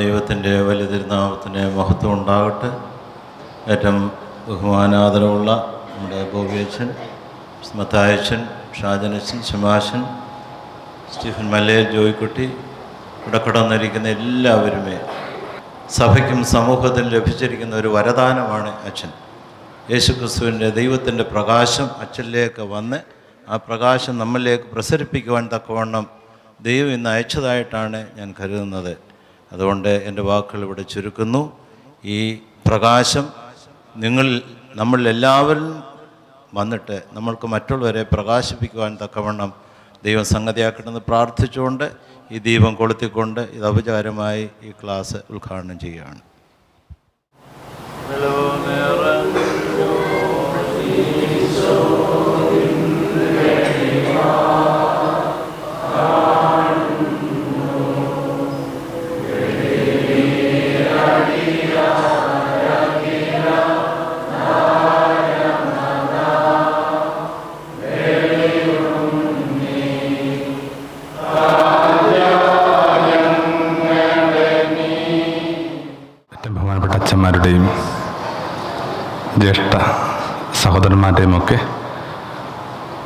ദൈവത്തിൻ്റെ വലിയ തിരുനാമത്തിന് മഹത്വം ഉണ്ടാകട്ടെ. ഏറ്റവും ബഹുമാനാദരവുള്ള നമ്മുടെ ബോബിയച്ചൻ, മത്തായച്ചൻ, ഷാജനച്ചൻ, ശമാശൻ, സ്റ്റീഫൻ മല്ലയിൽ, ജോയിക്കുട്ടി, ഇവിടെ കടന്നിരിക്കുന്ന എല്ലാവരുമേ, സഭയ്ക്കും സമൂഹത്തിനും ലഭിച്ചിരിക്കുന്ന ഒരു വരദാനമാണ് അച്ഛൻ. യേശുക്രിസ്തുവിൻ്റെ ദൈവത്തിൻ്റെ പ്രകാശം അച്ഛനിലേക്ക് വന്ന് ആ പ്രകാശം നമ്മളിലേക്ക് പ്രസരിപ്പിക്കുവാൻ തക്കവണ്ണം ദൈവം ഇന്ന് അയച്ചതായിട്ടാണ് ഞാൻ കരുതുന്നത്. അതുകൊണ്ട് എൻ്റെ വാക്കുകൾ ഇവിടെ ചുരുക്കുന്നു. ഈ പ്രകാശം നമ്മളെല്ലാവരും വന്നിട്ട് നമ്മൾക്ക് മറ്റുള്ളവരെ പ്രകാശിപ്പിക്കുവാൻ തക്കവണ്ണം ദൈവം സംഗതിയാക്കണമെന്ന് പ്രാർത്ഥിച്ചുകൊണ്ട് ഈ ദീപം കൊളുത്തിക്കൊണ്ട് ഇത് ഔപചാരമായി ഈ ക്ലാസ് ഉദ്ഘാടനം ചെയ്യുകയാണ്. അച്ഛന്മാരുടെയും ജ്യേഷ്ഠ സഹോദരന്മാരുടെയും ഒക്കെ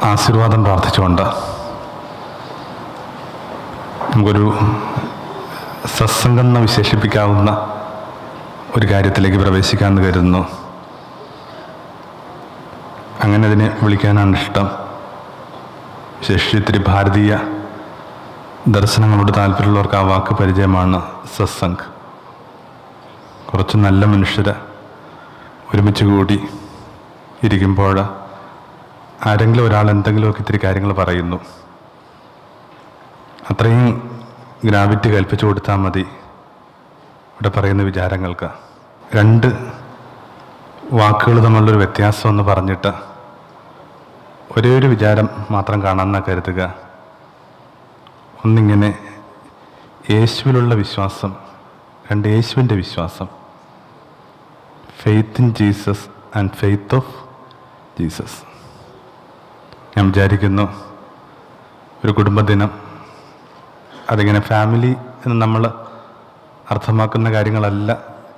ആശീർവാദം പ്രാർത്ഥിച്ചുകൊണ്ട് നമുക്കൊരു സത്സംഗം എന്ന് വിശേഷിപ്പിക്കാവുന്ന ഒരു കാര്യത്തിലേക്ക് പ്രവേശിക്കാമെന്ന് കരുതുന്നു. അങ്ങനെ അതിനെ വിളിക്കാനാണ് ഇഷ്ടം. വിശേഷിച്ച് ഇത്തിരി ഭാരതീയ ദർശനങ്ങളോട് താല്പര്യമുള്ളവർക്ക് ആ വാക്ക് പരിചയമാണ് സത്സംഗ്. കുറച്ച് നല്ല മനുഷ്യർ ഒരുമിച്ച് കൂടി ഇരിക്കുമ്പോൾ ആരെങ്കിലും ഒരാൾ എന്തെങ്കിലുമൊക്കെ ഇത്തിരി കാര്യങ്ങൾ പറയുന്നു. അത്രയും ഗ്രാവിറ്റി കൽപ്പിച്ചു കൊടുത്താൽ മതി ഇവിടെ പറയുന്ന വിചാരങ്ങൾക്ക്. രണ്ട് വാക്കുകൾ തമ്മിലുള്ളൊരു വ്യത്യാസം എന്ന് പറഞ്ഞിട്ട് ഒരേ ഒരു വിചാരം മാത്രം കാണാമെന്നാണ് കരുതുക. ഒന്നിങ്ങനെ യേശുവിലുള്ള വിശ്വാസം, രണ്ട് യേശുവിൻ്റെ വിശ്വാസം. Faith in Jesus and faith of Jesus. ഞാൻ വിചാരിക്കുന്നു ഒരു കുടുംബദിനം അതിങ്ങനെ ഫാമിലി എന്ന് നമ്മൾ അർത്ഥമാക്കുന്ന കാര്യങ്ങളല്ല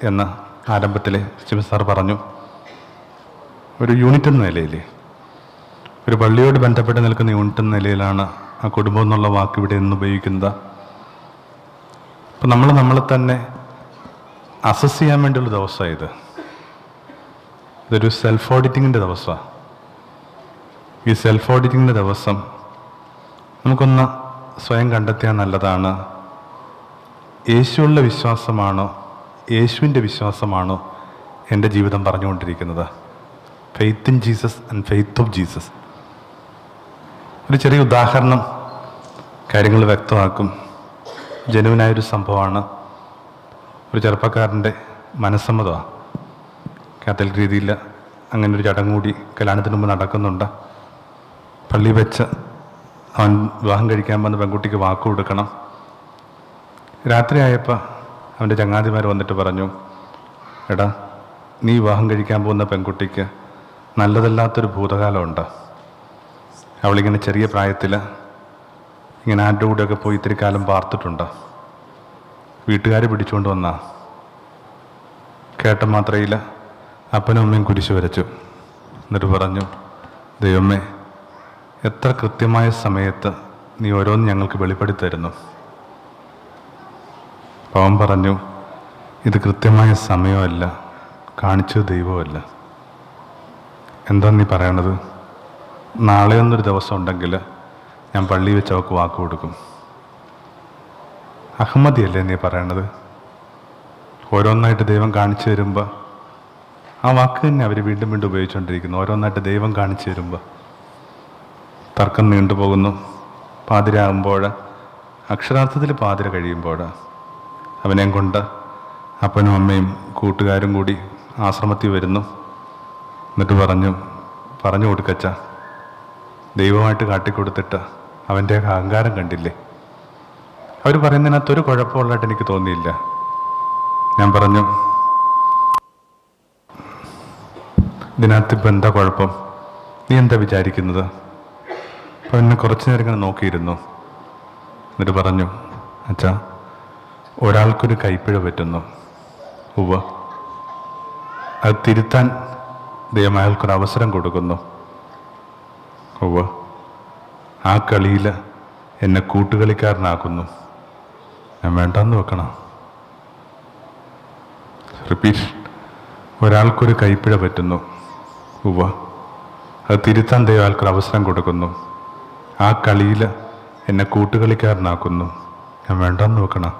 എന്ന് ആരംഭത്തിൽ ശിവ സാർ പറഞ്ഞു. ഒരു യൂണിറ്റ് എന്ന നിലയിൽ, ഒരു പള്ളിയോട് ബന്ധപ്പെട്ട് നിൽക്കുന്ന യൂണിറ്റ് എന്ന നിലയിലാണ് ആ കുടുംബം എന്നുള്ള വാക്ക് ഇവിടെ നിന്ന് ഉപയോഗിക്കുന്നത്. അപ്പം നമ്മളെ തന്നെ അസസ് ചെയ്യാൻ വേണ്ടിയുള്ള ദിവസമാണ് ഇതൊരു സെൽഫ് ഓഡിറ്റിങ്ങിൻ്റെ ദിവസമാണ്. ഈ സെൽഫ് ഓഡിറ്റിങ്ങിൻ്റെ ദിവസം നമുക്കൊന്ന് സ്വയം കണ്ടെത്തിയാൽ നല്ലതാണ്. യേശുവുള്ള വിശ്വാസമാണോ, യേശുവിൻ്റെ വിശ്വാസമാണോ എൻ്റെ ജീവിതം പറഞ്ഞുകൊണ്ടിരിക്കുന്നത്? Faith in Jesus and faith of Jesus. ഒരു ചെറിയ ഉദാഹരണം കാര്യങ്ങൾ വ്യക്തമാക്കും. ജനുവിനായൊരു സംഭവമാണ്. ഒരു ചെറുപ്പക്കാരൻ്റെ മനസ്സമ്മതമാണ്. കാത്തലിക് രീതിയിൽ അങ്ങനെ ഒരു ചടങ്ങ് കൂടി കല്യാണത്തിന് മുമ്പ് നടക്കുന്നുണ്ട്. പള്ളി വെച്ച് അവൻ വിവാഹം കഴിക്കാൻ വന്ന പെൺകുട്ടിക്ക് വാക്ക് കൊടുക്കണം. രാത്രിയായപ്പോൾ അവൻ്റെ ചങ്ങാതിമാർ വന്നിട്ട് പറഞ്ഞു, എടാ, നീ വിവാഹം കഴിക്കാൻ പോകുന്ന പെൺകുട്ടിക്ക് നല്ലതല്ലാത്തൊരു ഭൂതകാലമുണ്ട്. അവളിങ്ങനെ ചെറിയ പ്രായത്തിൽ ഇങ്ങനെ ആരുടെ കൂടെയൊക്കെ പോയി ഇത്തിരി കാലം പാർത്തിട്ടുണ്ട്. വീട്ടുകാർ പിടിച്ചുകൊണ്ട് വന്നാ. കേട്ട മാത്രയിൽ അപ്പനും അമ്മയും കുരിശ് വരച്ചു. എന്നിട്ട് പറഞ്ഞു, ദൈവമേ, എത്ര കൃത്യമായ സമയത്ത് നീ ഓരോന്ന് ഞങ്ങൾക്ക് വെളിപ്പെടുത്തി തരുന്നു. അവൻ പറഞ്ഞു, ഇത് കൃത്യമായ സമയമല്ല, കാണിച്ചത് ദൈവമല്ല. എന്താ നീ പറയണത്? നാളെ ഒന്നൊരു ദിവസം ഉണ്ടെങ്കിൽ ഞാൻ പള്ളി വെച്ച് അവൾക്ക് വാക്ക് കൊടുക്കും. അഹമ്മദിയല്ലേ നീ പറയണത്? ഓരോന്നായിട്ട് ദൈവം കാണിച്ചു തരുമ്പോൾ ആ വാക്ക് തന്നെ അവർ വീണ്ടും വീണ്ടും ഉപയോഗിച്ചുകൊണ്ടിരിക്കുന്നു. ഓരോന്നായിട്ട് ദൈവം കാണിച്ചു തരുമ്പോൾ തർക്കം നീണ്ടുപോകുന്നു. പാതിരാകുമ്പോൾ, അക്ഷരാർത്ഥത്തിൽ പാതിര കഴിയുമ്പോൾ അവനെയും കൊണ്ട് അപ്പനും അമ്മയും കൂട്ടുകാരും കൂടി ആശ്രമത്തിൽ വരുന്നു. എന്നിട്ട് പറഞ്ഞു കൊടുക്കച്ച, ദൈവമായിട്ട് കാട്ടിക്കൊടുത്തിട്ട് അവൻ്റെ അഹങ്കാരം കണ്ടില്ലേ? അവർ പറയുന്നതിനകത്തൊരു കുഴപ്പമുള്ളതായിട്ട് എനിക്ക് തോന്നിയില്ല. ഞാൻ പറഞ്ഞു, ഇതിനകത്ത് ഇപ്പം എന്താ കുഴപ്പം? നീ എന്താ വിചാരിക്കുന്നത്? അപ്പം എന്നെ കുറച്ച് നേരം ഇങ്ങനെ നോക്കിയിരുന്നു. എന്നിട്ട് പറഞ്ഞു, അച്ഛാ, ഒരാൾക്കൊരു കൈപ്പിഴ പറ്റുന്നു. ഉവ്വ്, അത് തിരുത്താൻ ദൈവം അയാൾക്കൊരു അവസരം കൊടുക്കുന്നു. ഉവ്വ്, ആ കളിയിൽ എന്നെ കൂട്ടുകളിക്കാരനാക്കുന്നു. ഞാൻ വേണ്ടെന്ന് വെക്കണം. റിപ്പീറ്റ്. ഒരാൾക്കൊരു കൈപ്പിഴ പറ്റുന്നു. ഉവ്വ്, അത് തിരുത്താൻ ദൈവം അയാൾക്കൊരു അവസരം കൊടുക്കുന്നു. ആ കളിയിൽ എന്നെ കൂട്ടുകളിക്കാരനാക്കുന്നു. ഞാൻ വേണ്ടെന്ന് വെക്കണം.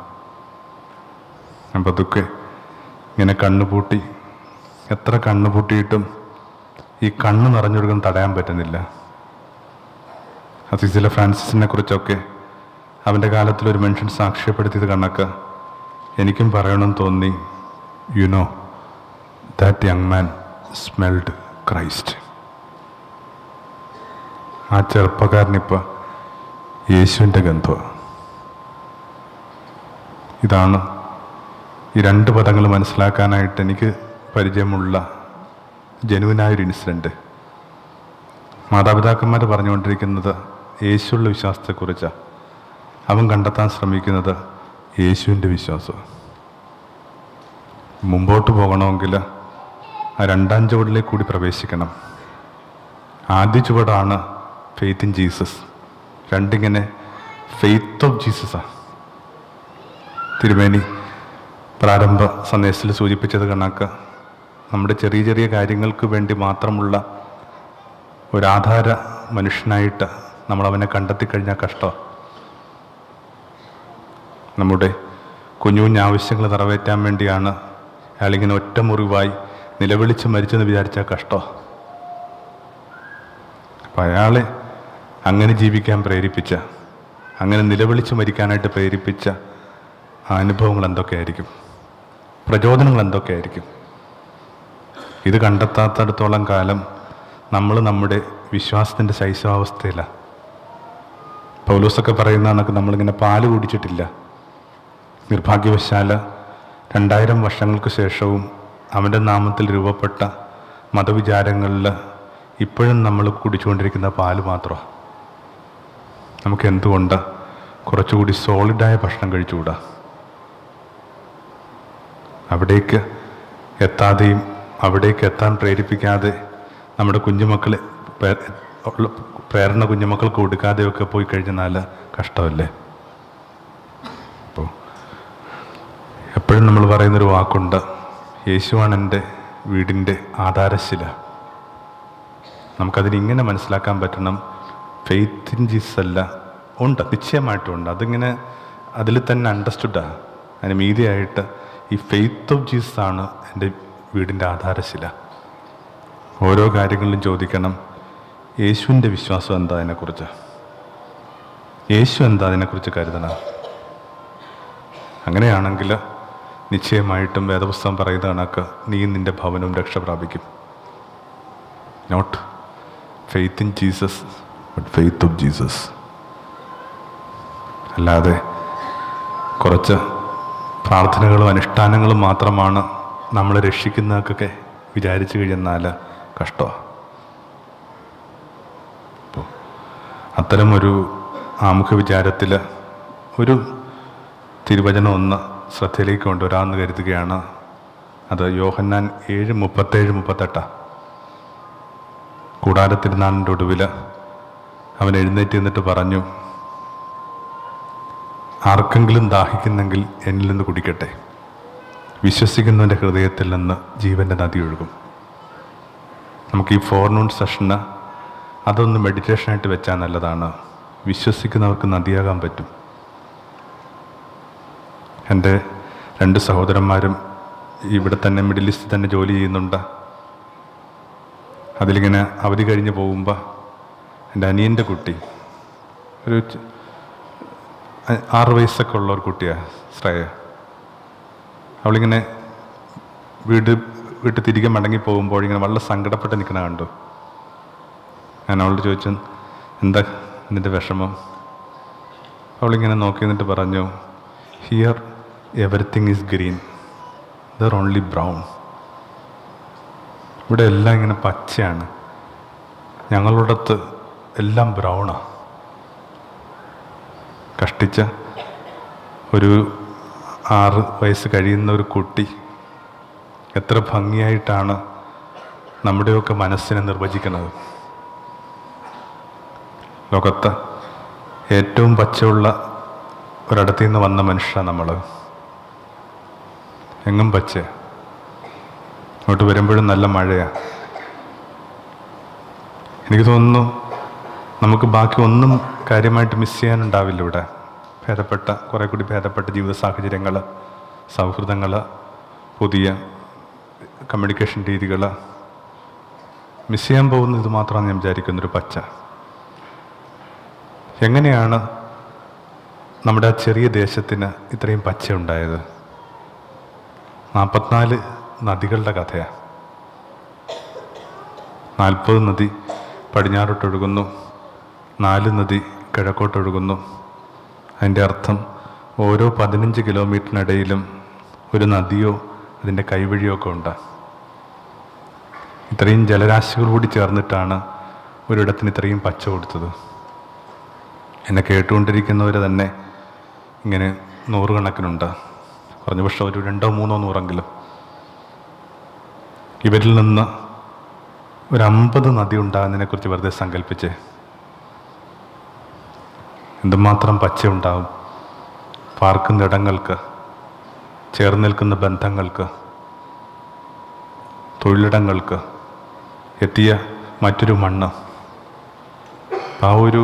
ഞാൻ പതുക്കെ ഇങ്ങനെ കണ്ണുപൂട്ടി, എത്ര കണ്ണുപൂട്ടിയിട്ടും ഈ കണ്ണ് നിറഞ്ഞൊഴുകാൻ തടയാൻ പറ്റുന്നില്ല. അസീസിലെ ഫ്രാൻസിസിനെ കുറിച്ചൊക്കെ അവൻ്റെ കാലത്തിലൊരു മനുഷ്യൻ സാക്ഷ്യപ്പെടുത്തിയത് കണക്ക് എനിക്കും പറയണമെന്ന് തോന്നി. You know that young man smelled Christ. ആ ചെറുപ്പക്കാരനിപ്പോൾ യേശുവിൻ്റെ ഗന്ധമാണ്. ഇതാണ് ഈ രണ്ട് പദങ്ങൾ മനസ്സിലാക്കാനായിട്ട് എനിക്ക് പരിചയമുള്ള ജനുവിനായൊരു ഇൻസിഡൻറ്റ്. മാതാപിതാക്കന്മാർ പറഞ്ഞുകൊണ്ടിരിക്കുന്നത് യേശുള്ള വിശ്വാസത്തെക്കുറിച്ചാണ്. അവൻ കണ്ടെത്താൻ ശ്രമിക്കുന്നത് യേശുവിൻ്റെ വിശ്വാസം. മുമ്പോട്ട് പോകണമെങ്കിൽ ആ രണ്ടാം ചുവടിലേക്ക് കൂടി പ്രവേശിക്കണം. ആദ്യ ചുവടാണ് ഫെയ്ത്ത് ഇൻ ജീസസ്. രണ്ടിങ്ങനെ ഫെയ്ത്ത് ഓഫ് ജീസസാണ്. തിരുമേനി പ്രാരംഭ സന്ദേശത്തിൽ സൂചിപ്പിച്ചത് കണക്ക് നമ്മുടെ ചെറിയ ചെറിയ കാര്യങ്ങൾക്ക് വേണ്ടി മാത്രമുള്ള ഒരാധാര മനുഷ്യനായിട്ട് നമ്മളവനെ കണ്ടെത്തിക്കഴിഞ്ഞാൽ കഷ്ടമാണ്. നമ്മുടെ കുഞ്ഞു കുഞ്ഞു ആവശ്യങ്ങൾ നിറവേറ്റാൻ വേണ്ടിയാണ് അയാളിങ്ങനെ ഒറ്റമുറിവായി നിലവിളിച്ച് മരിച്ചെന്ന് വിചാരിച്ചാൽ കഷ്ടമാണ്. അപ്പം അയാളെ അങ്ങനെ ജീവിക്കാൻ പ്രേരിപ്പിച്ച, അങ്ങനെ നിലവിളിച്ച് മരിക്കാനായിട്ട് പ്രേരിപ്പിച്ച അനുഭവങ്ങൾ എന്തൊക്കെയായിരിക്കും, പ്രചോദനങ്ങൾ എന്തൊക്കെയായിരിക്കും? ഇത് കണ്ടെത്താത്തടത്തോളം കാലം നമ്മൾ നമ്മുടെ വിശ്വാസത്തിൻ്റെ ശൈശവാവസ്ഥയിലാണ്. പൗലോസൊക്കെ പറയുന്ന കണക്ക് നമ്മളിങ്ങനെ പാല് കുടിച്ചിട്ടില്ല. നിർഭാഗ്യവശാൽ 2000 വർഷങ്ങൾക്ക് ശേഷവും അവൻ്റെ നാമത്തിൽ രൂപപ്പെട്ട മതവിചാരങ്ങളിൽ ഇപ്പോഴും നമ്മൾ കുടിച്ചുകൊണ്ടിരിക്കുന്ന പാല് മാത്രമാണ്. നമുക്ക് എന്തുകൊണ്ട് കുറച്ചുകൂടി സോളിഡായ ഭക്ഷണം കഴിച്ചുകൂടാ? അവിടേക്ക് എത്താതെയും അവിടേക്ക് എത്താൻ പ്രേരിപ്പിക്കാതെ നമ്മുടെ കുഞ്ഞുമക്കളെ പ്രേരണ കുഞ്ഞുമക്കൾക്ക് കൊടുക്കാതെയൊക്കെ പോയി കഴിഞ്ഞാൽ കഷ്ടമല്ലേ? അപ്പോൾ എപ്പോഴും നമ്മൾ പറയുന്നൊരു വാക്കുണ്ട്, യേശുവാണ് എൻ്റെ വീടിൻ്റെ ആധാരശില. നമുക്കതിനിങ്ങനെ മനസ്സിലാക്കാൻ പറ്റണം. ഫെയ്ത്ത് ഇൻ ജീസസ് അല്ല, ഉണ്ട്, നിശ്ചയമായിട്ടും ഉണ്ട്. അതിങ്ങനെ അതിൽ തന്നെ അണ്ടർസ്റ്റുഡാണ്. അതിന് മീതിയായിട്ട് ഈ ഫെയ്ത്ത് ഓഫ് ജീസസ് ആണ് എൻ്റെ വീടിൻ്റെ ആധാരശില. ഓരോ കാര്യങ്ങളിലും ചോദിക്കണം, യേശുവിൻ്റെ വിശ്വാസം എന്താ അതിനെക്കുറിച്ച്? യേശു എന്താ അതിനെക്കുറിച്ച് കരുതണം? അങ്ങനെയാണെങ്കിൽ നിശ്ചയമായിട്ടും വേദപുസ്തകം പറയുന്ന കണക്ക് നീ നിൻ്റെ ഭവനവും രക്ഷ പ്രാപിക്കും. Not faith in Jesus but faith of Jesus. അല്ലാതെ കുറച്ച് പ്രാർത്ഥനകളും അനുഷ്ഠാനങ്ങളും മാത്രമാണ് നമ്മളെ രക്ഷിക്കുന്നതൊക്കെ വിചാരിച്ചു കഴിഞ്ഞാൽ കഷ്ടമാണ്. അപ്പോൾ അത്തരമൊരു ആമുഖ വിചാരത്തിൽ ഒരു തിരുവചനം ഒന്ന് ശ്രദ്ധയിലേക്ക് കൊണ്ടുവരാമെന്ന് കരുതുകയാണ്. അത് യോഹന്നാൻ 7:37-38. കൂടാരത്തിരുന്നാളിൻ്റെ ഒടുവിൽ അവൻ എഴുന്നേറ്റ് നിന്നിട്ട് പറഞ്ഞു, ആർക്കെങ്കിലും ദാഹിക്കുന്നെങ്കിൽ എന്നിൽ നിന്ന് കുടിക്കട്ടെ. വിശ്വസിക്കുന്നവൻ്റെ ഹൃദയത്തിൽ നിന്ന് ജീവൻ്റെ നദി ഒഴുകും. നമുക്ക് ഈ ഫോർനൂൺ സെഷന് അതൊന്ന് മെഡിറ്റേഷനായിട്ട് വെച്ചാൽ നല്ലതാണ്. വിശ്വസിക്കുന്നവർക്ക് നദിയാകാൻ പറ്റും. എൻ്റെ 2 സഹോദരന്മാരും ഇവിടെ തന്നെ മിഡിൽ ഈസ്റ്റിൽ തന്നെ ജോലി ചെയ്യുന്നുണ്ട്. അതിലിങ്ങനെ അവധി കഴിഞ്ഞ് പോകുമ്പോൾ എൻ്റെ അനിയൻ്റെ കുട്ടി, ഒരു 6 വയസ്സൊക്കെ ഉള്ള ഒരു കുട്ടിയാണ്, ശ്രേയ. അവളിങ്ങനെ വീട്ടിൽ തിരികെ മടങ്ങി പോകുമ്പോൾ ഇങ്ങനെ വളരെ സങ്കടപ്പെട്ട് നിൽക്കണ കണ്ടു. ഞാൻ അവളോട് ചോദിച്ചു, എന്താ നിൻ്റെ വിഷമം? അവളിങ്ങനെ നോക്കി നിന്നിട്ട് പറഞ്ഞു, here everything is green, there only brown. ഇവിടെ എല്ലാം ഇങ്ങനെ പച്ചയാണ്, ഞങ്ങളോടത്ത് എല്ലാം ബ്രൗണാണ്. കഷ്ടിച്ച ഒരു 6 വയസ്സ് കഴിയുന്ന ഒരു കുട്ടി എത്ര ഭംഗിയായിട്ടാണ് നമ്മുടെയൊക്കെ മനസ്സിനെ നിർവചിക്കുന്നത്. ലോകത്ത് ഏറ്റവും പച്ചയുള്ള ഒരിടത്തു നിന്ന് വന്ന മനുഷ്യ നമ്മൾ. എങ്ങും പച്ച, അങ്ങോട്ട് വരുമ്പോഴും നല്ല മഴയാണ്. എനിക്ക് തോന്നുന്നു നമുക്ക് ബാക്കി ഒന്നും കാര്യമായിട്ട് മിസ് ചെയ്യാനുണ്ടാവില്ല ഇവിടെ. കുറേ കൂടി ഭേദപ്പെട്ട ജീവിത സാഹചര്യങ്ങൾ, സൗഹൃദങ്ങൾ, പുതിയ കമ്മ്യൂണിക്കേഷൻ രീതികൾ. മിസ് ചെയ്യാൻ പോകുന്നത് ഇത് മാത്രമാണ് ഞാൻ വിചാരിക്കുന്നൊരു പച്ച. എങ്ങനെയാണ് നമ്മുടെ ആ ചെറിയ ദേശത്തിന് ഇത്രയും പച്ച ഉണ്ടായത്? 44 നദികളുടെ കഥയാണ്. 40 നദി പടിഞ്ഞാറോട്ടൊഴുകുന്നു, 4 നദി കിഴക്കോട്ടൊഴുകുന്നു. അതിൻ്റെ അർത്ഥം ഓരോ 15 കിലോമീറ്ററിനിടയിലും ഒരു നദിയോ അതിൻ്റെ കൈവഴിയോ ഒക്കെ ഉണ്ട്. ഇത്രയും ജലരാശികൾ കൂടി ചേർന്നിട്ടാണ് ഒരിടത്തിന് ഇത്രയും പച്ച കൊടുത്തത്. എന്നെ കേട്ടുകൊണ്ടിരിക്കുന്നവർ തന്നെ ഇങ്ങനെ 100 കണക്കിനുണ്ട്. കുറഞ്ഞ പക്ഷം ഒരു 200-300 100എങ്കിലും. ഇവരിൽ നിന്ന് ഒരു 50 നദി ഉണ്ടാകുന്നതിനെക്കുറിച്ച് വെറുതെ സങ്കല്പിച്ചേ. എന്തുമാത്രം പച്ച ഉണ്ടാവും പാർക്കുന്ന ഇടങ്ങൾക്ക്, ചേർന്ന് നിൽക്കുന്ന ബന്ധങ്ങൾക്ക്, തൊഴിലിടങ്ങൾക്ക്, എത്തിയ മറ്റൊരു മണ്ണ്. ആ ഒരു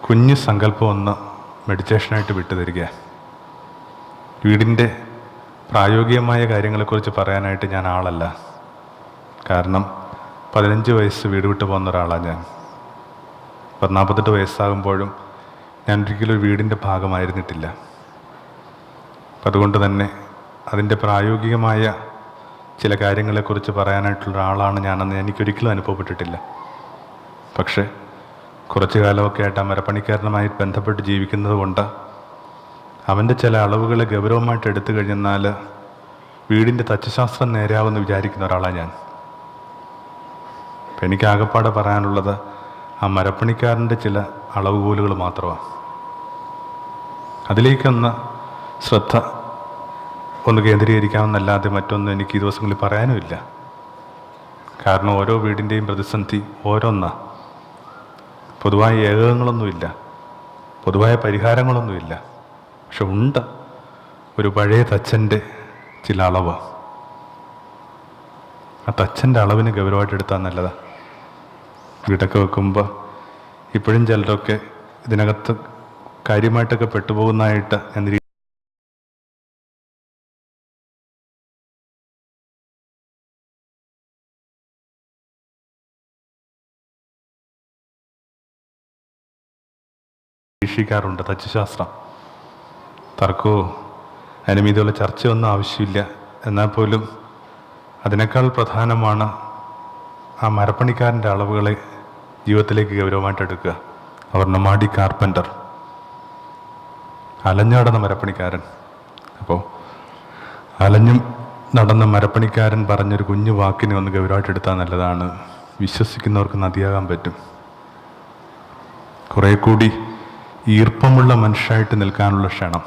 കുഞ്ഞു സങ്കല്പം ഒന്ന് മെഡിറ്റേഷനായിട്ട് വിട്ടുതരിക. വീടിൻ്റെ പ്രായോഗികമായ കാര്യങ്ങളെക്കുറിച്ച് പറയാനായിട്ട് ഞാൻ ആളല്ല. കാരണം 15 വയസ്സ് വീട് വിട്ട് പോകുന്ന ഒരാളാണ് ഞാൻ. 48 വയസ്സാകുമ്പോഴും ഞാൻ ഒരിക്കലും ഒരു വീടിൻ്റെ ഭാഗമായിരുന്നിട്ടില്ല. അപ്പം അതുകൊണ്ട് തന്നെ അതിൻ്റെ പ്രായോഗികമായ ചില കാര്യങ്ങളെക്കുറിച്ച് പറയാനായിട്ടുള്ള ആളാണ് ഞാനെന്ന് എനിക്കൊരിക്കലും അനുഭവപ്പെട്ടിട്ടില്ല. പക്ഷേ കുറച്ചു കാലമൊക്കെ ആയിട്ട് ആ മരപ്പണിക്കാരനുമായി ബന്ധപ്പെട്ട് ജീവിക്കുന്നത് കൊണ്ട് അവൻ്റെ ചില അളവുകളെ ഗൗരവമായിട്ട് എടുത്തു കഴിഞ്ഞാൽ വീടിൻ്റെ തച്ചുശാസ്ത്രം നേരാവെന്ന് വിചാരിക്കുന്ന ഒരാളാണ് ഞാൻ. അപ്പം എനിക്ക് ആകെപ്പാടെ പറയാനുള്ളത് ആ മരപ്പണിക്കാരൻ്റെ ചില അളവുകോലുകൾ മാത്രമാണ്. അതിലേക്കൊന്ന് ശ്രദ്ധ ഒന്ന് കേന്ദ്രീകരിക്കാമെന്നല്ലാതെ മറ്റൊന്നും എനിക്ക് ഈ ദിവസങ്ങളിൽ പറയാനുമില്ല. കാരണം ഓരോ വീടിൻ്റെയും പ്രതിസന്ധി ഓരോന്നാണ്. പൊതുവായ ഏകകങ്ങളൊന്നുമില്ല, പൊതുവായ പരിഹാരങ്ങളൊന്നുമില്ല. പക്ഷെ ഉണ്ട് ഒരു പഴയ തച്ചൻ്റെ ചില അളവ്. ആ തച്ചൻ്റെ അളവിന് ഗൗരവമായിട്ട് എടുത്താൽ നല്ലതാണ്. വീടൊക്കെ വെക്കുമ്പോൾ ഇപ്പോഴും ചിലരൊക്കെ ഇതിനകത്ത് കാര്യമായിട്ടൊക്കെ പെട്ടുപോകുന്നതായിട്ട് ഞാൻ നിരീക്ഷിക്കാറുണ്ട്. തച്ചുശാസ്ത്രം തർക്കമോ അതിനുമീതുള്ള ചർച്ചയൊന്നും ആവശ്യമില്ല. എന്നാൽ പോലും അതിനേക്കാൾ പ്രധാനമാണ് ആ മരപ്പണിക്കാരൻ്റെ അളവുകളെ ജീവിതത്തിലേക്ക് ഗൗരവമായിട്ട് എടുക്കുക. അവർ നൊമാഡി കാർപ്പൻ്റർ, അലഞ്ഞു നടന്ന മരപ്പണിക്കാരൻ. അപ്പോൾ അലഞ്ഞും നടന്ന മരപ്പണിക്കാരൻ പറഞ്ഞൊരു കുഞ്ഞു വാക്കിനെ ഒന്ന് ഗൗരവമായിട്ട് എടുത്താൽ നല്ലതാണ്. വിശ്വസിക്കുന്നവർക്ക് നദിയാകാൻ പറ്റും. കുറേ കൂടി ഈർപ്പമുള്ള മനുഷ്യരായിട്ട് നിൽക്കാനുള്ള ക്ഷണം,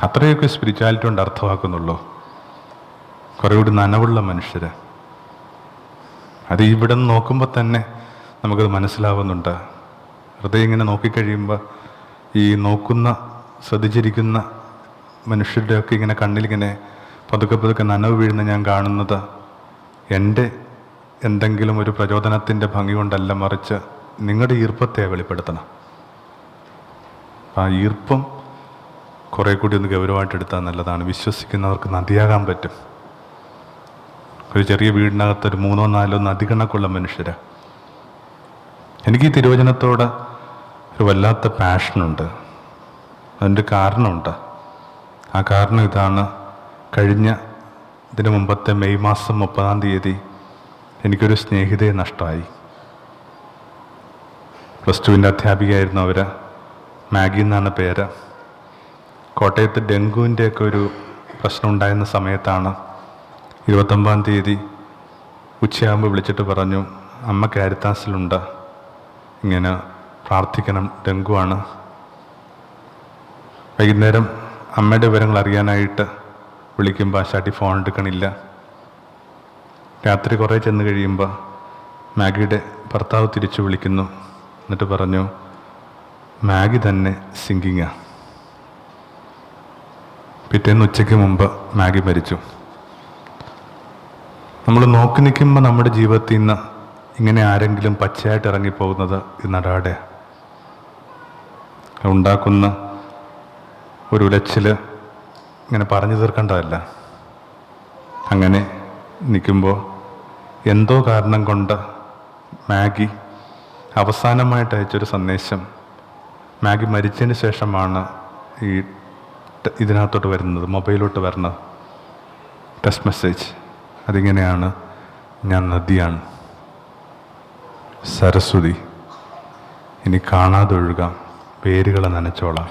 അത്രയൊക്കെ സ്പിരിച്വാലിറ്റി കൊണ്ട് അർത്ഥമാക്കുന്നുള്ളൂ. കുറേ കൂടി നനവുള്ള മനുഷ്യർ, അത് ഇവിടെ നിന്ന് നോക്കുമ്പോൾ തന്നെ നമുക്കത് മനസ്സിലാവുന്നുണ്ട്. ഹൃദയം ഇങ്ങനെ നോക്കിക്കഴിയുമ്പോൾ ഈ ശ്രദ്ധിച്ചിരിക്കുന്ന മനുഷ്യരുടെയൊക്കെ ഇങ്ങനെ കണ്ണിലിങ്ങനെ പതുക്കെ പതുക്കെ നനവ് വീഴുന്ന ഞാൻ കാണുന്നത് എൻ്റെ എന്തെങ്കിലും ഒരു പ്രചോദനത്തിൻ്റെ ഭംഗി കൊണ്ടല്ല, മറിച്ച് നിങ്ങളുടെ ഈർപ്പത്തെ വെളിപ്പെടുത്തണം. ആ ഈർപ്പം കുറേ കൂടി ഒന്ന് ഗൗരവമായിട്ട് എടുത്താൽ നല്ലതാണ്. വിശ്വസിക്കുന്നവർക്ക് നദിയാകാൻ പറ്റും. ഒരു ചെറിയ വീടിനകത്ത് ഒരു 3-4 നദി കണക്കുള്ള മനുഷ്യർ. എനിക്ക് ഈ തിരുവചനത്തോട് ഒരു വല്ലാത്ത പാഷനുണ്ട്. അതിൻ്റെ കാരണമുണ്ട്. ആ കാരണം ഇതാണ്. ഇതിന് മുമ്പത്തെ മെയ് മാസം 30-ാം തീയതി എനിക്കൊരു സ്നേഹിതയെ നഷ്ടമായി. +2 അധ്യാപികയായിരുന്നു അവർ. മാഗി എന്നാണ് പേര്. കോട്ടയത്ത് ഡെങ്കുവിൻ്റെയൊക്കെ ഒരു പ്രശ്നം ഉണ്ടായിരുന്ന സമയത്താണ് 29-ാം തീയതി ഉച്ചയാകുമ്പോൾ വിളിച്ചിട്ട് പറഞ്ഞു, അമ്മ കാരിത്താസിലുണ്ട്, ഇങ്ങനെ പ്രാർത്ഥിക്കണം, ഡെങ്കുവാണ്. വൈകുന്നേരം അമ്മയുടെ വിവരങ്ങൾ അറിയാനായിട്ട് വിളിക്കുമ്പോൾ ആശാട്ടി ഫോൺ എടുക്കണില്ല. രാത്രി കുറേ ചെന്ന് കഴിയുമ്പോൾ മാഗിയുടെ ഭർത്താവ് തിരിച്ചു വിളിക്കുന്നു. എന്നിട്ട് പറഞ്ഞു, മാഗി തന്നെ സിങ്കിങ്ങാ. പിറ്റേന്ന് ഉച്ചയ്ക്ക് മുമ്പ് മാഗി മരിച്ചു. നമ്മൾ നോക്കി നിൽക്കുമ്പോൾ നമ്മുടെ ജീവിതത്തിൽ നിന്ന് ഇങ്ങനെ ആരെങ്കിലും പച്ചയായിട്ട് ഇറങ്ങിപ്പോകുന്നത് നടാടെ ഉണ്ടാക്കുന്ന ഒരു ഉലച്ചിൽ ഇങ്ങനെ പറഞ്ഞു തീർക്കേണ്ടതല്ല. അങ്ങനെ നിൽക്കുമ്പോൾ എന്തോ കാരണം കൊണ്ട് മാഗി അവസാനമായിട്ട് അയച്ചൊരു സന്ദേശം മാഗി മരിച്ചതിന് ശേഷമാണ് ഇതിനകത്തോട്ട് വരുന്നത്, മൊബൈലോട്ട് വരുന്നത് ടെക്സ്റ്റ് മെസ്സേജ്. അതിങ്ങനെയാണ്, ഞാൻ നദിയാണ്, സരസ്വതി, ഇനി കാണാതെ ഒഴുകാം, പേരുകളെ നനച്ചോളാം.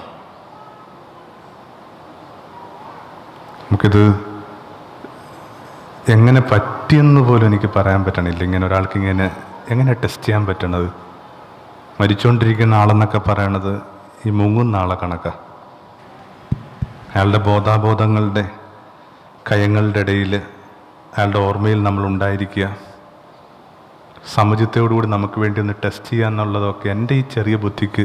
നമുക്കിത് എങ്ങനെ പറ്റിയെന്ന് പോലും എനിക്ക് പറയാൻ പറ്റണില്ല. ഇങ്ങനെ ഒരാൾക്ക് ഇങ്ങനെ എങ്ങനെ ടെസ്റ്റ് ചെയ്യാൻ പറ്റണത്? മരിച്ചുകൊണ്ടിരിക്കുന്ന ആളെന്നൊക്കെ പറയണത് ഈ മുങ്ങുന്ന ആളെ കണക്കാണ്. അയാളുടെ ബോധാബോധങ്ങളുടെ കയങ്ങളുടെ ഇടയിൽ അയാളുടെ ഓർമ്മയിൽ നമ്മൾ ഉണ്ടായിരിക്കുക, സമചിത്തയോടുകൂടി നമുക്ക് വേണ്ടി ഒന്ന് ടെസ്റ്റ് ചെയ്യുക എന്നുള്ളതൊക്കെ എൻ്റെ ഈ ചെറിയ ബുദ്ധിക്ക്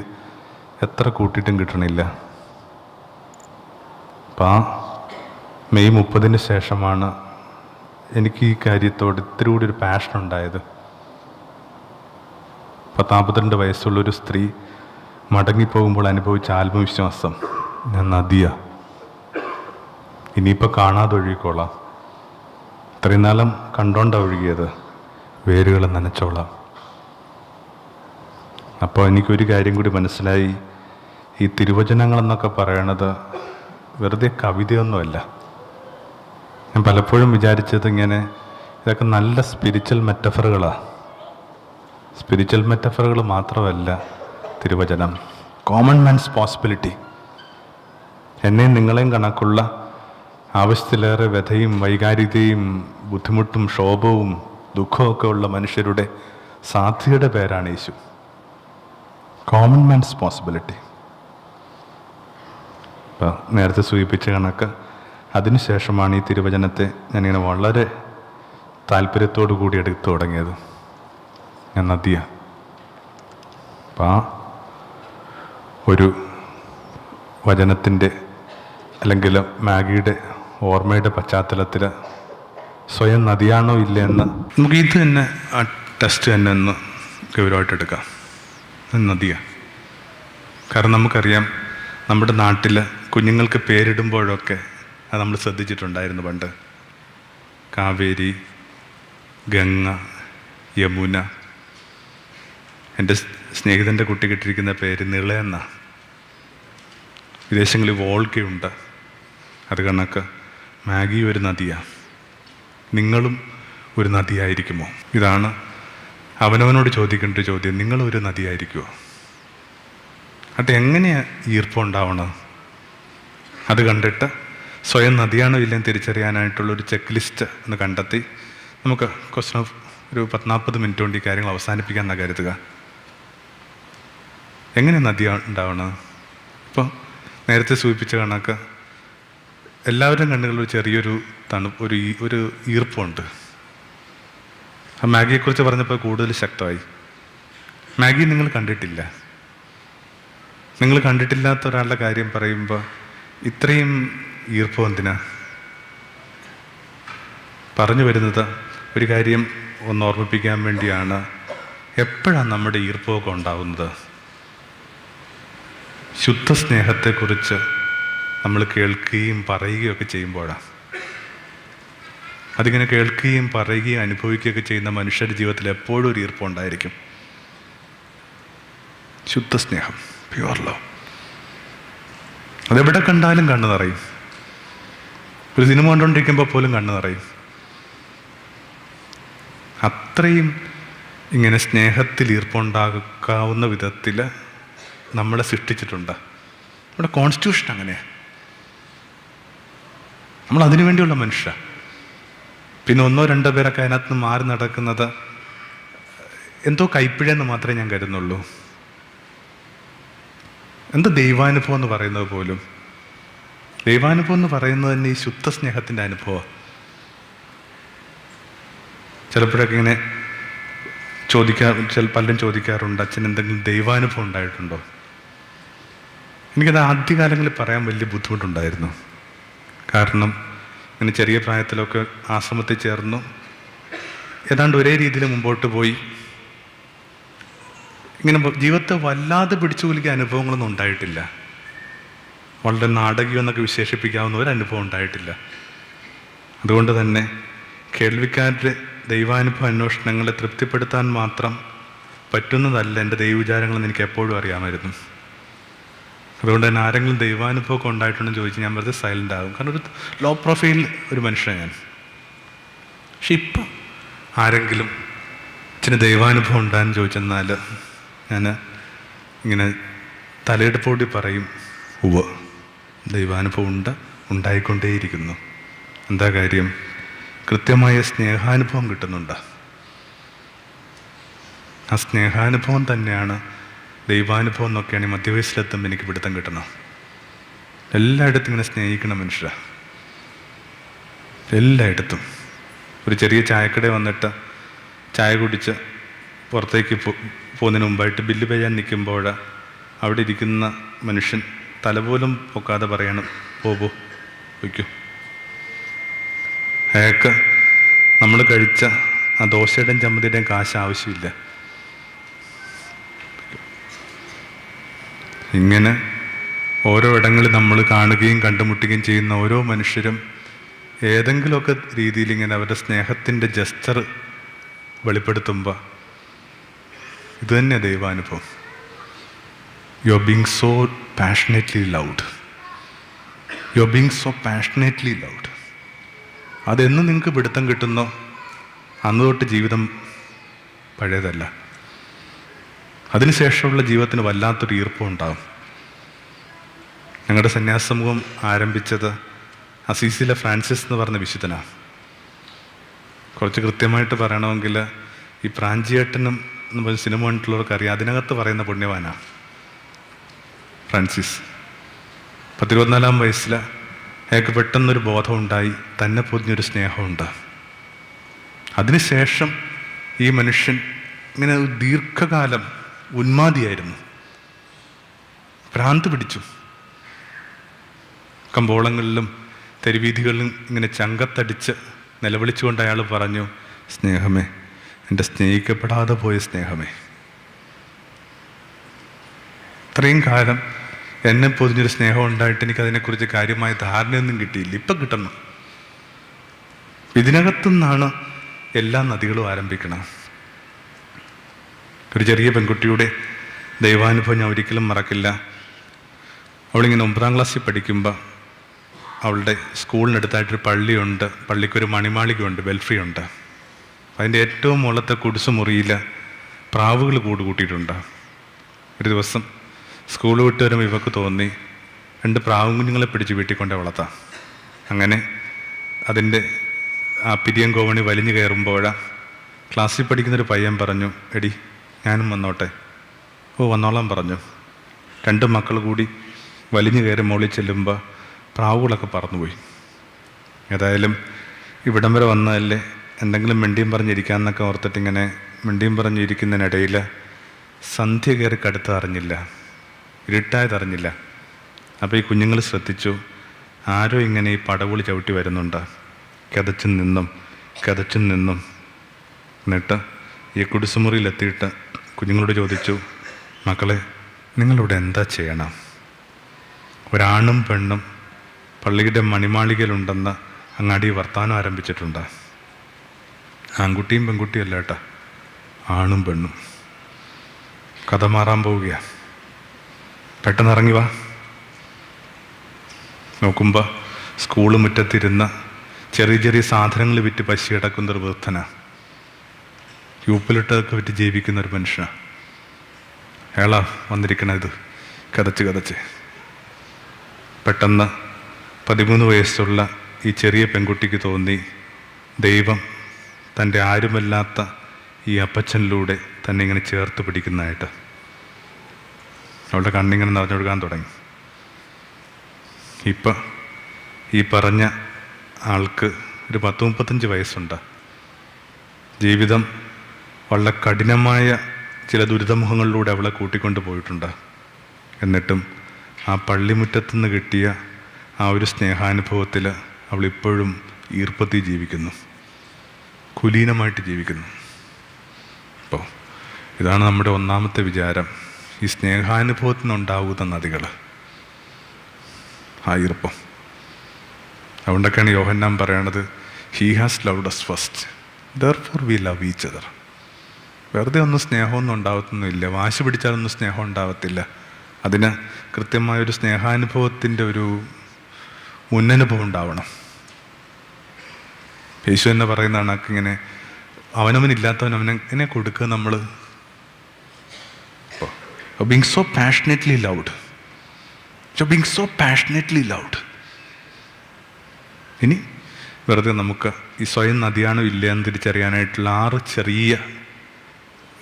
എത്ര കൂട്ടിയിട്ടും കിട്ടണില്ല. അപ്പം ആ മെയ് 30 ശേഷമാണ് എനിക്ക് ഈ കാര്യത്തോട് ഇത്തിരി കൂടി ഒരു പാഷൻ ഉണ്ടായത്. 42 വയസ്സുള്ളൊരു സ്ത്രീ മടങ്ങിപ്പോകുമ്പോൾ അനുഭവിച്ച ആത്മവിശ്വാസം, ഞാൻ നദിയാ, ഇനിയിപ്പോൾ കാണാതെ ഒഴുകിക്കോളാം, ഇത്രയും നാളും കണ്ടോണ്ടാണ് ഒഴുകിയത്, വേരുകൾ നനച്ചോളാം. അപ്പോൾ എനിക്കൊരു കാര്യം കൂടി മനസ്സിലായി, ഈ തിരുവചനങ്ങളെന്നൊക്കെ പറയണത് വെറുതെ കവിതയൊന്നുമല്ല. ഞാൻ പലപ്പോഴും വിചാരിച്ചത് ഇങ്ങനെ ഇതൊക്കെ നല്ല സ്പിരിച്വൽ മെറ്റഫറുകളാണ്. സ്പിരിച്വൽ മെറ്റഫറുകൾ മാത്രമല്ല തിരുവചനം, കോമൺ മാൻസ് പോസിബിലിറ്റി. എന്നെയും നിങ്ങളെയും കണക്കുള്ള ആവശ്യത്തിലേറെ വ്യഥയും വൈകാരികതയും ബുദ്ധിമുട്ടും ക്ഷോഭവും ദുഃഖമൊക്കെ ഉള്ള മനുഷ്യരുടെ സാധ്യതയുടെ പേരാണ് യേശു. Common man's possibility. ഇപ്പം നേരത്തെ സൂചിപ്പിച്ച കണക്ക് അതിനുശേഷമാണ് ഈ തിരുവചനത്തെ ഞാനിങ്ങനെ വളരെ താല്പര്യത്തോടു കൂടി എടുത്തു തുടങ്ങിയത്. ഞാൻ നദിയ. അപ്പം ആ ഒരു വചനത്തിൻ്റെ അല്ലെങ്കിൽ മാഗിയുടെ ഓർമ്മയുടെ പശ്ചാത്തലത്തിൽ സ്വയം നദിയാണോ ഇല്ലയെന്ന് നമുക്ക് ഇത് തന്നെ ആ ടെസ്റ്റ് തന്നെ ഒന്ന് ഗൗരവമായിട്ടെടുക്കാം. നദിയാണ്. കാരണം നമുക്കറിയാം, നമ്മുടെ നാട്ടിൽ കുഞ്ഞുങ്ങൾക്ക് പേരിടുമ്പോഴൊക്കെ അത് നമ്മൾ ശ്രദ്ധിച്ചിട്ടുണ്ടായിരുന്നു പണ്ട്. കാവേരി, ഗംഗ, യമുന. എൻ്റെ സ്നേഹിതൻ്റെ കുട്ടി കിട്ടിയിരിക്കുന്ന പേര് നിളയെന്ന. വിദേശങ്ങളിൽ വോൾക്കയുണ്ട്. അത് കണക്ക് മാഗി ഒരു നദിയാണ്. നിങ്ങളും ഒരു നദിയായിരിക്കുമോ? ഇതാണ് അവനവനോട് ചോദിക്കേണ്ട ഒരു ചോദ്യം. നിങ്ങളൊരു നദിയായിരിക്കുമോ? അത് എങ്ങനെയാണ് ഈർപ്പമുണ്ടാവണം? അത് കണ്ടിട്ട് സ്വയം നദിയാണോ ഇല്ലെന്ന് തിരിച്ചറിയാനായിട്ടുള്ളൊരു ചെക്ക് ലിസ്റ്റ് ഒന്ന് കണ്ടെത്തി നമുക്ക് ക്വസ്റ്റൻ ഓഫ് ഒരു 40 മിനിറ്റ് കൊണ്ട് ഈ കാര്യങ്ങൾ അവസാനിപ്പിക്കാമെന്നാണ് കരുതുക. എങ്ങനെ നദി ഉണ്ടാവണം? ഇപ്പോൾ നേരത്തെ സൂചിപ്പിച്ച കണക്ക് എല്ലാവരും കണ്ണുകളിൽ ചെറിയൊരു ഒരു ഈർപ്പമുണ്ട്. ആ മാഗിയെക്കുറിച്ച് പറഞ്ഞപ്പോൾ കൂടുതൽ ശക്തമായി. മാഗി നിങ്ങൾ കണ്ടിട്ടില്ല. നിങ്ങൾ കണ്ടിട്ടില്ലാത്ത ഒരാളുടെ കാര്യം പറയുമ്പോൾ ഇത്രയും ഈർപ്പം എന്തിനാ? പറഞ്ഞു വരുന്നത് ഒരു കാര്യം ഒന്ന് ഓർമ്മിപ്പിക്കാൻ വേണ്ടിയാണ്. എപ്പോഴാണ് നമ്മുടെ ഈർപ്പമൊക്കെ ഉണ്ടാവുന്നത്? ശുദ്ധ സ്നേഹത്തെക്കുറിച്ച് നമ്മൾ കേൾക്കുകയും പറയുകയൊക്കെ ചെയ്യുമ്പോഴാണ്. അതിങ്ങനെ കേൾക്കുകയും പറയുകയും അനുഭവിക്കുകയൊക്കെ ചെയ്യുന്ന മനുഷ്യരുടെ ജീവിതത്തിൽ എപ്പോഴും ഒരു ഈർപ്പം ഉണ്ടായിരിക്കും. ശുദ്ധ സ്നേഹം, പ്യുവർ ലവ്. അതെവിടെ കണ്ടാലും കണ്ണു നിറയും. ഒരു സിനിമ കണ്ടുകൊണ്ടിരിക്കുമ്പോൾ പോലും കണ്ണു നിറയും. അത്രയും ഇങ്ങനെ സ്നേഹത്തിൽ ഈർപ്പമുണ്ടാക്കാവുന്ന വിധത്തിൽ നമ്മളെ സൃഷ്ടിച്ചിട്ടുണ്ട്. നമ്മുടെ കോൺസ്റ്റിറ്റ്യൂഷൻ അങ്ങനെയാണ്. നമ്മൾ അതിനു വേണ്ടിയുള്ള മനുഷ്യ. പിന്നെ 1-2 പേരൊക്കെ അതിനകത്ത് നിന്ന് മാറി നടക്കുന്നത് എന്തോ കൈപ്പിഴയെന്ന് മാത്രമേ ഞാൻ കരുതുന്നുള്ളൂ. എന്തോ ദൈവാനുഭവം എന്ന് പറയുന്നത് പോലും ദൈവാനുഭവം എന്ന് പറയുന്നത് തന്നെ ഈ ശുദ്ധ സ്നേഹത്തിൻ്റെ അനുഭവം. ചിലപ്പോഴൊക്കെ ഇങ്ങനെ പലരും ചോദിക്കാറുണ്ട്, അച്ഛൻ എന്തെങ്കിലും ദൈവാനുഭവം ഉണ്ടായിട്ടുണ്ടോ? എനിക്കത് ആദ്യകാലങ്ങളിൽ പറയാൻ വലിയ ബുദ്ധിമുട്ടുണ്ടായിരുന്നു. കാരണം ഇങ്ങനെ ചെറിയ പ്രായത്തിലൊക്കെ ആശ്രമത്തിൽ ചേർന്നു, ഏതാണ്ട് ഒരേ രീതിയിൽ മുമ്പോട്ട് പോയി. ഇങ്ങനെ ജീവിതത്തെ വല്ലാതെ പിടിച്ചു കുലുക്കിയ അനുഭവങ്ങളൊന്നും ഉണ്ടായിട്ടില്ല. വളരെ നാടകീയം എന്നൊക്കെ വിശേഷിപ്പിക്കാവുന്ന ഒരു അനുഭവം ഉണ്ടായിട്ടില്ല. അതുകൊണ്ട് തന്നെ കേൾവിക്കാരുടെ ദൈവാനുഭവ അന്വേഷണങ്ങളെ തൃപ്തിപ്പെടുത്താൻ മാത്രം പറ്റുന്നതല്ല എൻ്റെ ദൈവവിചാരങ്ങളെന്ന് എനിക്ക് എപ്പോഴും അറിയാമായിരുന്നു. അതുകൊണ്ട് തന്നെ ആരെങ്കിലും ദൈവാനുഭവമൊക്കെ ഉണ്ടായിട്ടുണ്ടെന്ന് ചോദിച്ചാൽ ഞാൻ വെറുതെ സൈലൻ്റ് ആകും. കാരണം ഒരു ലോ പ്രൊഫൈൽ ഒരു മനുഷ്യനാണ് ഞാൻ. പക്ഷെ ഇപ്പം ആരെങ്കിലും ഇച്ചിരി ദൈവാനുഭവം ഉണ്ടായെന്ന് ചോദിച്ചെന്നാൽ ഞാൻ ഇങ്ങനെ തലയെടുപ്പോടി പറയും, ഉവ്വ് ദൈവാനുഭവം ഉണ്ടായിക്കൊണ്ടേയിരിക്കുന്നു. എന്താ കാര്യം? കൃത്യമായ സ്നേഹാനുഭവം കിട്ടുന്നുണ്ട്. ആ സ്നേഹാനുഭവം തന്നെയാണ് ദൈവാനുഭവം എന്നൊക്കെയാണ് ഈ മധ്യവയസ്സിലെത്തുമ്പോൾ എനിക്ക് പിടുത്തം കിട്ടണം. എല്ലായിടത്തും ഇങ്ങനെ സ്നേഹിക്കണം മനുഷ്യരാ, എല്ലായിടത്തും. ഒരു ചെറിയ ചായക്കട വന്നിട്ട് ചായ കുടിച്ച് പുറത്തേക്ക് പോകുന്നതിന് മുമ്പായിട്ട് ബില്ല് പേ ചെയ്യാൻ നിൽക്കുമ്പോൾ അവിടെ ഇരിക്കുന്ന മനുഷ്യൻ തലപോലും പൊക്കാതെ പറയണം, വയ്ക്കൂ. അയാൾക്ക് നമ്മൾ കഴിച്ച ആ ദോശയുടെയും ചമ്മന്തിയുടെയും കാശ് ആവശ്യമില്ല. ഇങ്ങനെ ഓരോ ഇടങ്ങളിൽ നമ്മൾ കാണുകയും കണ്ടുമുട്ടുകയും ചെയ്യുന്ന ഓരോ മനുഷ്യരും ഏതെങ്കിലുമൊക്കെ രീതിയിൽ ഇങ്ങനെ അവരുടെ സ്നേഹത്തിൻ്റെ ജസ്റ്റർ വെളിപ്പെടുത്തുമ്പോൾ ഇത് തന്നെയാണ് ദൈവാനുഭവം. You are being so passionately loved. You are being so passionately loved. അതെന്ന് നിങ്ങൾക്ക് പിടുത്തം കിട്ടുന്നോ അന്ന് തൊട്ട് ജീവിതം പഴയതല്ല. അതിനുശേഷമുള്ള ജീവിതത്തിന് വല്ലാത്തൊരു ഈർപ്പം ഉണ്ടാകും. ഞങ്ങളുടെ സന്യാസ സമൂഹം ആരംഭിച്ചത് അസീസിലെ ഫ്രാൻസിസ് എന്ന് പറഞ്ഞ വിശുദ്ധനാണ്. കുറച്ച് കൃത്യമായിട്ട് പറയണമെങ്കിൽ ഈ പ്രാഞ്ചിയേട്ടനും എന്ന് പറഞ്ഞ സിനിമ കണ്ടിട്ടുള്ളവർക്ക് അറിയാം, അതിനകത്ത് പറയുന്ന പുണ്യവാനാണ് ഫ്രാൻസിസ്. 24-ാം വയസ്സിൽ അയാൾക്ക് പെട്ടെന്നൊരു ബോധമുണ്ടായി, തന്നെ പൊതിഞ്ഞൊരു സ്നേഹമുണ്ട്. അതിനുശേഷം ഈ മനുഷ്യൻ ഇങ്ങനെ ദീർഘകാലം ഉന്മാദിയായിരുന്നു, ഭ്രാന്ത് പിടിച്ചു. കമ്പോളങ്ങളിലും തെരുവീഥികളിലും ഇങ്ങനെ ചങ്കത്തടിച്ച് നിലവിളിച്ചുകൊണ്ട് അയാൾ പറഞ്ഞു, സ്നേഹമേ, എൻ്റെ സ്നേഹിക്കപ്പെടാതെ പോയ സ്നേഹമേ. ഇത്രയും കാലം എന്നെ പൊതിഞ്ഞൊരു സ്നേഹം ഉണ്ടായിട്ട് എനിക്കതിനെക്കുറിച്ച് കാര്യമായ ധാരണയൊന്നും കിട്ടിയില്ല. ഇപ്പം കിട്ടണം. ഇതിനകത്തുനിന്നാണ് എല്ലാ നദികളും ആരംഭിക്കണം. ഒരു ചെറിയ പെൺകുട്ടിയുടെ ദൈവാനുഭവം ഞാൻ ഒരിക്കലും മറക്കില്ല. അവളിങ്ങനെ 9-ാം ക്ലാസ്സിൽ പഠിക്കുമ്പോൾ അവളുടെ സ്കൂളിനടുത്തായിട്ടൊരു പള്ളിയുണ്ട്. പള്ളിക്കൊരു മണിമാളികയുണ്ട്, ബെൽഫ്രി ഉണ്ട്. അതിൻ്റെ ഏറ്റവും മുകളിലത്തെ കുടിസുമുറിയിൽ പ്രാവുകൾ കൂട്ടിയിട്ടുണ്ട്. ഒരു ദിവസം സ്കൂൾ വിട്ട് വരുമ്പോൾ ഇവക്ക് തോന്നി 2 പ്രാവും കുഞ്ഞുങ്ങളെ പിടിച്ച് വീട്ടിൽ കൊണ്ടേ വളർത്താം. അങ്ങനെ അതിൻ്റെ ആ പിരിയം കോവണി വലിഞ്ഞു കയറുമ്പോഴാണ് ക്ലാസ്സിൽ പഠിക്കുന്നൊരു പയ്യൻ പറഞ്ഞു, എടി ഞാനും വന്നോട്ടെ. വന്നോളാൻ പറഞ്ഞു. 2 മക്കൾ കൂടി വലിഞ്ഞു കയറി മുകളിൽ ചെല്ലുമ്പോൾ പ്രാവുകളൊക്കെ പറന്നുപോയി. ഏതായാലും ഇവിടം വരെ വന്നതല്ലേ, എന്തെങ്കിലും മിണ്ടിയും പറഞ്ഞിരിക്കാമെന്നൊക്കെ ഓർത്തിട്ടിങ്ങനെ മിണ്ടിയും പറഞ്ഞിരിക്കുന്നതിനിടയിൽ സന്ധ്യ കയറി കടുത്ത് അറിഞ്ഞില്ല, ഇരുട്ടായതറിഞ്ഞില്ല. അപ്പോൾ ഈ കുഞ്ഞുങ്ങൾ ശ്രദ്ധിച്ചു, ആരോ ഇങ്ങനെ ഈ പടവുളി ചവിട്ടി വരുന്നുണ്ട്, കിതച്ചും നിന്നും. എന്നിട്ട് ഈ കുടിസുമുറിയിലെത്തിയിട്ട് കുഞ്ഞുങ്ങളോട് ചോദിച്ചു, മക്കളെ, നിങ്ങളിവിടെ എന്താ ചെയ്യണം? ഒരാണും പെണ്ണും പള്ളിയുടെ മണിമാളികയിലുണ്ടെന്ന് അങ്ങാടി വർത്താനം ആരംഭിച്ചിട്ടുണ്ട്. ആൺകുട്ടിയും പെൺകുട്ടിയും അല്ല കേട്ടോ, ആണും പെണ്ണും. കഥ മാറാൻ പോവുകയാണ്. പെട്ടെന്ന് ഇറങ്ങി വാ. നോക്കുമ്പോൾ സ്കൂൾ മുറ്റത്തിരുന്ന ചെറിയ സാധനങ്ങൾ വിറ്റ് പശി കിടക്കുന്നൊരു വൃദ്ധനാണ്. യൂപ്പിലിട്ടതൊക്കെ വിറ്റ് ജീവിക്കുന്നൊരു മനുഷ്യനാണ്. അയാളാ വന്നിരിക്കണത് കതച്ച്. പെട്ടെന്ന് 13 വയസ്സുള്ള ഈ ചെറിയ പെൺകുട്ടിക്ക് തോന്നി, ദൈവം തൻ്റെ ആരുമല്ലാത്ത ഈ അപ്പച്ചനിലൂടെ തന്നെ ഇങ്ങനെ ചേർത്ത് പിടിക്കുന്നതായിട്ട്. അവളുടെ കണ്ണിങ്ങനെ നിറഞ്ഞൊഴുകാൻ തുടങ്ങി. ഇപ്പം ഈ പറഞ്ഞ ആൾക്ക് ഒരു 30-35 വയസ്സുണ്ട്. ജീവിതം വളരെ കഠിനമായ ചില ദുരിതമുഖങ്ങളിലൂടെ അവളെ കൂട്ടിക്കൊണ്ട് പോയിട്ടുണ്ട്. എന്നിട്ടും ആ പള്ളിമുറ്റത്തുനിന്ന് കിട്ടിയ ആ ഒരു സ്നേഹാനുഭവത്തിൽ അവളിപ്പോഴും ഈർപ്പത്തിൽ ജീവിക്കുന്നു, കുലീനമായിട്ട് ജീവിക്കുന്നു. അപ്പോൾ ഇതാണ് നമ്മുടെ ഒന്നാമത്തെ വിചാരം. ഈ സ്നേഹാനുഭവത്തിൽ നിന്നുണ്ടാകുന്ന നദികൾ, ആ ഈർപ്പം. അതുകൊണ്ടൊക്കെയാണ് യോഹന്നാൻ പറയണത്, he has loved us first, therefore we love each other. വെറുതെ ഒന്നും സ്നേഹമൊന്നും ഉണ്ടാവത്തൊന്നുമില്ല, വാശി പിടിച്ചാലൊന്നും സ്നേഹം ഉണ്ടാവത്തില്ല. അതിന് കൃത്യമായൊരു സ്നേഹാനുഭവത്തിൻ്റെ ഒരു മുന്നനുഭവം ഉണ്ടാവണം. യേശു തന്നെ പറയുന്നതാണ്, ഇങ്ങനെ അവനവനില്ലാത്തവൻ അവനെ കൊടുക്കുക. നമ്മൾ being so passionately loud, being so passionately loud. ഇനി വെറുതെ നമുക്ക് ഈ സ്വയം നദിയാണോ ഇല്ല എന്ന് തിരിച്ചറിയാനായിട്ടുള്ള 6 ചെറിയ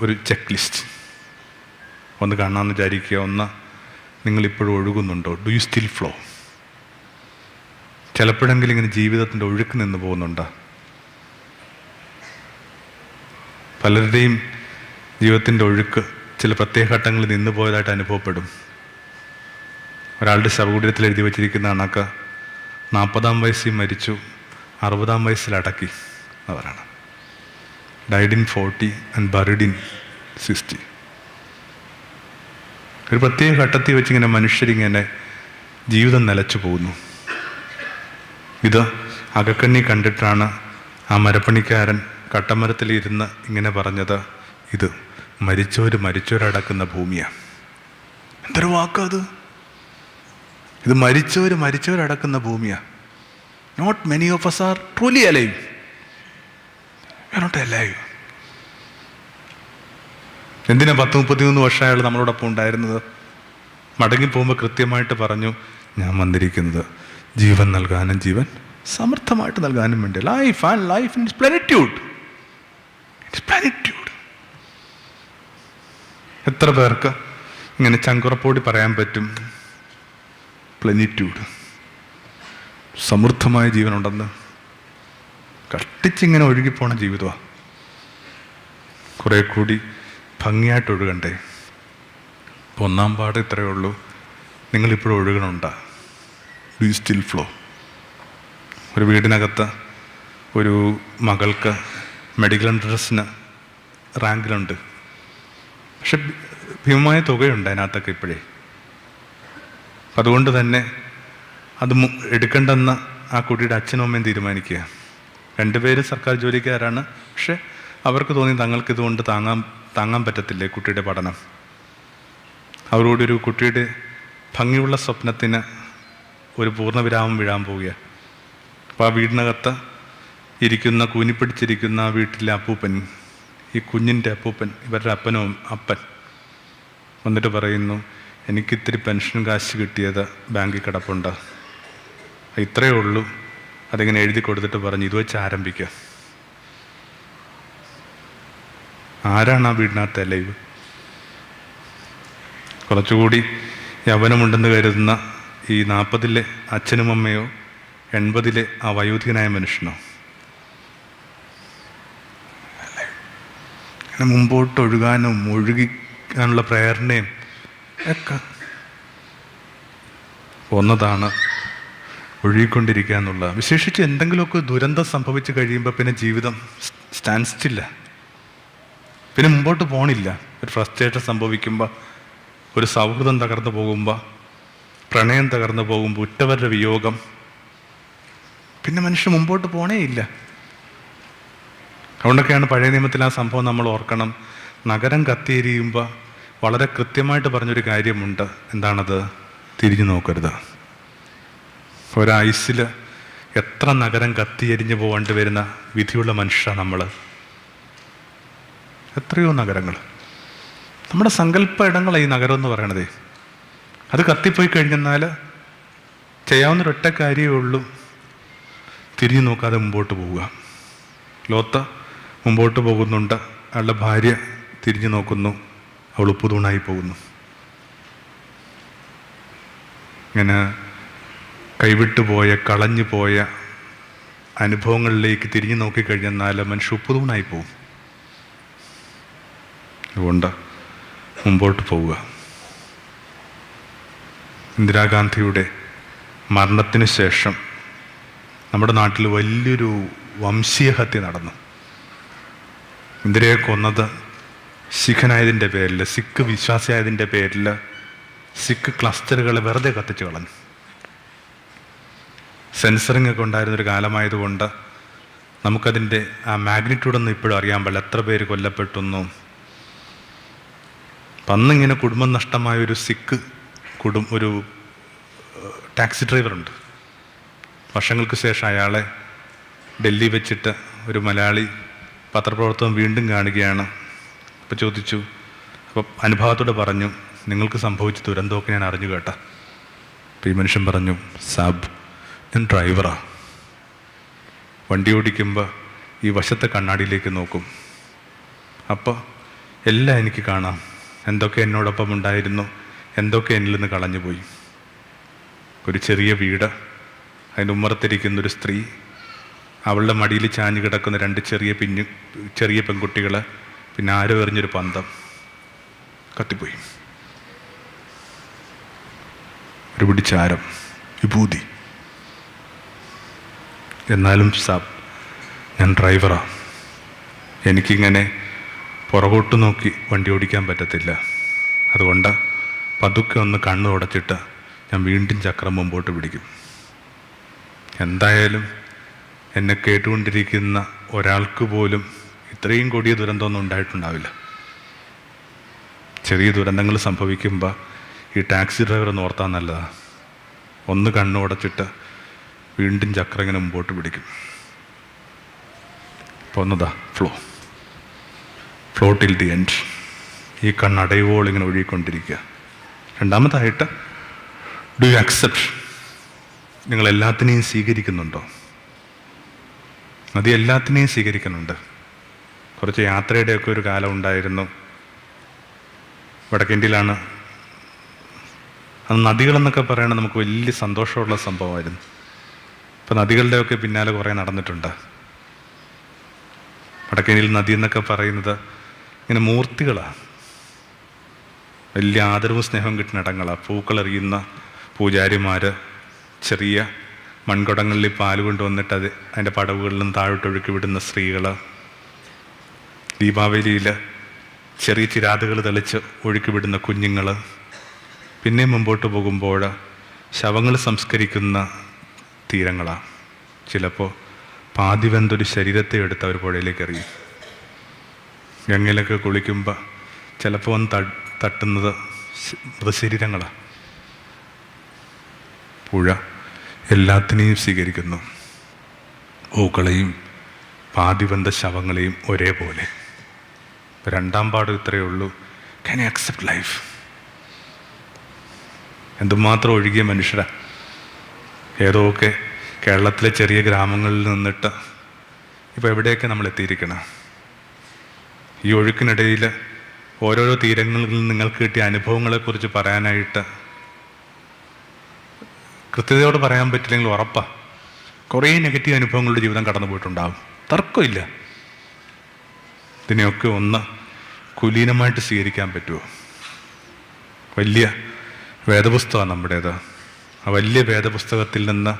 ഒരു ചെക്ക് ലിസ്റ്റ് ഒന്ന് കാണാമെന്ന് വിചാരിക്കുക. ഒന്ന്, നിങ്ങളിപ്പോഴും ഒഴുകുന്നുണ്ടോ? Do you still flow? ചിലപ്പോഴെങ്കിലും ഇങ്ങനെ ജീവിതത്തിൻ്റെ ഒഴുക്ക് നിന്ന് പോകുന്നുണ്ടോ? പലരുടെയും ജീവിതത്തിൻ്റെ ഒഴുക്ക് ചില പ്രത്യേക ഘട്ടങ്ങളിൽ നിന്ന് പോയതായിട്ട് അനുഭവപ്പെടും. ഒരാളുടെ ശവകുടീരത്തിൽ എഴുതി വച്ചിരിക്കുന്ന കണക്ക് 40-ാം വയസ്സിൽ മരിച്ചു, 60-ാം വയസ്സിൽ അടക്കി അവരാണ്. Died in 40 and buried in 60. ഒരു പ്രത്യേക ഘട്ടത്തിൽ വെച്ചിങ്ങനെ മനുഷ്യരിങ്ങനെ ജീവിതം നിലച്ചു പോകുന്നു. ഇത് അകക്കണ്ണി കണ്ടിട്ടാണ് ആ മരപ്പണിക്കാരൻ കട്ടമരത്തിലിരുന്ന് ഇങ്ങനെ പറഞ്ഞത്, ഇത് മരിച്ചവരടക്കുന്ന ഭൂമിയാണ്. എന്തൊരു വാക്കത്! ഇത് മരിച്ചവരടക്കുന്ന ഭൂമിയാണ്. Not many of us are truly alive. We are not alive. എന്തിനാ 10-33 വർഷം അയാൾ നമ്മളോടൊപ്പം ഉണ്ടായിരുന്നത്? മടങ്ങിപ്പോകുമ്പോൾ കൃത്യമായിട്ട് പറഞ്ഞു, ഞാൻ വന്നിരിക്കുന്നത് ജീവൻ നൽകാനും ജീവൻ സമൃദ്ധമായിട്ട് നൽകാനും വേണ്ടി. Life and life in its plenitude. Its plenitude. എത്ര പേർക്ക് ഇങ്ങനെ ചങ്കുറപ്പോടി പറയാൻ പറ്റും പ്ലെനിറ്റ്യൂഡ്, സമൃദ്ധമായ ജീവനുണ്ടെന്ന്? കഷ്ടിച്ചിങ്ങനെ ഒഴുകിപ്പോണ ജീവിതമാണ്. കുറേ കൂടി ഭംഗിയായിട്ട് ഒഴുകണ്ടേ? ഇപ്പോൾ 1-ാം പാഠം ഇത്രയേ ഉള്ളൂ. നിങ്ങളിപ്പോഴും ഒഴുകണുണ്ടോ? Do you still flow? ഒരു വീടിനകത്ത് ഒരു മകൾക്ക് മെഡിക്കൽ എൻട്രൻസിന് റാങ്കിലുണ്ട്. പക്ഷെ ഭീമമായ തുകയുണ്ട് അതിനകത്തൊക്കെ ഇപ്പോഴേ. അതുകൊണ്ട് തന്നെ അത് എടുക്കേണ്ടെന്ന് ആ കുട്ടിയുടെ അച്ഛനും അമ്മയും തീരുമാനിക്കുക. 2 പേരും സർക്കാർ ജോലിക്കാരാണ്. പക്ഷെ അവർക്ക് തോന്നി തങ്ങൾക്കിതുകൊണ്ട് താങ്ങാൻ പറ്റത്തില്ലേ കുട്ടിയുടെ പഠനം. അവരോട് ഒരു കുട്ടിയുടെ ഭംഗിയുള്ള സ്വപ്നത്തിന് ഒരു പൂർണ്ണവിരാമം വീഴാൻ പോവുകയാണ്. അപ്പോൾ ആ വീടിനകത്ത് ഇരിക്കുന്ന, കൂനിപ്പിടിച്ചിരിക്കുന്ന ആ വീട്ടിലെ അപ്പൂപ്പൻ, ഈ കുഞ്ഞിൻ്റെ അപ്പൂപ്പൻ, ഇവരുടെ അപ്പൻ വന്നിട്ട് പറയുന്നു, എനിക്കിത്തിരി പെൻഷൻ കാശ് കിട്ടിയത് ബാങ്കിൽ കിടപ്പുണ്ട്, ഇത്രയേ ഉള്ളൂ. അതിങ്ങനെ എഴുതി കൊടുത്തിട്ട് പറഞ്ഞു, ഇത് വെച്ച് ആരംഭിക്കുക. ആരാണ് ആ വീടിനകത്ത് ലൈവ്? കുറച്ചുകൂടി യൗവനമുണ്ടെന്ന് കരുതുന്ന ഈ 40-ലെ അച്ഛനും അമ്മയോ 80-ലെ ആ വയോധികനായ മനുഷ്യനോ? അങ്ങനെ മുമ്പോട്ട് ഒഴുകാനും ഒഴുകാനുള്ള പ്രേരണയും ഒക്കെ ഒന്നതാണ് ഒഴുകിക്കൊണ്ടിരിക്കുക എന്നുള്ളത്. വിശേഷിച്ച് എന്തെങ്കിലുമൊക്കെ ദുരന്തം സംഭവിച്ചു കഴിയുമ്പോൾ പിന്നെ ജീവിതം സ്റ്റാൻഡ് സ്റ്റില്ല, പിന്നെ മുമ്പോട്ട് പോകണില്ല. ഒരു ഫ്രസ്ട്രേഷൻ സംഭവിക്കുമ്പോൾ, ഒരു സൗഹൃദം തകർന്നു പോകുമ്പോൾ, പ്രണയം തകർന്നു പോകുമ്പോൾ, ഉറ്റവരുടെ വിയോഗം, പിന്നെ മനുഷ്യൻ മുമ്പോട്ട് പോണേ ഇല്ല. അതുകൊണ്ടൊക്കെയാണ് പഴയ നിയമത്തിൽ ആ സംഭവം നമ്മൾ ഓർക്കണം. നഗരം കത്തിയെരിയുമ്പോൾ വളരെ കൃത്യമായിട്ട് പറഞ്ഞൊരു കാര്യമുണ്ട്. എന്താണത്? തിരിഞ്ഞു നോക്കരുത്. ഒരായുസ്സിൽ എത്ര നഗരം കത്തിയെരിഞ്ഞു പോകേണ്ടി വരുന്ന വിധിയുള്ള മനുഷ്യ നമ്മൾ. എത്രയോ നഗരങ്ങൾ, നമ്മുടെ സങ്കല്പ ഇടങ്ങളാണ് ഈ നഗരം എന്ന് പറയണതേ. അത് കത്തിപ്പോയി കഴിഞ്ഞെന്നാൽ ചെയ്യാവുന്നൊരൊറ്റ കാര്യമേ ഉള്ളൂ, തിരിഞ്ഞു നോക്കാതെ മുമ്പോട്ട് പോവുക. ലോത്ത് മുമ്പോട്ട് പോകുന്നുണ്ട്, അയാളുടെ ഭാര്യ തിരിഞ്ഞു നോക്കുന്നു, അവൾ ഉപ്പുതൂണായി പോകുന്നു. ഇങ്ങനെ കൈവിട്ടുപോയ, കളഞ്ഞുപോയ അനുഭവങ്ങളിലേക്ക് തിരിഞ്ഞു നോക്കിക്കഴിഞ്ഞാൽ മനുഷ്യ ഉപ്പുതൂണായി പോവും. അതുകൊണ്ട് മുമ്പോട്ട് പോവുക. ഇന്ദിരാഗാന്ധിയുടെ മരണത്തിന് ശേഷം നമ്മുടെ നാട്ടിൽ വലിയൊരു വംശീയ ഹത്യ നടന്നു. ഇന്ദിരയെ കൊന്നത് സിഖനായതിൻ്റെ പേരിൽ, സിഖ് വിശ്വാസിയായതിൻ്റെ പേരിൽ സിഖ് ക്ലസ്റ്ററുകളെ വെറുതെ കത്തിച്ച് കളഞ്ഞു. സെൻസറിങ് ഒക്കെ ഉണ്ടായിരുന്നൊരു കാലമായതുകൊണ്ട് നമുക്കതിൻ്റെ ആ മാഗ്നിറ്റ്യൂഡൊന്നും ഇപ്പോഴും അറിയാൻ പാടില്ല, എത്ര പേര് കൊല്ലപ്പെട്ടെന്നും. അന്നിങ്ങനെ കുടുംബം നഷ്ടമായ ഒരു സിഖ് ഒരു ടാക്സി ഡ്രൈവറുണ്ട്. വർഷങ്ങൾക്ക് ശേഷം അയാളെ ഡൽഹി വെച്ചിട്ട് ഒരു മലയാളി പത്രപ്രവർത്തകൻ വീണ്ടും കാണുകയാണ്. അപ്പോൾ ചോദിച്ചു, അപ്പോൾ അനുഭവത്തോടെ പറഞ്ഞു, നിങ്ങൾക്ക് സംഭവിച്ച ദുരന്തമൊക്കെ ഞാൻ അറിഞ്ഞു കേട്ട. അപ്പോൾ ഈ മനുഷ്യൻ പറഞ്ഞു, സാബ്, ഞാൻ ഡ്രൈവറാണ്. വണ്ടി ഓടിക്കുമ്പോൾ ഈ വശത്തെ കണ്ണാടിയിലേക്ക് നോക്കും. അപ്പോൾ എല്ലാം എനിക്ക് കാണാം, എന്തൊക്കെ എന്നോടൊപ്പം ഉണ്ടായിരുന്നു, എന്തൊക്കെ എന്നിൽ നിന്ന് കളഞ്ഞുപോയി. ഒരു ചെറിയ വീട്, അതിൻ്റെ ഉമ്മറത്തിരിക്കുന്നൊരു സ്ത്രീ, അവളുടെ മടിയിൽ ചാഞ്ഞു കിടക്കുന്ന രണ്ട് ചെറിയ പെൺകുട്ടികൾ, പിന്നെ ആരോ എറിഞ്ഞൊരു പന്തം. കത്തിപ്പോയി. ഒരു പിടിച്ചാരം, വിഭൂതി. എന്നാലും സാബ്, ഞാൻ ഡ്രൈവറാണ്, എനിക്കിങ്ങനെ പുറകോട്ട് നോക്കി വണ്ടി ഓടിക്കാൻ പറ്റത്തില്ല. അതുകൊണ്ട് പതുക്കെ ഒന്ന് കണ്ണു തുടച്ചിട്ട് ഞാൻ വീണ്ടും ചക്രം മുമ്പോട്ട് പിടിക്കും. എന്തായാലും എന്നെ കേട്ടുകൊണ്ടിരിക്കുന്ന ഒരാൾക്ക് പോലും ഇത്രയും കൊടിയ ദുരന്തമൊന്നും ഉണ്ടായിട്ടുണ്ടാവില്ല. ചെറിയ ദുരന്തങ്ങൾ സംഭവിക്കുമ്പോൾ ഈ ടാക്സി ഡ്രൈവർ ഒന്ന് ഓർത്താൽ നല്ലതാണ്. ഒന്ന് കണ്ണു തുടച്ചിട്ട് വീണ്ടും ചക്രം ഇങ്ങനെ മുമ്പോട്ട് പിടിക്കും. അപ്പോൾ ഒന്നതാ ഫ്ലോ ടിൽ ദി എൻഡ്. ഈ കണ്ണടയുവോളം ഇങ്ങനെ ഒഴുകിക്കൊണ്ടിരിക്കുക. രണ്ടാമതായിട്ട്, ഡു യു അക്സെപ്റ്റ്? നിങ്ങൾ എല്ലാത്തിനെയും സ്വീകരിക്കുന്നുണ്ടോ? നദി എല്ലാത്തിനെയും സ്വീകരിക്കുന്നുണ്ട്. കുറച്ച് യാത്രയുടെയൊക്കെ ഒരു കാലം ഉണ്ടായിരുന്നു. വടക്കേന്ത്യയിലാണ്. അത് നദികളെന്നൊക്കെ പറയണത് നമുക്ക് വലിയ സന്തോഷമുള്ള സംഭവമായിരുന്നു. ഇപ്പം നദികളുടെയൊക്കെ പിന്നാലെ കുറേ നടന്നിട്ടുണ്ട്. വടക്കേന്ത്യയിൽ നദി എന്നൊക്കെ പറയുന്നത് ഇങ്ങനെ മൂർത്തികളാണ്, വലിയ ആദരവും സ്നേഹവും കിട്ടുന്ന ഇടങ്ങളാണ്. പൂക്കളെറിയുന്ന പൂജാരിമാർ ചെറിയ മൺകുടങ്ങളിൽ പാല് കൊണ്ടുവന്നിട്ട് അതിൻ്റെ പടവുകളിലും താഴോട്ടൊഴുക്കി വിടുന്ന സ്ത്രീകൾ, ദീപാവലിയിൽ ചെറിയ ചിരാതുകൾ തെളിച്ച് ഒഴുക്കി വിടുന്ന കുഞ്ഞുങ്ങൾ, പിന്നെ മുമ്പോട്ട് പോകുമ്പോൾ ശവങ്ങൾ സംസ്കരിക്കുന്ന തീരങ്ങളാണ്. ചിലപ്പോൾ പാതിവെന്തൊരു ശരീരത്തെ എടുത്ത് അവർ പുഴയിലേക്ക് എറിയും. ഗംഗയിലൊക്കെ കുളിക്കുമ്പോൾ ചിലപ്പോൾ വന്ന് തട്ടുന്നത് മൃതശരീരങ്ങളാണ്. പുഴ എല്ലാത്തിനെയും സ്വീകരിക്കുന്നു, പൂക്കളെയും പാതിവെന്ത ശവങ്ങളെയും ഒരേപോലെ. രണ്ടാം പാഠം ഇത്രയേ ഉള്ളൂ, ക്യാൻ യു അക്സെപ്റ്റ് ലൈഫ്? എന്തുമാത്രം ഒഴുകിയ മനുഷ്യരാ. ഏതൊക്കെ കേരളത്തിലെ ചെറിയ ഗ്രാമങ്ങളിൽ നിന്നിട്ട് ഇപ്പോൾ എവിടെയൊക്കെ നമ്മൾ എത്തിയിരിക്കണം. ഈ ഒഴുക്കിനിടയിൽ ഓരോരോ തീരങ്ങളിൽ നിങ്ങൾക്ക് കിട്ടിയ അനുഭവങ്ങളെക്കുറിച്ച് പറയാനായിട്ട് കൃത്യതയോട് പറയാൻ പറ്റില്ലെങ്കിൽ ഉറപ്പാണ് കുറേ നെഗറ്റീവ് അനുഭവങ്ങളുടെ ജീവിതം കടന്നു പോയിട്ടുണ്ടാകും, തർക്കമില്ല. ഇതിനെയൊക്കെ ഒന്ന് കുലീനമായിട്ട് സ്വീകരിക്കാൻ പറ്റുമോ? വലിയ വേദപുസ്തകമാണ് നമ്മുടേത്. ആ വലിയ വേദപുസ്തകത്തിൽ നിന്ന്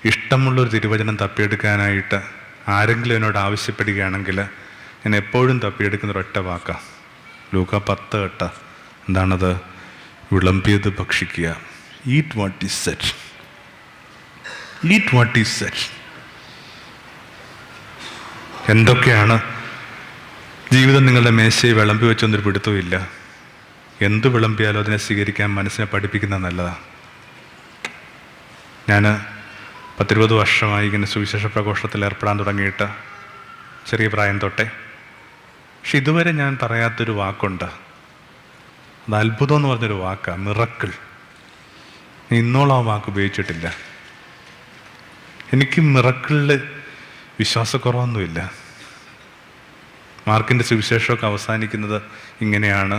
ഇഷ്ടമുള്ളൊരു തിരുവചനം തപ്പിയെടുക്കാനായിട്ട് ആരെങ്കിലും എന്നോട് ആവശ്യപ്പെടുകയാണെങ്കിൽ ഞാൻ എപ്പോഴും തപ്പിയെടുക്കുന്ന ഒരൊറ്റ വാക്കാണ്, ലൂക്ക 10:8. എന്താണത്? വിളമ്പിയത് ഭക്ഷിക്കുക. Eat what is set. Eat what is set. എന്തൊക്കെയാണ് ജീവിതം നിങ്ങളുടെ മേശയെ വിളമ്പി വെച്ചൊന്നൊരു പിടുത്തമില്ല. എന്ത് വിളമ്പിയാലും അതിനെ സ്വീകരിക്കാൻ മനസ്സിനെ പഠിപ്പിക്കുന്നത് നല്ലതാണ്. ഞാൻ 10-20 വർഷമായി ഇങ്ങനെ സുവിശേഷ പ്രഘോഷത്തിൽ ഏർപ്പെടാൻ തുടങ്ങിയിട്ട്, ചെറിയ പ്രായം തൊട്ടേ. പക്ഷെ ഇതുവരെ ഞാൻ പറയാത്തൊരു വാക്കുണ്ട്. അത് അത്ഭുതം എന്ന് പറഞ്ഞൊരു വാക്കാണ്, മിറക്കിൾ. ഇന്നോളം ആ വാക്ക് ഉപയോഗിച്ചിട്ടില്ല. എനിക്ക് മിറക്കിളിൽ വിശ്വാസക്കുറവൊന്നുമില്ല. മാർക്കിൻ്റെ സുവിശേഷമൊക്കെ അവസാനിക്കുന്നത് ഇങ്ങനെയാണ്: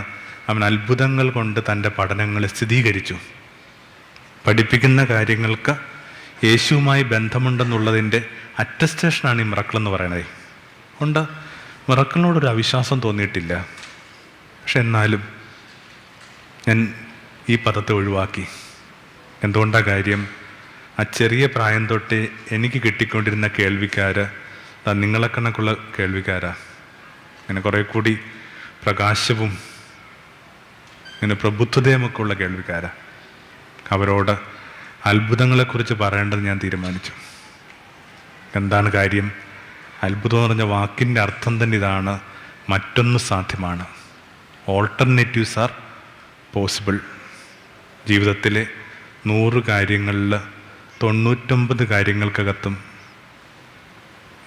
അവൻ അത്ഭുതങ്ങൾ കൊണ്ട് തൻ്റെ പഠനങ്ങളെ സ്ഥിരീകരിച്ചു. പഠിപ്പിക്കുന്ന കാര്യങ്ങൾക്ക് യേശുവുമായി ബന്ധമുണ്ടെന്നുള്ളതിൻ്റെ അറ്റസ്റ്റേഷനാണ് ഈ മിറക്കിൾ എന്ന് പറയുന്നത്. ഉണ്ട്, മിറക്കിളിനോടൊരു അവിശ്വാസം തോന്നിയിട്ടില്ല. പക്ഷെ എന്നാലും ഞാൻ ഈ പദത്തെ ഒഴിവാക്കി. എന്തുകൊണ്ടാണ് കാര്യം? ആ ചെറിയ പ്രായം തൊട്ടേ എനിക്ക് കിട്ടിക്കൊണ്ടിരുന്ന കേൾവിക്കാർ നിങ്ങളെ കണക്കുള്ള കേൾവിക്കാരാ. അങ്ങനെ കുറേ കൂടി പ്രകാശവും ഇങ്ങനെ പ്രബുദ്ധതയുമൊക്കെ ഉള്ള കേൾവിക്കാരാ. അവരോട് അത്ഭുതങ്ങളെക്കുറിച്ച് പറയേണ്ടത് ഞാൻ തീരുമാനിച്ചു. എന്താണ് കാര്യം? അത്ഭുതം എന്ന് പറഞ്ഞ വാക്കിൻ്റെ അർത്ഥം തന്നെ ഇതാണ്, മറ്റൊന്ന് സാധ്യമാണ്. Alternatives R possible. ജീവിതത്തിലെ 100 കാര്യങ്ങളിൽ 99 കാര്യങ്ങൾക്കകത്തും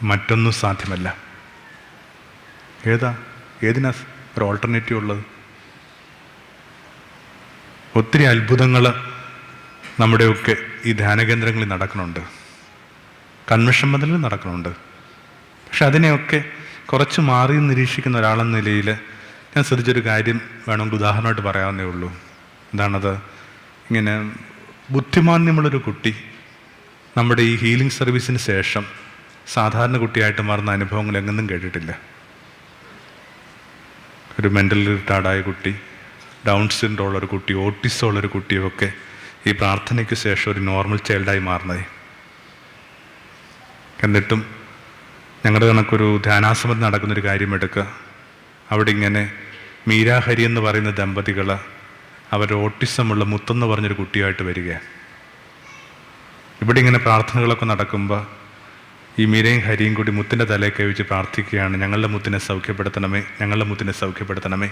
മറ്റൊന്നും സാധ്യമല്ല. ഏതിനാ ഒരു ഓൾട്ടർനേറ്റീവ് ഉള്ളത്? ഒത്തിരി അത്ഭുതങ്ങൾ നമ്മുടെയൊക്കെ ഈ ധ്യാനകേന്ദ്രങ്ങളിൽ നടക്കുന്നുണ്ട്, കൺവെൻഷൻ മതിലിൽ നടക്കുന്നുണ്ട്. പക്ഷെ അതിനെയൊക്കെ കുറച്ച് മാറി നിരീക്ഷിക്കുന്ന ഒരാളെന്ന നിലയിൽ ഞാൻ ശ്രദ്ധിച്ചൊരു കാര്യം വേണമെങ്കിൽ ഉദാഹരണമായിട്ട് പറയാവുന്നേ ഉള്ളൂ. എന്താണത്? ഇങ്ങനെ ബുദ്ധിമാന്യമുള്ളൊരു കുട്ടി നമ്മുടെ ഈ ഹീലിംഗ് സർവീസിന് ശേഷം സാധാരണ കുട്ടിയായിട്ട് മാറുന്ന അനുഭവങ്ങൾ എങ്ങൊന്നും കേട്ടിട്ടില്ല. ഒരു മെൻ്റലി റിട്ടാർഡായ കുട്ടി, ഡൗൺ സിൻഡ്രോം ഉള്ളൊരു കുട്ടി, ഓട്ടിസം ഉള്ളൊരു കുട്ടിയൊക്കെ ഈ പ്രാർത്ഥനയ്ക്ക് ശേഷം ഒരു നോർമൽ ചൈൽഡായി മാറുന്നത്. എന്നിട്ടും ഞങ്ങളുടെ കണക്കൊരു ധ്യാനാശ്രമത്തിൽ നടക്കുന്നൊരു കാര്യം എടുക്കുക. അവിടെ ഇങ്ങനെ മീരാഹരി എന്ന് പറയുന്ന ദമ്പതികൾ അവരുടെ ഓട്ടിസമുള്ള മുത്തെന്ന് പറഞ്ഞൊരു കുട്ടിയായിട്ട് വരികയാണ്. ഇവിടെ ഇങ്ങനെ പ്രാർത്ഥനകളൊക്കെ നടക്കുമ്പോൾ ഈ മീരയും ഹരിയും കൂടി മുത്തിൻ്റെ തലയിൽ കഴിച്ച് പ്രാർത്ഥിക്കുകയാണ്, ഞങ്ങളുടെ മുത്തിനെ സൗഖ്യപ്പെടുത്തണമേ, ഞങ്ങളുടെ മുത്തിനെ സൗഖ്യപ്പെടുത്തണമേ.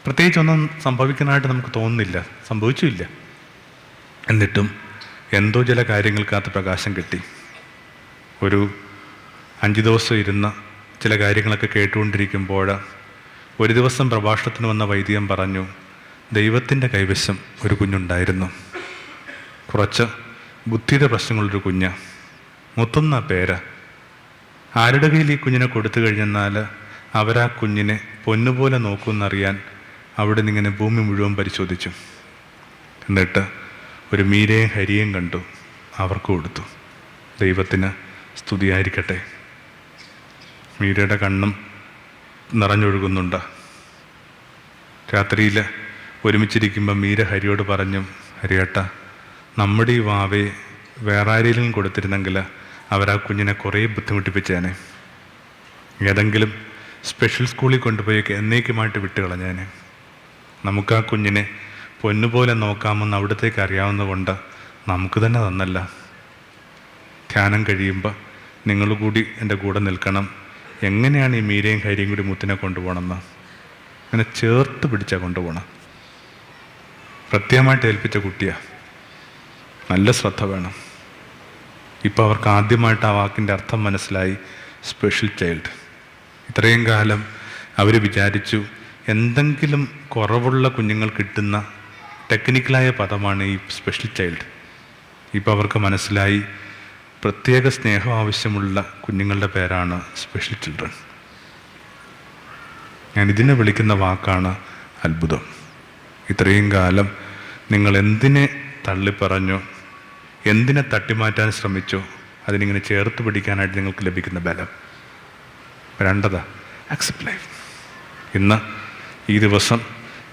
പ്രത്യേകിച്ചൊന്നും സംഭവിക്കുന്നതായിട്ട് നമുക്ക് തോന്നുന്നില്ല, സംഭവിച്ചില്ല. എന്നിട്ടും എന്തോ ചില കാര്യങ്ങൾക്കകത്ത് പ്രകാശം കിട്ടി. ഒരു 5 ദിവസം ഇരുന്ന ചില കാര്യങ്ങളൊക്കെ കേട്ടുകൊണ്ടിരിക്കുമ്പോൾ ഒരു ദിവസം പ്രഭാഷണത്തിന് വന്ന വൈദികൻ പറഞ്ഞു, ദൈവത്തിൻ്റെ കൈവശം ഒരു കുഞ്ഞുണ്ടായിരുന്നു, കുറച്ച് ബുദ്ധിയുടെ പ്രശ്നങ്ങളൊരു കുഞ്ഞ്, മുത്തുന്ന പേര്. ആരുടെ കയ്യിൽ ഈ കുഞ്ഞിനെ കൊടുത്തു കഴിഞ്ഞെന്നാൽ അവരാ കുഞ്ഞിനെ പൊന്നുപോലെ നോക്കുമെന്നറിയാൻ അവിടെ നിന്നിങ്ങനെ ഭൂമി മുഴുവൻ പരിശോധിച്ചു. എന്നിട്ട് ഒരു മീരയും ഹരിയും കണ്ടു, അവർക്ക് കൊടുത്തു. ദൈവത്തിന് സ്തുതിയായിരിക്കട്ടെ. മീരയുടെ കണ്ണും നിറഞ്ഞൊഴുകുന്നുണ്ട്. രാത്രിയിൽ ഒരുമിച്ചിരിക്കുമ്പോൾ മീര ഹരിയോട് പറഞ്ഞു, ഹരിയേട്ട, നമ്മുടെ ഈ വാവയെ വേറെ ആരെങ്കിലും കൊടുത്തിരുന്നെങ്കിൽ അവരാ കുഞ്ഞിനെ കുറേ ബുദ്ധിമുട്ടിപ്പിച്ചേനെ. ഏതെങ്കിലും സ്പെഷ്യൽ സ്കൂളിൽ കൊണ്ടുപോയി എന്നേക്കുമായിട്ട് വിട്ടുകളഞ്ഞേനെ. നമുക്ക് ആ കുഞ്ഞിനെ പൊന്നുപോലെ നോക്കാമെന്ന് അവിടത്തേക്ക് അറിയാവുന്നതുകൊണ്ട് നമുക്ക് തന്നെ തന്നല്ല. ധ്യാനം കഴിയുമ്പോൾ നിങ്ങൾ കൂടി എൻ്റെ കൂടെ നിൽക്കണം. എങ്ങനെയാണ് ഈ മീരയും ഹരിയും കൂടി മുത്തിനെ കൊണ്ടുപോകണമെന്ന് അങ്ങനെ ചേർത്ത് പിടിച്ചാൽ കൊണ്ടുപോകണം. പ്രത്യേകമായിട്ട് ഏൽപ്പിച്ച കുട്ടിയാണ്, നല്ല ശ്രദ്ധ വേണം. ഇപ്പോൾ അവർക്ക് ആദ്യമായിട്ട് ആ വാക്കിൻ്റെ അർത്ഥം മനസ്സിലായി, സ്പെഷ്യൽ ചൈൽഡ്. ഇത്രയും കാലം അവർ വിചാരിച്ചു എന്തെങ്കിലും കുറവുള്ള കുഞ്ഞുങ്ങൾ കിട്ടുന്ന ടെക്നിക്കലായ പദമാണ് ഈ സ്പെഷ്യൽ ചൈൽഡ്. ഇപ്പോൾ അവർക്ക് മനസ്സിലായി, പ്രത്യേക സ്നേഹം ആവശ്യമുള്ള കുഞ്ഞുങ്ങളുടെ പേരാണ് സ്പെഷ്യൽ ചിൽഡ്രൻ. ഞാൻ ഇതിനെ വിളിക്കുന്ന വാക്കാണ് അത്ഭുതം. ഇത്രയും കാലം നിങ്ങൾ എന്തിനെ തള്ളിപ്പറഞ്ഞോ, എന്തിനെ തട്ടിമാറ്റാൻ ശ്രമിച്ചോ, അതിനിങ്ങനെ ചേർത്ത് പിടിക്കാനായിട്ട് നിങ്ങൾക്ക് ലഭിക്കുന്ന ബലം. രണ്ടതാ അക്സെപ്റ്റ് ലൈഫ്. ഇന്ന് ഈ ദിവസം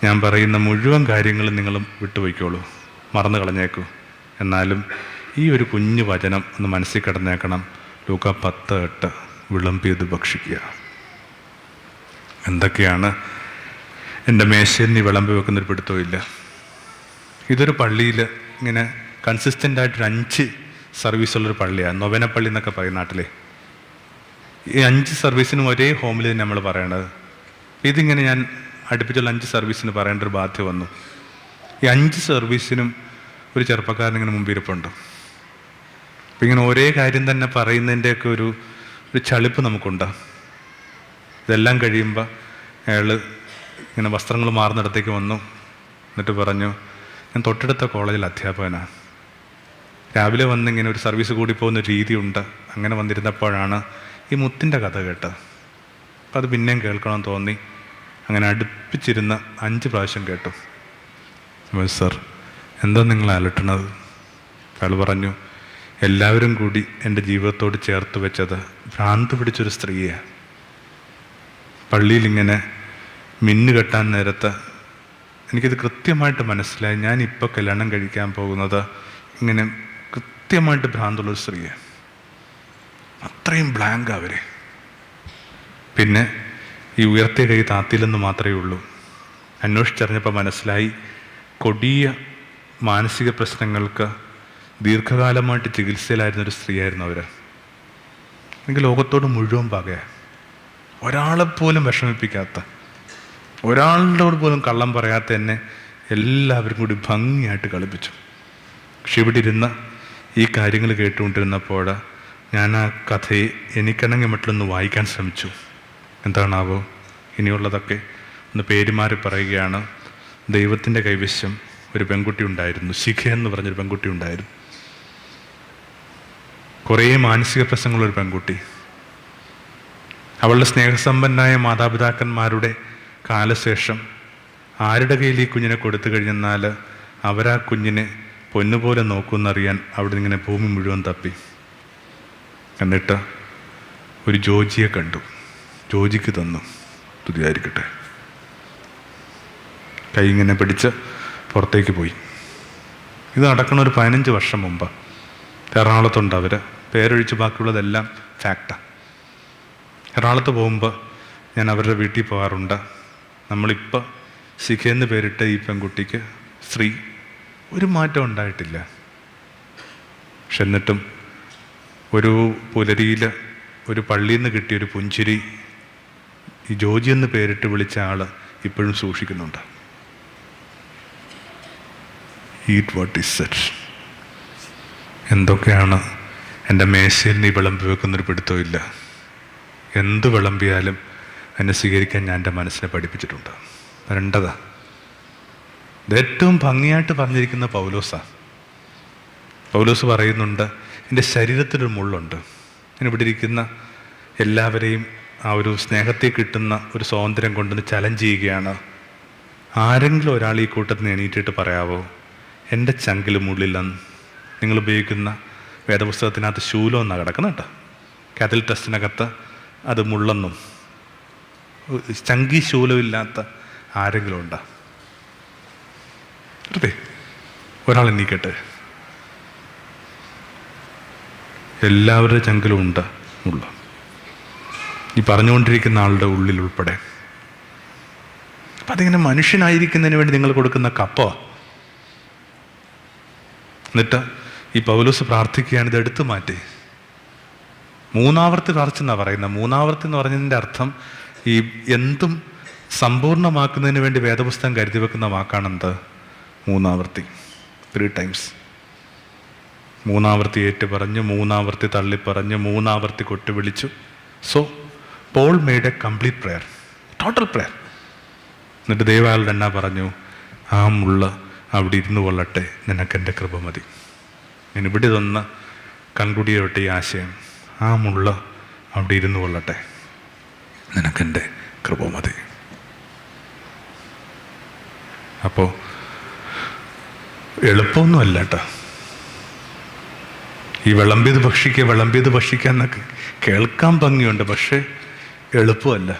ഞാൻ പറയുന്ന മുഴുവൻ കാര്യങ്ങളും നിങ്ങളും വിട്ടുപോയിക്കോളൂ, മറന്നു കളഞ്ഞേക്കൂ. എന്നാലും ഈ ഒരു കുഞ്ഞു വചനം ഒന്ന് മനസ്സിൽ കിടന്നേക്കണം. ലൂക്ക 10:8 വിളമ്പിയത് ഭക്ഷിക്കുക. എന്തൊക്കെയാണ് എൻ്റെ മേശയിൽ നീ വിളമ്പി വെക്കുന്നൊരു പിടുത്തവും ഇല്ല. ഇതൊരു പള്ളിയിൽ ഇങ്ങനെ കൺസിസ്റ്റൻ്റായിട്ടൊരു 5 സർവീസുള്ളൊരു പള്ളിയാണ്, നൊവേന പള്ളി എന്നൊക്കെ പറയും നാട്ടിലെ. ഈ 5 സർവീസിനും ഒരേ ഹോമിൽ നമ്മൾ പറയണത്. ഇതിങ്ങനെ ഞാൻ അടുപ്പിച്ചുള്ള 5 സർവീസിന് പറയേണ്ട ഒരു ബാധ്യത വന്നു. ഈ 5 സർവീസിനും ഒരു ചെറുപ്പക്കാരനിങ്ങനെ മുമ്പിരിപ്പുണ്ട്. അപ്പം ഇങ്ങനെ ഒരേ കാര്യം തന്നെ പറയുന്നതിൻ്റെയൊക്കെ ഒരു ചളിപ്പ് നമുക്കുണ്ട്. ഇതെല്ലാം കഴിയുമ്പോൾ അയാൾ ഇങ്ങനെ വസ്ത്രങ്ങൾ മാറുന്നിടത്തേക്ക് വന്നു. എന്നിട്ട് പറഞ്ഞു, ഞാൻ തൊട്ടടുത്ത കോളേജിൽ അധ്യാപകനാണ്. രാവിലെ വന്നിങ്ങനെ ഒരു സർവീസ് കൂടി പോകുന്ന രീതിയുണ്ട്. അങ്ങനെ വന്നിരുന്നപ്പോഴാണ് ഈ മുത്തിൻ്റെ കഥ കേട്ടത്. അപ്പം അത് പിന്നെയും കേൾക്കണമെന്ന് തോന്നി. അങ്ങനെ അടുപ്പിച്ചിരുന്ന 5 പ്രാവശ്യം കേട്ടു. സർ, എന്താ നിങ്ങൾ അലട്ടണത്? അയാൾ പറഞ്ഞു, എല്ലാവരും കൂടി എൻ്റെ ജീവിതത്തോട് ചേർത്ത് വെച്ചത് ഭ്രാന്ത് പിടിച്ചൊരു സ്ത്രീയാണ്. പള്ളിയിലിങ്ങനെ മിന്നു കെട്ടാൻ നേരത്ത് എനിക്കിത് കൃത്യമായിട്ട് മനസ്സിലായി. ഞാനിപ്പോൾ കല്യാണം കഴിക്കാൻ പോകുന്നത് ഇങ്ങനെ കൃത്യമായിട്ട് ഭ്രാന്തുള്ളൊരു സ്ത്രീയാണ്. അത്രയും ബ്ലാങ്ക് അവർ. പിന്നെ ഈ ഉയർത്തിയ കൈ താത്തിയില്ലെന്ന് മാത്രമേ ഉള്ളൂ. അന്വേഷിച്ചറിഞ്ഞപ്പോൾ മനസ്സിലായി കൊടിയ മാനസിക പ്രശ്നങ്ങൾക്ക് ദീർഘകാലമായിട്ട് ചികിത്സയിലായിരുന്നൊരു സ്ത്രീയായിരുന്നു അവർ. എനിക്ക് ലോകത്തോട് മുഴുവൻ പകയാണ്. ഒരാളെപ്പോലും വിഷമിപ്പിക്കാത്ത, ഒരാളുടെ പോലും കള്ളം പറയാത്ത എന്നെ എല്ലാവരും കൂടി ഭംഗിയായിട്ട് കളിപ്പിച്ചു. പക്ഷെ ഇവിടെ ഇരുന്ന് ഈ കാര്യങ്ങൾ കേട്ടുകൊണ്ടിരുന്നപ്പോൾ ഞാൻ ആ കഥയെ എനിക്കിണങ്ങി മറ്റൊന്ന് വായിക്കാൻ ശ്രമിച്ചു. എന്താണാവോ ഇനിയുള്ളതൊക്കെ ഒന്ന് പേരുമാറി പറയുകയാണ്. ദൈവത്തിൻ്റെ കൈവശം ഒരു പെൺകുട്ടി ഉണ്ടായിരുന്നു, ശിഖ എന്ന് പറഞ്ഞൊരു പെൺകുട്ടി ഉണ്ടായിരുന്നു. കുറേ മാനസിക പ്രശ്നങ്ങളൊരു പെൺകുട്ടി. അവളുടെ സ്നേഹസമ്പന്നനായ മാതാപിതാക്കന്മാരുടെ കാലശേഷം ആരുടെ കയ്യിൽ ഈ കുഞ്ഞിനെ കൊടുത്തു കഴിഞ്ഞെന്നാൽ അവരാ കുഞ്ഞിനെ പൊന്നുപോലെ നോക്കുമെന്നറിയാൻ അവിടെ ഇങ്ങനെ ഭൂമി മുഴുവൻ തപ്പി. എന്നിട്ട് ഒരു ജോജിയെ കണ്ടു. ജോജിക്ക് തന്നു. തുതിയായിരിക്കട്ടെ. കൈ ഇങ്ങനെ പിടിച്ച് പുറത്തേക്ക് പോയി. ഇത് നടക്കണ ഒരു 15 വർഷം മുമ്പ്. എറണാകുളത്തുണ്ട് അവർ. പേരൊഴിച്ച് ബാക്കിയുള്ളതെല്ലാം ഫാക്റ്റാണ്. എറണാകുളത്ത് പോകുമ്പോൾ ഞാൻ അവരുടെ വീട്ടിൽ പോകാറുണ്ട്. നമ്മളിപ്പോൾ ശിഖയെന്ന് പേരിട്ട ഈ പെൺകുട്ടിക്ക് ശ്രീ ഒരു മാറ്റം ഉണ്ടായിട്ടില്ല. പക്ഷെ എന്നിട്ടും ഒരു പുലരിയിൽ ഒരു പള്ളിയിൽ നിന്ന് കിട്ടിയൊരു പുഞ്ചിരി ഈ ജോജി എന്ന് പേരിട്ട് വിളിച്ച ആൾ ഇപ്പോഴും സൂക്ഷിക്കുന്നുണ്ട്. Eat what is set. എന്തൊക്കെയാണ് എൻ്റെ മേശയിൽ നീ വിളമ്പി വെക്കുന്നൊരു പിടുത്തവും ഇല്ല. എന്ത് വിളമ്പിയാലും എന്നെ സ്വീകരിക്കാൻ ഞാൻ എൻ്റെ മനസ്സിനെ പഠിപ്പിച്ചിട്ടുണ്ട്. വരേണ്ടതാ. ഇത് ഏറ്റവും ഭംഗിയായിട്ട് പറഞ്ഞിരിക്കുന്ന പൗലോസാണ്. പൗലോസ് പറയുന്നുണ്ട്, എൻ്റെ ശരീരത്തിലൊരു മുള്ളുണ്ട്. ഞാനിവിടെ ഇരിക്കുന്ന എല്ലാവരെയും ആ ഒരു സ്നേഹത്തെ കിട്ടുന്ന ഒരു സ്വാതന്ത്ര്യം കൊണ്ടൊന്ന് ചലഞ്ച് ചെയ്യുകയാണ്. ആരെങ്കിലും ഒരാൾ ഈ കൂട്ടത്തിന് എണീറ്റിട്ട് പറയാവോ എൻ്റെ ചങ്കിൽ മുള്ളില്ലെന്ന്? നിങ്ങൾ ഉപയോഗിക്കുന്ന വേദപുസ്തകത്തിനകത്ത് ശൂലം എന്നാണ് കിടക്കുന്നത് കേട്ടോ. കാത്തലിക് ടെസ്റ്റിനകത്ത് അത് മുള്ളെന്നും. ചങ്കി ശൂലമില്ലാത്ത ആരെങ്കിലും ഉണ്ടോ? അതെ, ഒരാൾ എണീക്കട്ടെ. എല്ലാവരുടെ ചങ്കിലും ഉണ്ട് മുള്ള. ഈ പറഞ്ഞുകൊണ്ടിരിക്കുന്ന ആളുടെ ഉള്ളിൽ ഉൾപ്പെടെ. അപ്പം അതിങ്ങനെ മനുഷ്യനായിരിക്കുന്നതിന് വേണ്ടി നിങ്ങൾ കൊടുക്കുന്ന കപ്പോ. എന്നിട്ട് ഈ പൗലോസ് പ്രാർത്ഥിക്കുകയാണ്, ഇത് എടുത്തു മാറ്റി. 3 പ്രാർത്ഥിച്ചെന്നാണ് പറയുന്നത്. 3 എന്ന് പറഞ്ഞതിൻ്റെ അർത്ഥം ഈ എന്തും സമ്പൂർണ്ണമാക്കുന്നതിന് വേണ്ടി വേദപുസ്തകം കരുതി വെക്കുന്ന വാക്കാണെന്ത്? 3 ടൈംസ്. 3 ഏറ്റു പറഞ്ഞു, 3 തള്ളിപ്പറഞ്ഞു, 3 കൊട്ടി വിളിച്ചു. So Paul made a complete prayer, total prayer. എന്നിട്ട് ദൈവയാളുടെ എന്നാ പറഞ്ഞു? ആ മുള്ള അവിടെ ഇരുന്ന് കൊള്ളട്ടെ, നിനക്കെൻ്റെ കൃപ മതി. ഞാൻ ഇവിടെ ഇതൊന്ന് കൺക്ലൂഡ് ചെയ്യട്ടെ ഈ ആശയം. ആ മുള്ള അവിടെ ഇരുന്ന് കൊള്ളട്ടെ, നിനക്കെൻ്റെ കൃപ മതി. അപ്പോൾ എളുപ്പമൊന്നുമല്ല കേട്ടോ. ഈ വിളമ്പിയത് ഭക്ഷിക്കുക എന്നൊക്കെ കേൾക്കാൻ ഭംഗിയുണ്ട്, പക്ഷേ എളുപ്പമല്ല.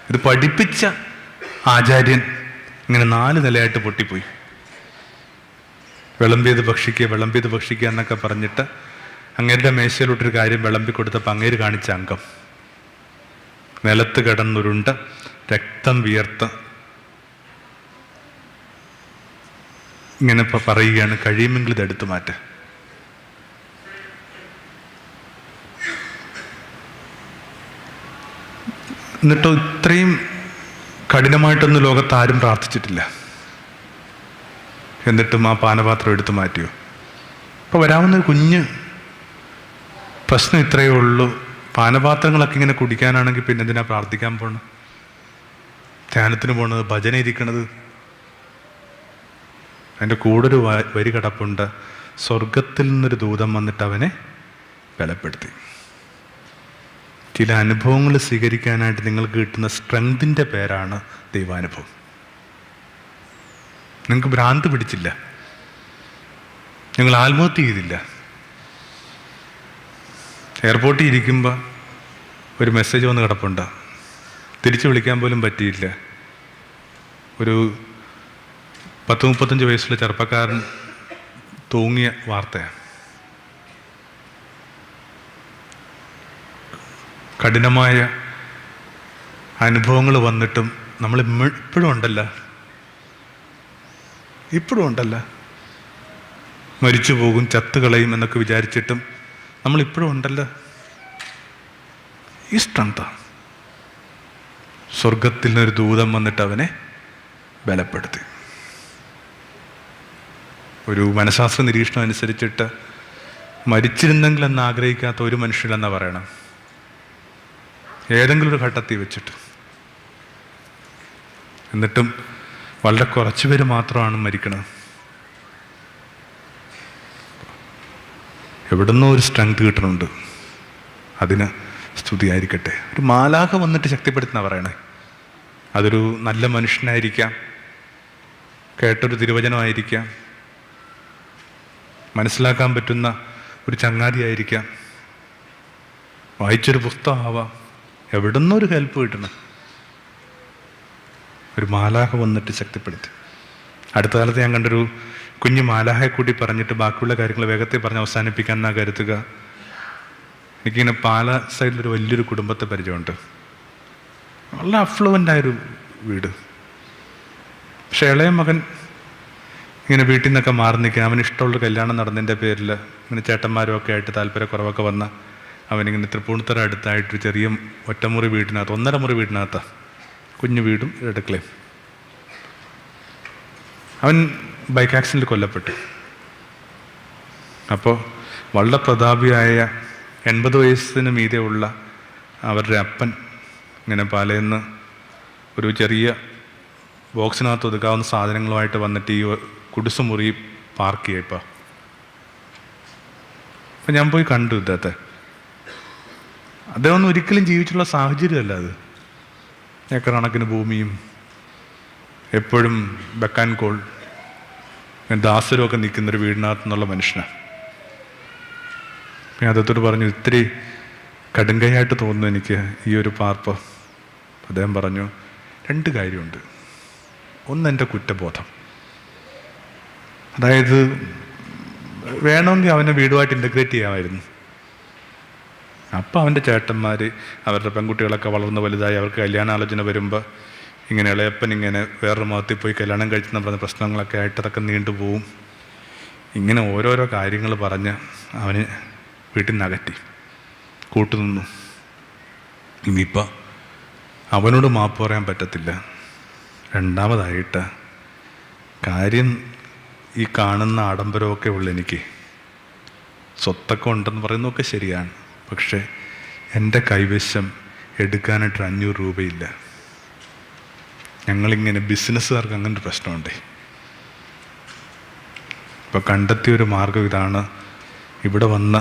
ഇത് പഠിപ്പിച്ച ആചാര്യൻ ഇങ്ങനെ 4 നിലയായിട്ട് പൊട്ടിപ്പോയി. വിളമ്പിയത് ഭക്ഷിക്കുക എന്നൊക്കെ പറഞ്ഞിട്ട് അങ്ങേരുടെ മേശയിലോട്ടൊരു കാര്യം വിളമ്പി കൊടുത്തപ്പോൾ അങ്ങേര് കാണിച്ച അംഗം നിലത്ത് കിടന്നുരുണ്ട് രക്തം വിയർത്ത് ഇങ്ങനെ പറയുകയാണ്, കഴിയുമെങ്കിൽ ഇതെടുത്തു മാറ്റ. എന്നിട്ടോ ഇത്രയും കഠിനമായിട്ടൊന്നും ലോകത്ത് ആരും പ്രാർത്ഥിച്ചിട്ടില്ല. എന്നിട്ടും ആ പാനപാത്രം എടുത്തു മാറ്റിയോ? അപ്പോൾ വരാവുന്ന കുഞ്ഞ് പ്രശ്നം ഇത്രയേ ഉള്ളൂ. പാനപാത്രങ്ങളൊക്കെ ഇങ്ങനെ കുടിക്കാനാണെങ്കിൽ പിന്നെ എന്തിനാ പ്രാർത്ഥിക്കാൻ പോണത്, ധ്യാനത്തിന് പോണത്, ഭജന ഇരിക്കണത്? അതിൻ്റെ കൂടെ ഒരു വരി കിടപ്പുണ്ട്, സ്വർഗത്തിൽ നിന്നൊരു ദൂതം വന്നിട്ട് അവനെ ബലപ്പെടുത്തി. ചില അനുഭവങ്ങൾ സ്വീകരിക്കാനായിട്ട് നിങ്ങൾക്ക് കിട്ടുന്ന സ്ട്രെങ്തിൻ്റെ പേരാണ് ദൈവാനുഭവം. നിങ്ങൾക്ക് ഭ്രാന്ത് പിടിച്ചില്ല, നിങ്ങൾ ആത്മഹത്യ ചെയ്തില്ല, എയർപോർട്ടിൽ ഇരിക്കുമ്പോൾ ഒരു മെസ്സേജ് വന്ന് കിടപ്പുണ്ട്, തിരിച്ചു വിളിക്കാൻ പോലും പറ്റിയില്ല. ഒരു 10-35 വയസ്സുള്ള ചെറുപ്പക്കാരൻ തൂങ്ങിയ വാർത്തയാണ്. കഠിനമായ അനുഭവങ്ങൾ വന്നിട്ടും നമ്മൾ ഇപ്പോഴും ഉണ്ടല്ല മരിച്ചു പോകും, ചത്തുകളയും എന്നൊക്കെ വിചാരിച്ചിട്ടും നമ്മളിപ്പോഴും ഉണ്ടല്ലോ. ഈ സ്ട്രെങ്താണ്. സ്വർഗത്തിൽ നിന്നൊരു ദൂതൻ വന്നിട്ട് അവനെ ബലപ്പെടുത്തി. ഒരു മനഃശാസ്ത്ര നിരീക്ഷണം അനുസരിച്ചിട്ട് മരിച്ചിരുന്നെങ്കിൽ എന്ന് ആഗ്രഹിക്കാത്ത ഒരു മനുഷ്യരെന്നാ പറയണം, ഏതെങ്കിലും ഒരു ഘട്ടത്തിൽ വെച്ചിട്ട്. എന്നിട്ടും വളരെ കുറച്ച് പേര് മാത്രമാണ് മരിക്കണത്. എവിടുന്നോ ഒരു സ്ട്രെങ്ത് കിട്ടുന്നുണ്ട്, അതിന് സ്തുതിയായിരിക്കട്ടെ. ഒരു മാലാഖ വന്നിട്ട് ശക്തിപ്പെടുത്തുന്ന പറയണേ. അതൊരു നല്ല മനുഷ്യനായിരിക്കാം, കേട്ടൊരു തിരുവചനമായിരിക്കാം, മനസ്സിലാക്കാൻ പറ്റുന്ന ഒരു ചങ്ങാതിയായിരിക്കാം, വായിച്ചൊരു പുസ്തകമാവാം. എവിടുന്നോ ഒരു ഹെൽപ്പ് കിട്ടണം, ഒരു മാലാഖ വന്നിട്ട് ശക്തിപ്പെടുത്തി. അടുത്ത കാലത്ത് ഞാൻ കണ്ടൊരു കുഞ്ഞു മാലാഹയെ കൂടി പറഞ്ഞിട്ട് ബാക്കിയുള്ള കാര്യങ്ങൾ വേഗത്തിൽ പറഞ്ഞ് അവസാനിപ്പിക്കാൻ എന്നാ കരുതുക. എനിക്കിങ്ങനെ പാല സൈഡിലൊരു വലിയൊരു കുടുംബത്തെ പരിചയമുണ്ട്. വളരെ അഫ്ലുവൻ്റായൊരു വീട്. പക്ഷെ ഇളയ മകൻ ഇങ്ങനെ വീട്ടിൽ നിന്നൊക്കെ മാറി നിൽക്കുക. അവന് ഇഷ്ടമുള്ള കല്യാണം നടന്നതിൻ്റെ പേരിൽ ഇങ്ങനെ ചേട്ടന്മാരും ഒക്കെ ആയിട്ട് താല്പര്യക്കുറവൊക്കെ വന്ന അവനിങ്ങനെ തൃപ്പൂണിത്തുറ അടുത്തായിട്ടൊരു ചെറിയ ഒറ്റമുറി വീടിനകത്ത്, 1.5 മുറി വീടിനകത്താണ്, കുഞ്ഞു വീടും അടുക്കളയും. അവൻ ബൈക്ക് ആക്സിഡൻറ്റിൽ കൊല്ലപ്പെട്ടു. അപ്പോൾ വളരെ പ്രതാപിയായ 80 വയസ്സിന് മീതെ ഉള്ള അവരുടെ അപ്പൻ ഇങ്ങനെ പാലയെന്ന് ഒരു ചെറിയ ബോക്സിനകത്ത് ഒതുക്കാവുന്ന സാധനങ്ങളുമായിട്ട് വന്നിട്ട് ഈ കുടിസുമുറി പാർക്ക് ചെയ്യപ്പോൾ അപ്പം ഞാൻ പോയി കണ്ടു ഇദ്ദേഹത്തെ. അദ്ദേഹം ഒന്നും ഒരിക്കലും ജീവിച്ചുള്ള സാഹചര്യമല്ല അത്. ഏക്കറണക്കിന് ഭൂമിയും എപ്പോഴും ബക്കാൻ കോൾ ദാസരമൊക്കെ നിൽക്കുന്നൊരു വീടിനകത്ത് നിന്നുള്ള മനുഷ്യനാണ്. ഞാൻ അദ്ദേഹത്തോട് പറഞ്ഞു, ഇത്തിരി കടുങ്കയായിട്ട് തോന്നുന്നു എനിക്ക് ഈ ഒരു പാർപ്പ്. അദ്ദേഹം പറഞ്ഞു, 2 കാര്യമുണ്ട്. ഒന്ന് എൻ്റെ കുറ്റബോധം, അതായത് വേണമെങ്കിൽ അവനെ വീടുമായിട്ട് ഇൻ്റഗ്രേറ്റ് ചെയ്യാമായിരുന്നു. അപ്പം അവൻ്റെ ചേട്ടന്മാർ അവരുടെ പെൺകുട്ടികളൊക്കെ വളർന്ന് വലുതായി അവർക്ക് കല്യാണാലോചന വരുമ്പോൾ ഇങ്ങനെ ഇളയപ്പൻ ഇങ്ങനെ വേറൊരു മതത്തിൽ പോയി കല്യാണം കഴിച്ചെന്ന് പറഞ്ഞ പ്രശ്നങ്ങളൊക്കെ ആയിട്ട് അതൊക്കെ നീണ്ടുപോവും. ഇങ്ങനെ ഓരോരോ കാര്യങ്ങൾ പറഞ്ഞ് അവന് വീട്ടിൽ നിന്ന് അകറ്റി കൂട്ടുനിന്നു. ഇനിയിപ്പോൾ അവനോട് മാപ്പ് പറയാൻ പറ്റത്തില്ല. രണ്ടാമതായിട്ട് കാര്യം ഈ കാണുന്ന ആഡംബരമൊക്കെ ഉള്ളു എനിക്ക്. സ്വത്തൊക്കെ ഉണ്ടെന്ന് പറയുന്നതൊക്കെ ശരിയാണ്, പക്ഷേ എൻ്റെ കൈവശം എടുക്കാനായിട്ട് 500 രൂപയില്ല. ഞങ്ങളിങ്ങനെ ബിസിനസ്സുകാർക്ക് അങ്ങനെ ഒരു പ്രശ്നമുണ്ട്. ഇപ്പോൾ കണ്ടെത്തിയൊരു മാർഗം ഇതാണ്. ഇവിടെ വന്ന്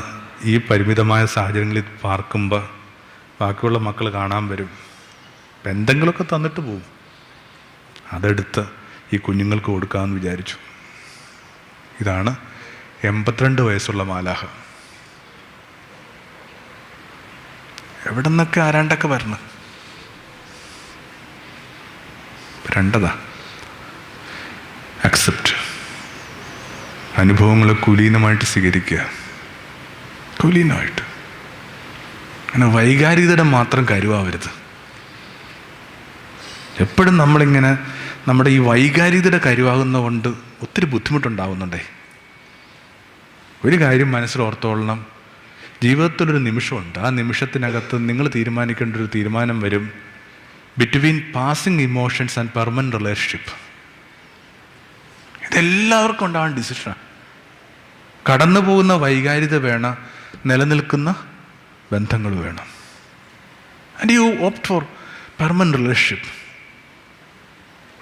ഈ പരിമിതമായ സാഹചര്യങ്ങളിൽ പാർക്കുമ്പോൾ ബാക്കിയുള്ള മക്കൾ കാണാൻ വരും. അപ്പം എന്തെങ്കിലുമൊക്കെ തന്നിട്ട് പോവും. അതെടുത്ത് ഈ കുഞ്ഞുങ്ങൾക്ക് കൊടുക്കാമെന്ന് വിചാരിച്ചു. ഇതാണ് 82 വയസ്സുള്ള മാലാഹ. എവിടെ നിന്നൊക്കെ ആരാണ്ടൊക്കെ വരണം. രണ്ടതാ, അക്സെപ്റ്റ്. അനുഭവങ്ങളെ കുലീനമായിട്ട് സ്വീകരിക്കുക. കുലീനമായിട്ട്, അങ്ങനെ വൈകാരികതയുടെ മാത്രം കരുവാവരുത്. എപ്പോഴും നമ്മളിങ്ങനെ നമ്മുടെ ഈ വൈകാരികതയുടെ കരുവാകുന്ന കൊണ്ട് ഒത്തിരി ബുദ്ധിമുട്ടുണ്ടാവുന്നുണ്ടേ. ഒരു കാര്യം മനസ്സിലോർത്തോളണം, ജീവിതത്തിലൊരു നിമിഷമുണ്ട്. ആ നിമിഷത്തിനകത്ത് നിങ്ങൾ തീരുമാനിക്കേണ്ട ഒരു തീരുമാനം വരും, between passing emotions and permanent relationship. ഇതെല്ലാവർക്കും ഉണ്ടാവാൻ ഡിസിഷനാണ്. കടന്നു പോകുന്ന വൈകാരികത വേണം, നിലനിൽക്കുന്ന ബന്ധങ്ങൾ വേണം. And you opt for permanent relationship.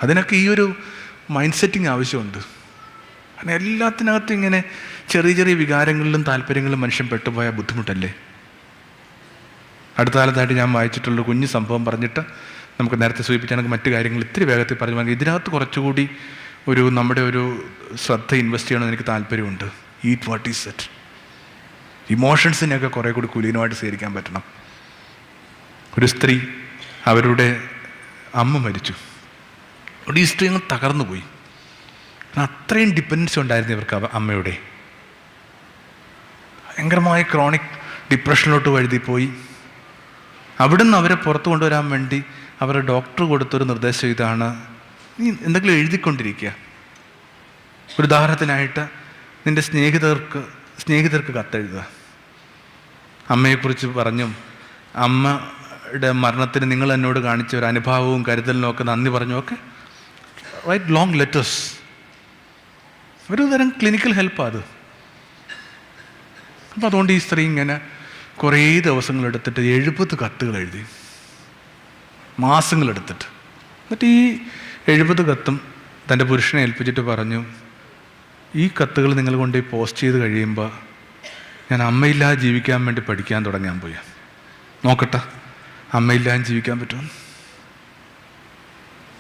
അതിനൊക്കെ ഈ ഒരു മൈൻഡ് സെറ്റിംഗ് ആവശ്യമുണ്ട്. കാരണം എല്ലാത്തിനകത്തും ഇങ്ങനെ ചെറിയ ചെറിയ വികാരങ്ങളിലും താല്പര്യങ്ങളിലും മനുഷ്യൻ പെട്ടുപോയാൽ ബുദ്ധിമുട്ടല്ലേ. അടുത്ത കാലത്തായിട്ട് ഞാൻ വായിച്ചിട്ടുള്ള കുഞ്ഞു സംഭവം പറഞ്ഞിട്ട് നമുക്ക് നേരത്തെ സൂചിപ്പിച്ചാൽ മറ്റു കാര്യങ്ങൾ ഇത്തിരി വേഗത്തിൽ പറഞ്ഞു. ഇതിനകത്ത് കുറച്ചുകൂടി നമ്മുടെ ഒരു ശ്രദ്ധ ഇൻവെസ്റ്റ് ചെയ്യണമെന്ന് എനിക്ക് താല്പര്യമുണ്ട്. Eat what is set. ഇമോഷൻസിനെയൊക്കെ കുറേ കൂടി കുലീനമായിട്ട് സ്വീകരിക്കാൻ പറ്റണം. ഒരു സ്ത്രീ, അവരുടെ അമ്മ മരിച്ചു. അവിടെ ഈ സ്ത്രീ അങ്ങ് തകർന്നു പോയി. അത്രയും ഡിപ്പെൻഡൻസി ഉണ്ടായിരുന്നു ഇവർക്ക് അമ്മയുടെ. ഭയങ്കരമായ ക്രോണിക് ഡിപ്രഷനിലോട്ട് വഴുതിപ്പോയി. അവിടുന്ന് അവരെ പുറത്തു കൊണ്ടുവരാൻ വേണ്ടി അവരുടെ ഡോക്ടർ കൊടുത്തൊരു നിർദ്ദേശം ഇതാണ്: നീ എന്തെങ്കിലും എഴുതിക്കൊണ്ടിരിക്കുക. ഒരു ഉദാഹരണത്തിനായിട്ട് നിൻ്റെ സ്നേഹിതർക്ക് കത്തെഴുതുക. അമ്മയെക്കുറിച്ച് പറഞ്ഞും അമ്മയുടെ മരണത്തിന് നിങ്ങൾ എന്നോട് കാണിച്ച ഒരു അനുഭാവവും കരുതലിനും ഒക്കെ നന്ദി പറഞ്ഞും ഒക്കെ റൈറ്റ് ലോങ് ലെറ്റേഴ്സ്. ഒരു തരം ക്ലിനിക്കൽ ഹെൽപ്പാണ് അത്. അപ്പോൾ അതുകൊണ്ട് ഈ സ്ത്രീ ഇങ്ങനെ കുറേ ദിവസങ്ങളെടുത്തിട്ട് 70 കത്തുകൾ എഴുതി, മാസങ്ങളെടുത്തിട്ട്. എന്നിട്ട് ഈ 70 കത്തും തൻ്റെ പുരുഷനെ ഏൽപ്പിച്ചിട്ട് പറഞ്ഞു, ഈ കത്തുകൾ നിങ്ങൾ കൊണ്ട് പോസ്റ്റ് ചെയ്ത് കഴിയുമ്പോൾ ഞാൻ അമ്മയില്ലാതെ ജീവിക്കാൻ വേണ്ടി പഠിക്കാൻ തുടങ്ങാൻ പോയി. നോക്കട്ടെ അമ്മയില്ലാതെ ജീവിക്കാൻ പറ്റുമെന്ന്.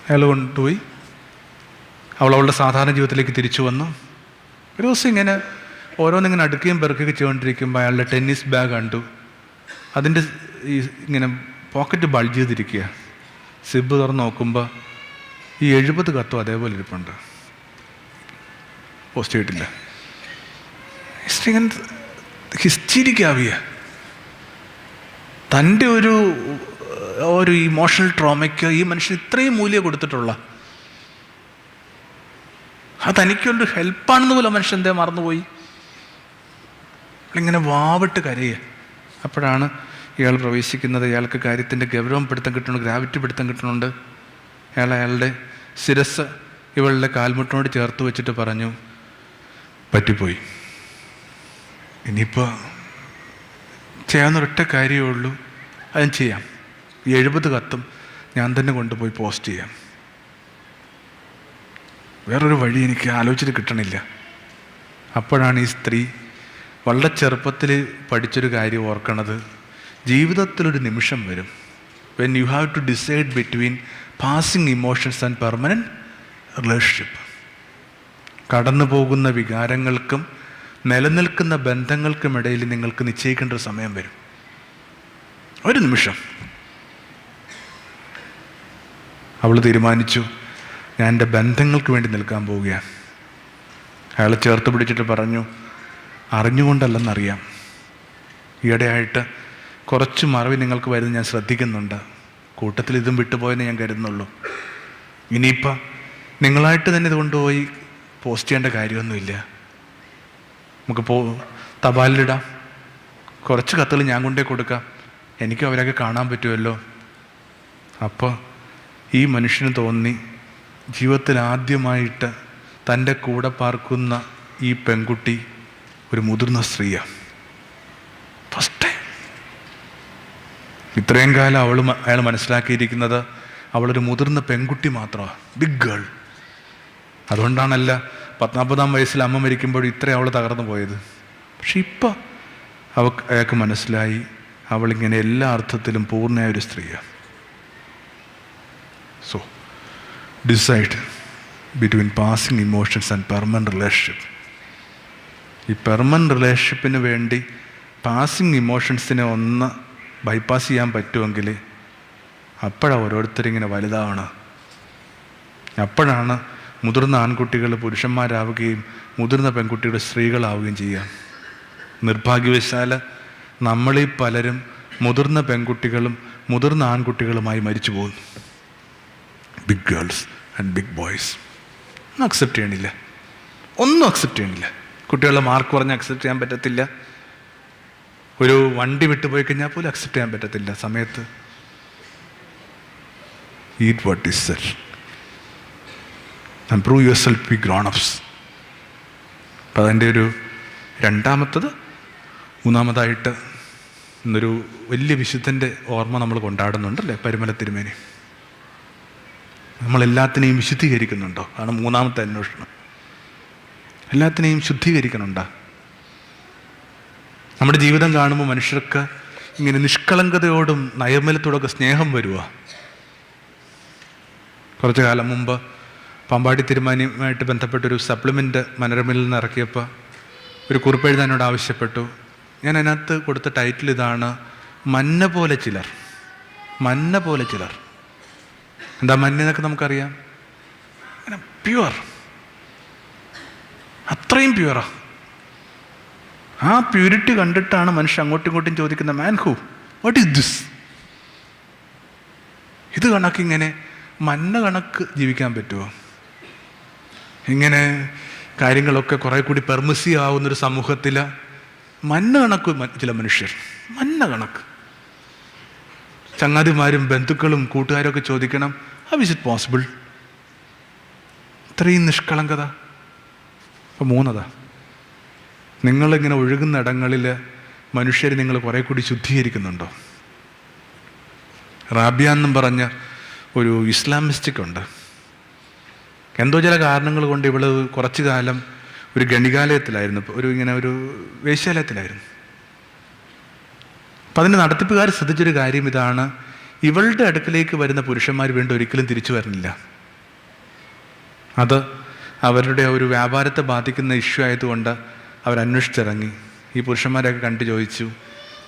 അയാൾ കൊണ്ടുപോയി. അവളുടെ സാധാരണ ജീവിതത്തിലേക്ക് തിരിച്ചു വന്നു. ഒരു ദിവസം ഇങ്ങനെ ഓരോന്നിങ്ങനെ അടുക്കുകയും പെറുക്കുകയും ചെയ്തുകൊണ്ടിരിക്കുമ്പോൾ അയാളുടെ ടെന്നീസ് ബാഗ് കണ്ടു. അതിൻ്റെ ഈ ഇങ്ങനെ പോക്കറ്റ് ബൾജ് ചെയ്തിരിക്കുക. സിബ് തുറന്ന് നോക്കുമ്പോൾ ഈ 70 കത്തും അതേപോലെ ഇരിപ്പുണ്ട്, പോസ്റ്റ് ചെയ്തിട്ടില്ല. ഹിസ്റ്റീരിക്കാവിയ തൻ്റെ ഒരു ഇമോഷണൽ ട്രോമയ്ക്ക് ഈ മനുഷ്യൻ ഇത്രയും മൂല്യം കൊടുത്തിട്ടുള്ള, അത് തനിക്കൊരു ഹെൽപ്പാണെന്ന് പോലും മനുഷ്യൻ എന്തേ മറന്നുപോയി. ഇങ്ങനെ വാവിട്ട് കരയുക. അപ്പോഴാണ് ഇയാൾ പ്രവേശിക്കുന്നത്. ഇയാൾക്ക് കാര്യത്തിൻ്റെ ഗൗരവം പിടുത്തം കിട്ടുന്നുണ്ട്, ഗ്രാവിറ്റി പിടുത്തം കിട്ടുന്നുണ്ട്. അയാളുടെ ശിരസ് ഇവളുടെ കാൽമുട്ടിനോട് ചേർത്ത് വെച്ചിട്ട് പറഞ്ഞു, പറ്റിപ്പോയി, ഇനിയിപ്പോൾ ചെയ്യാവുന്നൊരൊറ്റ കാര്യമേ ഉള്ളൂ, അതും ചെയ്യാം. ഈ 70 കത്തും ഞാൻ തന്നെ കൊണ്ടുപോയി പോസ്റ്റ് ചെയ്യാം. വേറൊരു വഴി എനിക്ക് ആലോചിച്ചിട്ട് കിട്ടണില്ല. അപ്പോഴാണ് ഈ സ്ത്രീ വളരെ ചെറുപ്പത്തിൽ പഠിച്ചൊരു കാര്യം ഓർക്കണത്. ജീവിതത്തിലൊരു നിമിഷം വരും, when you have to decide between passing emotions and permanent relationship. കടന്നു പോകുന്ന വികാരങ്ങൾക്കും നിലനിൽക്കുന്ന ബന്ധങ്ങൾക്കുമിടയിൽ നിങ്ങൾക്ക് നിശ്ചയിക്കേണ്ട ഒരു സമയം വരും. ഒരു നിമിഷം അവൾ തീരുമാനിച്ചു, ഞാൻ എൻ്റെ ബന്ധങ്ങൾക്ക് വേണ്ടി നിൽക്കാൻ പോവുകയാണ്. അയാളെ ചേർത്ത് പിടിച്ചിട്ട് പറഞ്ഞു, അറിഞ്ഞുകൊണ്ടല്ലെന്നറിയാം, ഈയിടെയായിട്ട് കുറച്ച് മറവി നിങ്ങൾക്ക് വരുന്നത് ഞാൻ ശ്രദ്ധിക്കുന്നുണ്ട്. കൂട്ടത്തിൽ ഇതും വിട്ടുപോയെന്ന് ഞാൻ കരുതുന്നുള്ളൂ. ഇനിയിപ്പോൾ നിങ്ങളായിട്ട് തന്നെ ഇത് കൊണ്ടുപോയി പോസ്റ്റ് ചെയ്യേണ്ട കാര്യമൊന്നുമില്ല. നമുക്ക് തപാലിലിടാം. കുറച്ച് കത്തുകൾ ഞാൻ കൊണ്ടേ കൊടുക്കാം, എനിക്ക് അവരൊക്കെ കാണാൻ പറ്റുമല്ലോ. അപ്പോൾ ഈ മനുഷ്യന് തോന്നി, ജീവിതത്തിൽ ആദ്യമായിട്ട് തൻ്റെ കൂടെ പാർക്കുന്ന ഈ പെൺകുട്ടി ഒരു മുതിർന്ന സ്ത്രീയാണ്. First time. ഇത്രയും കാലം അയാൾ മനസ്സിലാക്കിയിരിക്കുന്നത് അവളൊരു മുതിർന്ന പെൺകുട്ടി മാത്രമാണ്, ബിഗ് ഗേൾ. അതുകൊണ്ടാണല്ല 40-ാം വയസ്സിൽ അമ്മ മരിക്കുമ്പോൾ ഇത്രയും അവൾ തകർന്നു പോയത്. പക്ഷെ ഇപ്പോൾ അയാൾക്ക് മനസ്സിലായി, അവളിങ്ങനെ എല്ലാ അർത്ഥത്തിലും പൂർണ്ണമായ ഒരു സ്ത്രീയാണ്. So decide between passing emotions and permanent relationship. ഈ പെർമനൻറ്റ് റിലേഷൻഷിപ്പിന് വേണ്ടി പാസിങ് ഇമോഷൻസിനെ ഒന്ന് ബൈപ്പാസ് ചെയ്യാൻ പറ്റുമെങ്കിൽ അപ്പോഴാണ് ഓരോരുത്തരിങ്ങനെ വലുതാവണം. അപ്പോഴാണ് മുതിർന്ന ആൺകുട്ടികൾ പുരുഷന്മാരാവുകയും മുതിർന്ന പെൺകുട്ടികൾ സ്ത്രീകളാവുകയും ചെയ്യാം. നിർഭാഗ്യവശാൽ നമ്മളീ പലരും മുതിർന്ന പെൺകുട്ടികളും മുതിർന്ന ആൺകുട്ടികളുമായി മരിച്ചു പോകുന്നു. Big girls and big boys ഒന്നും അക്സെപ്റ്റ് ചെയ്യണില്ല, ഒന്നും അക്സെപ്റ്റ് ചെയ്യണില്ല. കുട്ടികളുടെ മാർക്ക് പറഞ്ഞ് അക്സെപ്റ്റ് ചെയ്യാൻ പറ്റത്തില്ല. ഒരു വണ്ടി വിട്ടുപോയി കഴിഞ്ഞാൽ പോലും അക്സെപ്റ്റ് ചെയ്യാൻ പറ്റത്തില്ല സമയത്ത്. Eat what is said and prove yourself be grown ups. അപ്പം അതിൻ്റെ ഒരു മൂന്നാമതായിട്ട് ഇന്നൊരു വലിയ വിശുദ്ധൻ്റെ ഓർമ്മ നമ്മൾ കൊണ്ടാടുന്നുണ്ടല്ലേ, പരുമല തിരുമേനി. നമ്മളെല്ലാത്തിനെയും വിശുദ്ധീകരിക്കുന്നുണ്ടോ? ആണ് മൂന്നാമത്തെ അന്വേഷണം. എല്ലാത്തിനെയും ശുദ്ധീകരിക്കണുണ്ടോ? നമ്മുടെ ജീവിതം കാണുമ്പോൾ മനുഷ്യർക്ക് ഇങ്ങനെ നിഷ്കളങ്കതയോടും നൈർമല്യത്തോടൊക്കെ സ്നേഹം വരുക. കുറച്ചു കാലം മുമ്പ് പാമ്പാടി തിരുമാനിയുമായിട്ട് ബന്ധപ്പെട്ടൊരു സപ്ലിമെൻ്റ് മനോരമയിൽ നിന്ന് ഇറക്കിയപ്പോൾ ഒരു കുറിപ്പെഴുതാനോട് ആവശ്യപ്പെട്ടു. ഞാൻ അതിനകത്ത് കൊടുത്ത ടൈറ്റിൽ ഇതാണ്, മന്ന പോലെ ചിലർ. മന്ന പോലെ ചിലർ. എന്താ മഞ്ഞ എന്നൊക്കെ നമുക്കറിയാം, അങ്ങനെ പ്യുവർ, അത്രയും പ്യുവറാ. ആ പ്യൂരിറ്റി കണ്ടിട്ടാണ് മനുഷ്യൻ അങ്ങോട്ടും ഇങ്ങോട്ടും ചോദിക്കുന്ന, man who, what is this? ഇത് കണക്കിങ്ങനെ മന്ന കണക്ക് ജീവിക്കാൻ പറ്റുമോ? ഇങ്ങനെ കാര്യങ്ങളൊക്കെ കുറേ കൂടി പെർമിസീവ് ആവുന്നൊരു സമൂഹത്തിൽ മന്ന കണക്ക് ചില മനുഷ്യർ, മന്ന കണക്ക്. ചങ്ങാതിമാരും ബന്ധുക്കളും കൂട്ടുകാരും ഒക്കെ ചോദിക്കണം, ഹൗ ഈസ് ഇറ്റ് പോസിബിൾ? ഇത്രയും നിഷ്കളങ്കത. അപ്പോൾ മൂന്നതാ, നിങ്ങളിങ്ങനെ ഒഴുകുന്ന ഇടങ്ങളിൽ മനുഷ്യർ നിങ്ങൾ കുറേ കൂടി ശുദ്ധീകരിക്കുന്നുണ്ടോ? റാബിയ എന്നും പറഞ്ഞ ഒരു ഇസ്ലാമിസ്റ്റിക് ഉണ്ട്. എന്തോ ചില കാരണങ്ങൾ കൊണ്ട് ഇവള് കുറച്ചു കാലം ഒരു ഗണികാലയത്തിലായിരുന്നു, ഒരു വേശ്യാലയത്തിലായിരുന്നു. അപ്പം അതിൻ്റെ നടത്തിപ്പുകാർ ശ്രദ്ധിച്ചൊരു കാര്യം ഇതാണ്, ഇവളുടെ അടുക്കലേക്ക് വരുന്ന പുരുഷന്മാർ വീണ്ടും ഒരിക്കലും തിരിച്ചു വരുന്നില്ല. അത് അവരുടെ ഒരു വ്യാപാരത്തെ ബാധിക്കുന്ന ഇഷ്യൂ ആയതുകൊണ്ട് അവരന്വേഷിച്ചിറങ്ങി. ഈ പുരുഷന്മാരെയൊക്കെ കണ്ടു ചോദിച്ചു,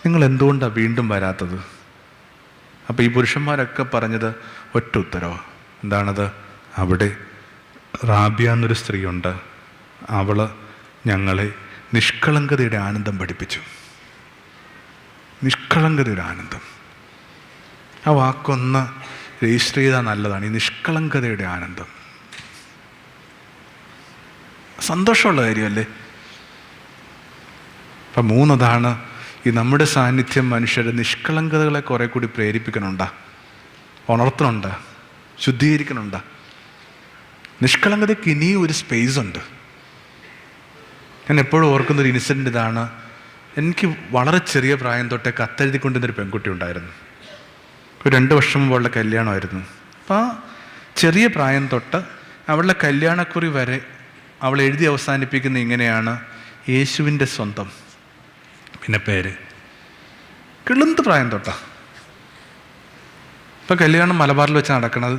നിങ്ങൾ എന്തുകൊണ്ടാണ് വീണ്ടും വരാത്തത്? അപ്പോൾ ഈ പുരുഷന്മാരൊക്കെ പറഞ്ഞത് ഒറ്റ ഉത്തരവ്. എന്താണത്? അവിടെ റാബിയ എന്നൊരു സ്ത്രീയുണ്ട്, അവൾ ഞങ്ങളെ നിഷ്കളങ്കതയുടെ ആനന്ദം പഠിപ്പിച്ചു. നിഷ്കളങ്കതയുടെ ആനന്ദം. ആ വാക്കൊന്ന് രജിസ്റ്റർ ചെയ്താൽ നല്ലതാണ്, ഈ നിഷ്കളങ്കതയുടെ ആനന്ദം. സന്തോഷമുള്ള കാര്യമല്ലേ? അപ്പം മൂന്നതാണ്, ഈ നമ്മുടെ സാന്നിധ്യം മനുഷ്യരുടെ നിഷ്കളങ്കതകളെ കുറെ കൂടി പ്രേരിപ്പിക്കണുണ്ടാ, ഉണർത്തണുണ്ടാ, ശുദ്ധീകരിക്കണുണ്ടാ. നിഷ്കളങ്കതയ്ക്ക് ഇനിയും ഒരു സ്പേസ് ഉണ്ട്. ഞാൻ എപ്പോഴും ഓർക്കുന്നൊരു ഇൻസിഡൻ്റ് ഇതാണ്. എനിക്ക് വളരെ ചെറിയ പ്രായം തൊട്ടേ കത്തെഴുതിക്കൊണ്ടിരുന്നൊരു പെൺകുട്ടി ഉണ്ടായിരുന്നു. ഒരു 2 വർഷം മുമ്പുള്ള കല്യാണമായിരുന്നു. അപ്പോൾ ആ ചെറിയ പ്രായം തൊട്ട് അവളുടെ കല്യാണക്കുറി വരെ അവൾ എഴുതി അവസാനിപ്പിക്കുന്ന ഇങ്ങനെയാണ്, യേശുവിൻ്റെ സ്വന്തം, പിന്നെ പേര്. കിളുന്ത് പ്രായം തൊട്ടാ. ഇപ്പം കല്യാണം മലബാറിൽ വെച്ച് നടക്കണത്.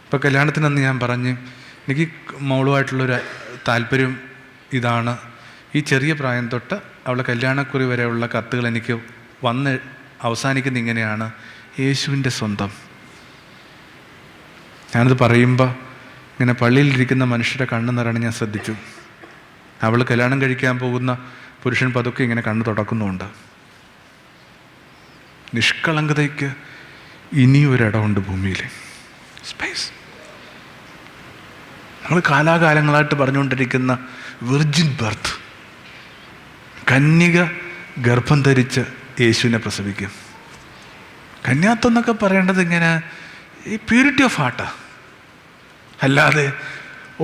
ഇപ്പം കല്യാണത്തിനന്ന് ഞാൻ പറഞ്ഞ്, എനിക്ക് മോളുമായിട്ടുള്ളൊരു താല്പര്യം ഇതാണ്, ഈ ചെറിയ പ്രായം തൊട്ട് അവളെ കല്യാണക്കുറി വരെയുള്ള കത്തുകൾ എനിക്ക് വന്ന് അവസാനിക്കുന്ന ഇങ്ങനെയാണ്, യേശുവിൻ്റെ സ്വന്തം. ഞാനത് പറയുമ്പോൾ ഇങ്ങനെ പള്ളിയിലിരിക്കുന്ന മനുഷ്യരുടെ കണ്ണ് നിറഞ്ഞ് ഞാൻ ശ്രദ്ധിച്ചു. അവൾ കല്യാണം കഴിക്കാൻ പോകുന്ന പുരുഷൻ പതുക്കെ ഇങ്ങനെ കണ്ണ് തുടക്കുന്നുമുണ്ട്. നിഷ്കളങ്കതയ്ക്ക് ഇനിയൊരിടമുണ്ട് ഭൂമിയിൽ, സ്പേസ്. നമ്മൾ കാലാകാലങ്ങളായിട്ട് പറഞ്ഞുകൊണ്ടിരിക്കുന്ന വിർജിൻ ബർത്ത്, കന്യക ഗർഭം ധരിച്ച് യേശുവിനെ പ്രസവിക്കും. കന്യാത്വം എന്നൊക്കെ പറയേണ്ടത് ഇങ്ങനെ ഈ പ്യൂരിറ്റി ഓഫ് ഹാർട്ടാണ്, അല്ലാതെ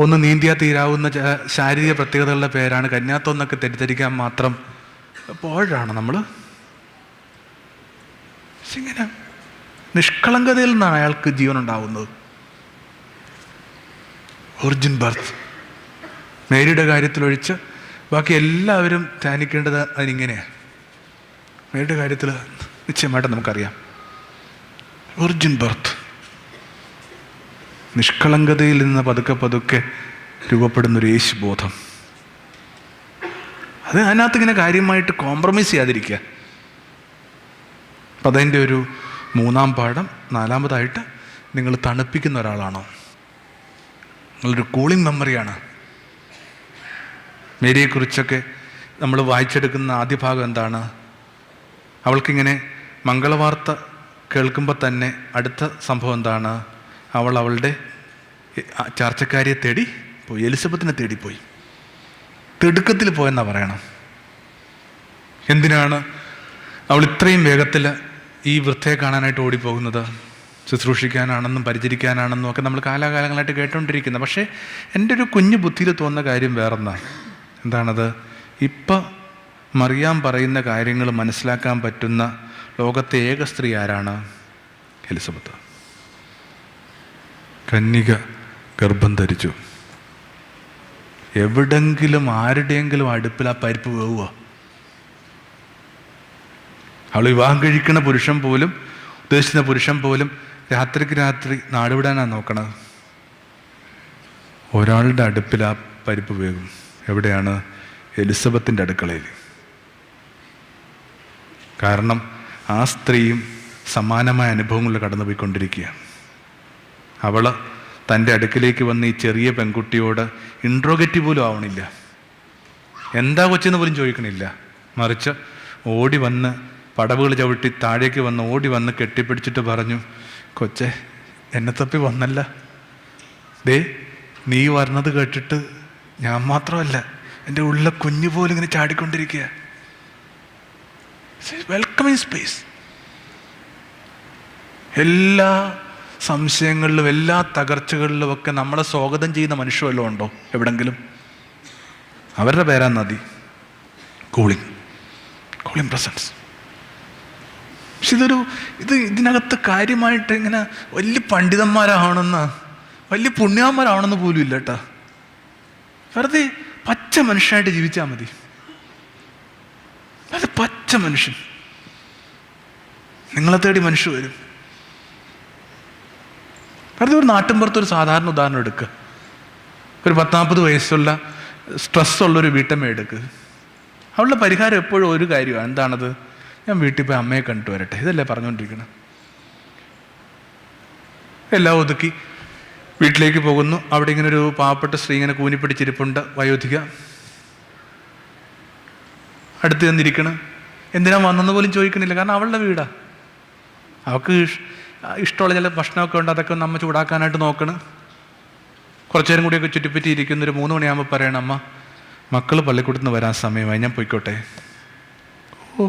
ഒന്ന് നീന്തിയാൽ തീരാവുന്ന ശാരീരിക പ്രത്യേകതകളുടെ പേരാണ് കന്യാത്വം എന്നൊക്കെ തെറ്റിദ്ധരിക്കാൻ മാത്രം പോഴാണ് നമ്മൾ. ഇങ്ങനെ നിഷ്കളങ്കതയിൽ നിന്നാണ് അയാൾക്ക് ജീവൻ ഉണ്ടാവുന്നത്. Origin birth. മേരിയുടെ കാര്യത്തിലൊഴിച്ച് ബാക്കി എല്ലാവരും ധ്യാനിക്കേണ്ടത് അതിനിങ്ങനെയാണ്. മേരിയുടെ കാര്യത്തിൽ നിശ്ചയമായിട്ട് നമുക്കറിയാം, ഒറിജിൻ ബർത്ത്. നിഷ്കളങ്കതയിൽ നിന്ന് പതുക്കെ പതുക്കെ രൂപപ്പെടുന്നൊരു യേശുബോധം. അത് അതിനകത്ത് ഇങ്ങനെ കാര്യമായിട്ട് കോംപ്രമൈസ് ചെയ്യാതിരിക്കുക. അപ്പം അതിൻ്റെ ഒരു 3-ാം പാഠം. 4-മതായിട്ട്, നിങ്ങൾ തണുപ്പിക്കുന്ന ഒരാളാണോ? നിങ്ങളൊരു കൂളിംഗ് മെമ്മറിയാണ്. മേരിയെക്കുറിച്ചൊക്കെ നമ്മൾ വായിച്ചെടുക്കുന്ന ആദ്യ ഭാഗം എന്താണ്? അവൾക്കിങ്ങനെ മംഗളവാർത്ത കേൾക്കുമ്പോൾ തന്നെ അടുത്ത സംഭവം എന്താണ്? അവൾ അവളുടെ ചാർച്ചക്കാരിയെ തേടി പോയി, എലിസബത്തിനെ തേടിപ്പോയി. തിടുക്കത്തിൽ പോയെന്നാണ് പറയണം. എന്തിനാണ് അവൾ ഇത്രയും വേഗത്തിൽ ഈ വൃദ്ധയെ കാണാനായിട്ട് ഓടിപ്പോകുന്നത്? ശുശ്രൂഷിക്കാനാണെന്നും പരിചരിക്കാനാണെന്നും ഒക്കെ നമ്മൾ കാലാകാലങ്ങളായിട്ട് കേട്ടുകൊണ്ടിരിക്കുന്നത്. പക്ഷേ എൻ്റെ ഒരു കുഞ്ഞു ബുദ്ധിയിൽ തോന്നുന്ന കാര്യം വേറൊന്നാണ്. എന്താണത്? ഇപ്പം മറിയാം പറയുന്ന കാര്യങ്ങൾ മനസ്സിലാക്കാൻ പറ്റുന്ന ലോകത്തെ ഏക സ്ത്രീ ആരാണ്? എലിസബത്ത്. കന്യക ഗർഭം ധരിച്ചു. എവിടെങ്കിലും ആരുടെയെങ്കിലും അടുപ്പിൽ ആ പരിപ്പ് വേവുക? അവൾ വിവാഹം കഴിക്കുന്ന പുരുഷൻ പോലും, ഉദ്ദേശിക്കുന്ന പുരുഷൻ പോലും രാത്രിക്ക് രാത്രി നാടുവിടാനാണ് നോക്കണത്. ഒരാളുടെ അടുപ്പിൽ ആ പരിപ്പ് വേകും. എവിടെയാണ്? എലിസബത്തിൻ്റെ അടുക്കളയിൽ. കാരണം ആ സ്ത്രീയും സമാനമായ അനുഭവങ്ങളിൽ കടന്നുപോയിക്കൊണ്ടിരിക്കുകയാണ്. അവൾ തൻ്റെ അടുക്കിലേക്ക് വന്ന് ഈ ചെറിയ പെൺകുട്ടിയോട് ഇൻട്രോഗേറ്റ് പോലും ആവണില്ല, എന്താ കൊച്ചെന്ന് പോലും ചോദിക്കണില്ല. മറിച്ച് ഓടി വന്ന് പടവുകൾ ചവിട്ടി താഴേക്ക് വന്ന് ഓടി വന്ന് കെട്ടിപ്പിടിച്ചിട്ട് പറഞ്ഞു, കൊച്ചെ എന്നെ തപ്പി വന്നല്ല, ദേ നീ വരുന്നത് കേട്ടിട്ട് ഞാൻ മാത്രമല്ല, എൻ്റെ ഉള്ള കുഞ്ഞു പോലും ഇങ്ങനെ ചാടിക്കൊണ്ടിരിക്കുക. Welcoming space. എല്ലാ സംശയങ്ങളിലും എല്ലാ തകർച്ചകളിലും ഒക്കെ നമ്മളെ സ്വാഗതം ചെയ്യുന്ന മനുഷ്യ വല്ലതും ഉണ്ടോ എവിടെങ്കിലും? അവരുടെ പേരാ നദി. Cooling presence. പക്ഷെ ഇതിനകത്ത് കാര്യമായിട്ട് ഇങ്ങനെ വലിയ പണ്ഡിതന്മാരാവണമെന്ന്, വലിയ പുണ്യാന്മാരാവണമെന്ന് പോലും ഇല്ല കേട്ടാ. വെറുതെ പച്ച മനുഷ്യനായിട്ട് ജീവിച്ചാൽ മതി. അത് പച്ച മനുഷ്യൻ. നിങ്ങളെ തേടി മനുഷ്യർ വരും. വെറുതെ ഒരു നാട്ടിൻപുറത്തൊരു സാധാരണ ഉദാഹരണം എടുക്കുക. ഒരു 40 വയസ്സുള്ള സ്ട്രെസ്സുള്ളൊരു വീട്ടമ്മ എടുക്കുക. അവളുടെ പരിഹാരം എപ്പോഴും ഒരു കാര്യമാണ്. എന്താണത്? ഞാൻ വീട്ടിൽ പോയി അമ്മയെ കണ്ടിട്ട് വരട്ടെ. ഇതല്ലേ പറഞ്ഞുകൊണ്ടിരിക്കണം. എല്ലാം ഒതുക്കി വീട്ടിലേക്ക് പോകുന്നു. അവിടെ ഇങ്ങനെ ഒരു പാവപ്പെട്ട സ്ത്രീ ഇങ്ങനെ കൂനിപ്പിടിച്ചിരിപ്പുണ്ട്, വയോധിക. അടുത്ത് ചെന്നിരിക്കണം. എന്തിനാ വന്നെന്ന് പോലും ചോദിക്കണില്ല, കാരണം അവളുടെ വീടാ. അവൾക്ക് ഇഷ്ടമുള്ള ചില ഭക്ഷണമൊക്കെ ഉണ്ട്, അതൊക്കെ ഒന്ന് അമ്മ ചൂടാക്കാനായിട്ട് നോക്കണം. കുറച്ചു നേരം കൂടിയൊക്കെ ചുറ്റിപ്പറ്റി ഇരിക്കുന്ന ഒരു 3 മണിയാകുമ്പോൾ പറയണം, അമ്മ മക്കൾ പള്ളിക്കൂടത്തിൽ നിന്ന് വരാൻ സമയമായി, ഞാൻ പോയിക്കോട്ടെ. ഓ,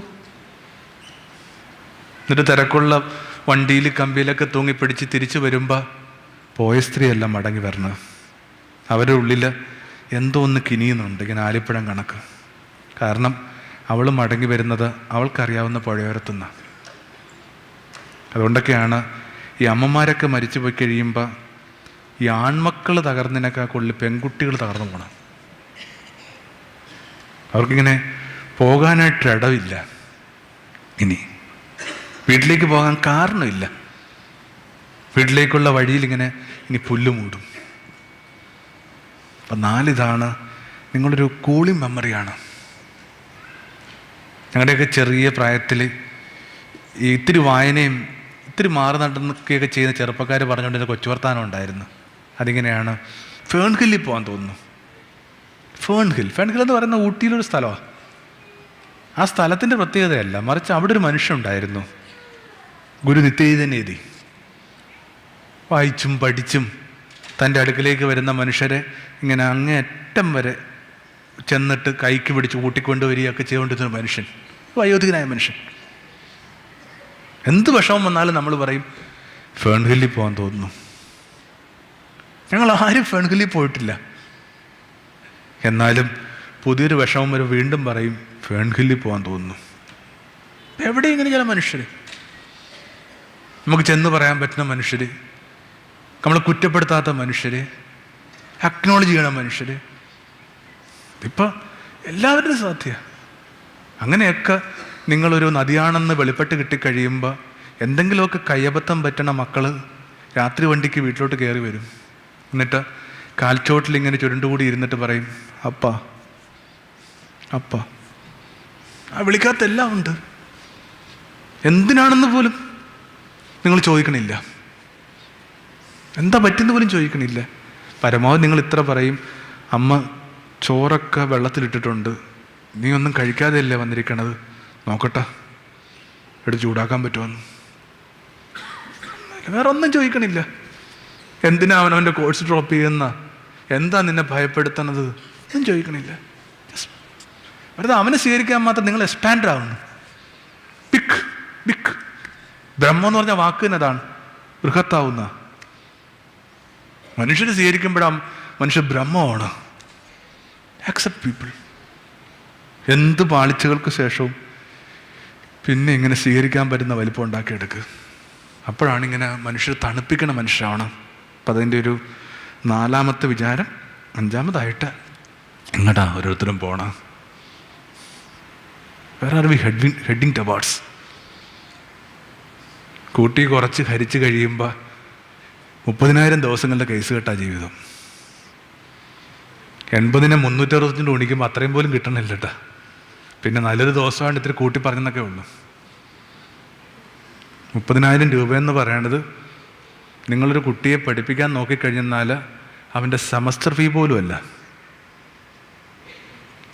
എന്നിട്ട് തിരക്കുള്ള വണ്ടിയിൽ കമ്പിയിലൊക്കെ തൂങ്ങിപ്പിടിച്ച് തിരിച്ചു വരുമ്പോൾ പോയ സ്ത്രീയല്ല മടങ്ങി വരണം. അവരുടെ ഉള്ളിൽ എന്തോ ഒന്ന് കിനിയുന്നുണ്ട്, ഇങ്ങനെ ആലിപ്പഴം കണക്ക്. കാരണം അവൾ മടങ്ങി വരുന്നത് അവൾക്കറിയാവുന്ന പുഴയോരത്തുനിന്ന്. അതുകൊണ്ടൊക്കെയാണ് ഈ അമ്മമാരൊക്കെ മരിച്ചു പോയി കഴിയുമ്പോൾ ഈ ആൺമക്കൾ തകർന്നതിനൊക്കെ കൊള്ളി പെൺകുട്ടികൾ തകർന്നു പോകണം. അവർക്കിങ്ങനെ പോകാനായിട്ട് ഇടവില്ല. ഇനി വീട്ടിലേക്ക് പോകാൻ കാരണമില്ല. വീട്ടിലേക്കുള്ള വഴിയിൽ ഇനി പുല്ല് മൂടും. അപ്പം 4 ഇതാണ് നിങ്ങളൊരു കൂളിംഗ് മെമ്മറിയാണ്. ഞങ്ങളുടെയൊക്കെ ചെറിയ പ്രായത്തിൽ ഈ ഇത്തിരി വായനയും ഇത്തിരി മാറി നടക്കുകയൊക്കെ ചെയ്യുന്ന ചെറുപ്പക്കാർ പറഞ്ഞുകൊണ്ട് കൊച്ചു വർത്താനം ഉണ്ടായിരുന്നു. അതിങ്ങനെയാണ്, ഫേൺ ഹില്ലിൽ പോകാൻ തോന്നുന്നു. ഫേൺ ഹിൽ എന്ന് പറയുന്ന ഊട്ടിയിലൊരു സ്ഥലമാണ്. ആ സ്ഥലത്തിൻ്റെ പ്രത്യേകതയല്ല, മറിച്ച് അവിടെ ഒരു മനുഷ്യൻ ഉണ്ടായിരുന്നു, ഗുരു നിത്യേതനേതി. വായിച്ചും പഠിച്ചും തൻ്റെ അടുക്കിലേക്ക് വരുന്ന മനുഷ്യരെ ഇങ്ങനെ അങ്ങേയറ്റം വരെ ചെന്നിട്ട് കൈക്ക് പിടിച്ച് കൂട്ടിക്കൊണ്ടുവരികയൊക്കെ ചെയ്തുകൊണ്ടിരുന്ന മനുഷ്യൻ, വയോധികനായ മനുഷ്യൻ. എന്ത് വിഷമം വന്നാലും നമ്മൾ പറയും ഫേൺ ഹില്ലിൽ പോകാൻ തോന്നുന്നു. ഞങ്ങൾ ആരും ഫേൺ ഹില്ലിൽ പോയിട്ടില്ല. എന്നാലും പുതിയൊരു വിഷമം വരെ വീണ്ടും പറയും ഫേൺ ഹില്ലിൽ പോകാൻ തോന്നുന്നു. എവിടെ ഇങ്ങനെ ചില മനുഷ്യർ, നമുക്ക് ചെന്ന് പറയാൻ പറ്റുന്ന മനുഷ്യർ, നമ്മളെ കുറ്റപ്പെടുത്താത്ത മനുഷ്യർ, അക്നോളജ് ചെയ്യണ മനുഷ്യർ, ഇപ്പം എല്ലാവരും സാധ്യ. അങ്ങനെയൊക്കെ നിങ്ങളൊരു നദിയാണെന്ന് വെളിപ്പെട്ട് കിട്ടിക്കഴിയുമ്പോൾ എന്തെങ്കിലുമൊക്കെ കയ്യബദ്ധം പറ്റണ മക്കൾ രാത്രി വണ്ടിക്ക് വീട്ടിലോട്ട് കയറി വരും. എന്നിട്ട് കാൽച്ചോട്ടിൽ ഇങ്ങനെ ചുരുണ്ടുകൂടി ഇരുന്നിട്ട് പറയും, അപ്പാ അപ്പാ. ആ വിളിക്കാത്ത എല്ലാം ഉണ്ട്. എന്തിനാണെന്ന് പോലും നിങ്ങൾ ചോദിക്കണില്ല, എന്താ പറ്റുന്ന പോലും ചോദിക്കണില്ല. പരമാവധി നിങ്ങൾ ഇത്ര പറയും, അമ്മ ചോറൊക്കെ വെള്ളത്തിലിട്ടിട്ടുണ്ട്, നീ ഒന്നും കഴിക്കാതെയല്ലേ വന്നിരിക്കണത്, നോക്കട്ടെ എടുത്ത് ചൂടാക്കാൻ പറ്റുമെന്ന്. വേറെ ഒന്നും ചോദിക്കണില്ല. എന്തിനാ അവനവൻ്റെ കോഴ്സ് ഡ്രോപ്പ് ചെയ്യുന്ന, എന്താ നിന്നെ ഭയപ്പെടുത്തണത്, ഒന്നും ചോദിക്കണില്ല. വെറുതെ അവനെ സ്വീകരിക്കാൻ മാത്രം നിങ്ങൾ എക്സ്പാൻഡ് ആവുന്നു. ബിഗ് ബിഗ് ബ്രഹ്മം എന്ന് പറഞ്ഞ വാക്ക് തന്നെ അതാണ്, ബൃഹത്താവുന്ന. മനുഷ്യനെ സ്വീകരിക്കുമ്പോഴാണ് മനുഷ്യ ബ്രഹ്മമാണ്. Accept people. എന്ത് പാളിച്ചകൾക്ക് ശേഷവും പിന്നെ ഇങ്ങനെ സ്വീകരിക്കാൻ പറ്റുന്ന വലിപ്പം ഉണ്ടാക്കിയെടുക്കുക. അപ്പോഴാണ് ഇങ്ങനെ മനുഷ്യർ തണുപ്പിക്കണ മനുഷ്യരാണ്. അപ്പം അതിൻ്റെ ഒരു 4ാമത്തെ വിചാരം. 5ാമതായിട്ട് എങ്ങോട്ടാ ഓരോരുത്തരും പോണം? Where are we heading towards? കൂട്ടി കുറച്ച് ഹരിച്ച് കഴിയുമ്പോൾ 30,000 ദിവസങ്ങളുടെ കേസ് കേട്ടാ ജീവിതം. 80നെ 365 ഉണിക്കുമ്പോൾ അത്രയും പോലും കിട്ടണില്ല കേട്ടോ. പിന്നെ നല്ലൊരു ദിവസമായിട്ട് ഇത്തിരി കൂട്ടി പറഞ്ഞെന്നൊക്കെ ഉള്ളൂ. 30,000 രൂപയെന്ന് പറയണത് നിങ്ങളൊരു കുട്ടിയെ പഠിപ്പിക്കാൻ നോക്കിക്കഴിഞ്ഞാൽ അവൻ്റെ സെമസ്റ്റർ ഫീ പോലുമല്ല.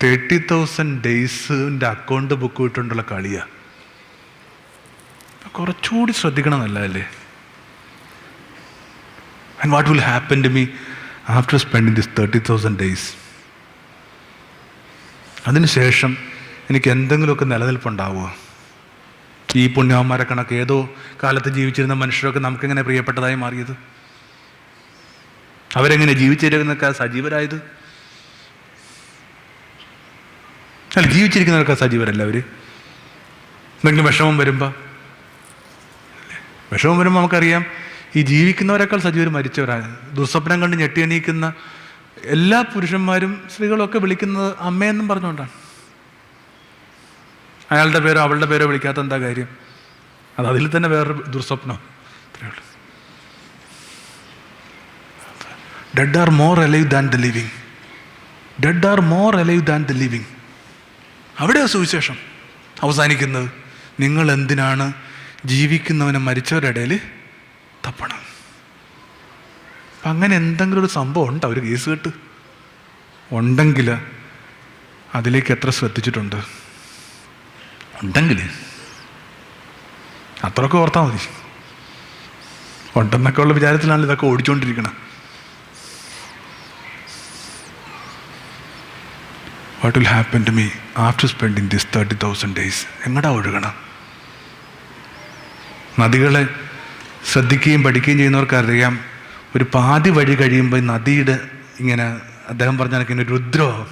30,000 ഡേയ്സിൻ്റെ അക്കൗണ്ട് ബുക്ക് വിട്ടുകൊണ്ടുള്ള കളിയാണ്. കുറച്ചുകൂടി ശ്രദ്ധിക്കണം എന്നല്ലേ. And what will happen to me after spending this 30,000 days? അതിനുശേഷം എനിക്ക് എന്തെങ്കിലുമൊക്കെ നിലനിൽപ്പുണ്ടാവുക? ഈ പുണ്യവന്മാരെ കണക്ക് ഏതോ കാലത്ത് ജീവിച്ചിരുന്ന മനുഷ്യരൊക്കെ നമുക്കെങ്ങനെ പ്രിയപ്പെട്ടതായി മാറിയത്? അവരെങ്ങനെ ജീവിച്ചിരിക്കുന്നൊക്കെ സജീവരായത്? അല്ല, ജീവിച്ചിരിക്കുന്നവരൊക്കെ സജീവരല്ല അവർ. എന്തെങ്കിലും വിഷമം വരുമ്പോൾ നമുക്കറിയാം ഈ ജീവിക്കുന്നവരെക്കാൾ സജീവർ മരിച്ചവരാണ്. ദുസ്വപ്നം കണ്ട് ഞെട്ടി എണീക്കുന്ന എല്ലാ പുരുഷന്മാരും സ്ത്രീകളൊക്കെ വിളിക്കുന്നത് അമ്മയെന്നും പറഞ്ഞുകൊണ്ടാണ്. അയാളുടെ പേരോ അവളുടെ പേരോ വിളിക്കാത്ത എന്താ കാര്യം? അതിൽ തന്നെ വേറൊരു ദുർസ്വപ്നം. അത്രയേ ഉള്ളൂ. Dead are more alive than the living. Dead are more alive than the living. അവിടെയാണ് സുവിശേഷം അവസാനിക്കുന്നത്. നിങ്ങൾ എന്തിനാണ് ജീവിക്കുന്നവനെ മരിച്ചവരുടെ ഇടയിൽ തപ്പണം? അപ്പം അങ്ങനെ എന്തെങ്കിലും ഒരു സംഭവം ഉണ്ടോ? ഒരു കേസ് കെട്ട് ഉണ്ടെങ്കിൽ അതിലേക്ക് എത്ര ശ്രദ്ധിച്ചിട്ടുണ്ട്? ഉണ്ടെങ്കിൽ അത്രയൊക്കെ ഓർത്താൽ മതി. ഉണ്ടെന്നൊക്കെ ഉള്ള വിചാരത്തിലാണ് ഇതൊക്കെ ഓടിച്ചുകൊണ്ടിരിക്കണം. What will happen to me after spending this 30,000 days? എങ്ങടാ ഒഴുകണം? നദികളെ ശ്രദ്ധിക്കുകയും പഠിക്കുകയും ചെയ്യുന്നവർക്കറിയാം, ഒരു പാതി വഴി കഴിയുമ്പോൾ നദിയുടെ ഇങ്ങനെ അദ്ദേഹം പറഞ്ഞ കണക്കിന് രുദ്രമാവും.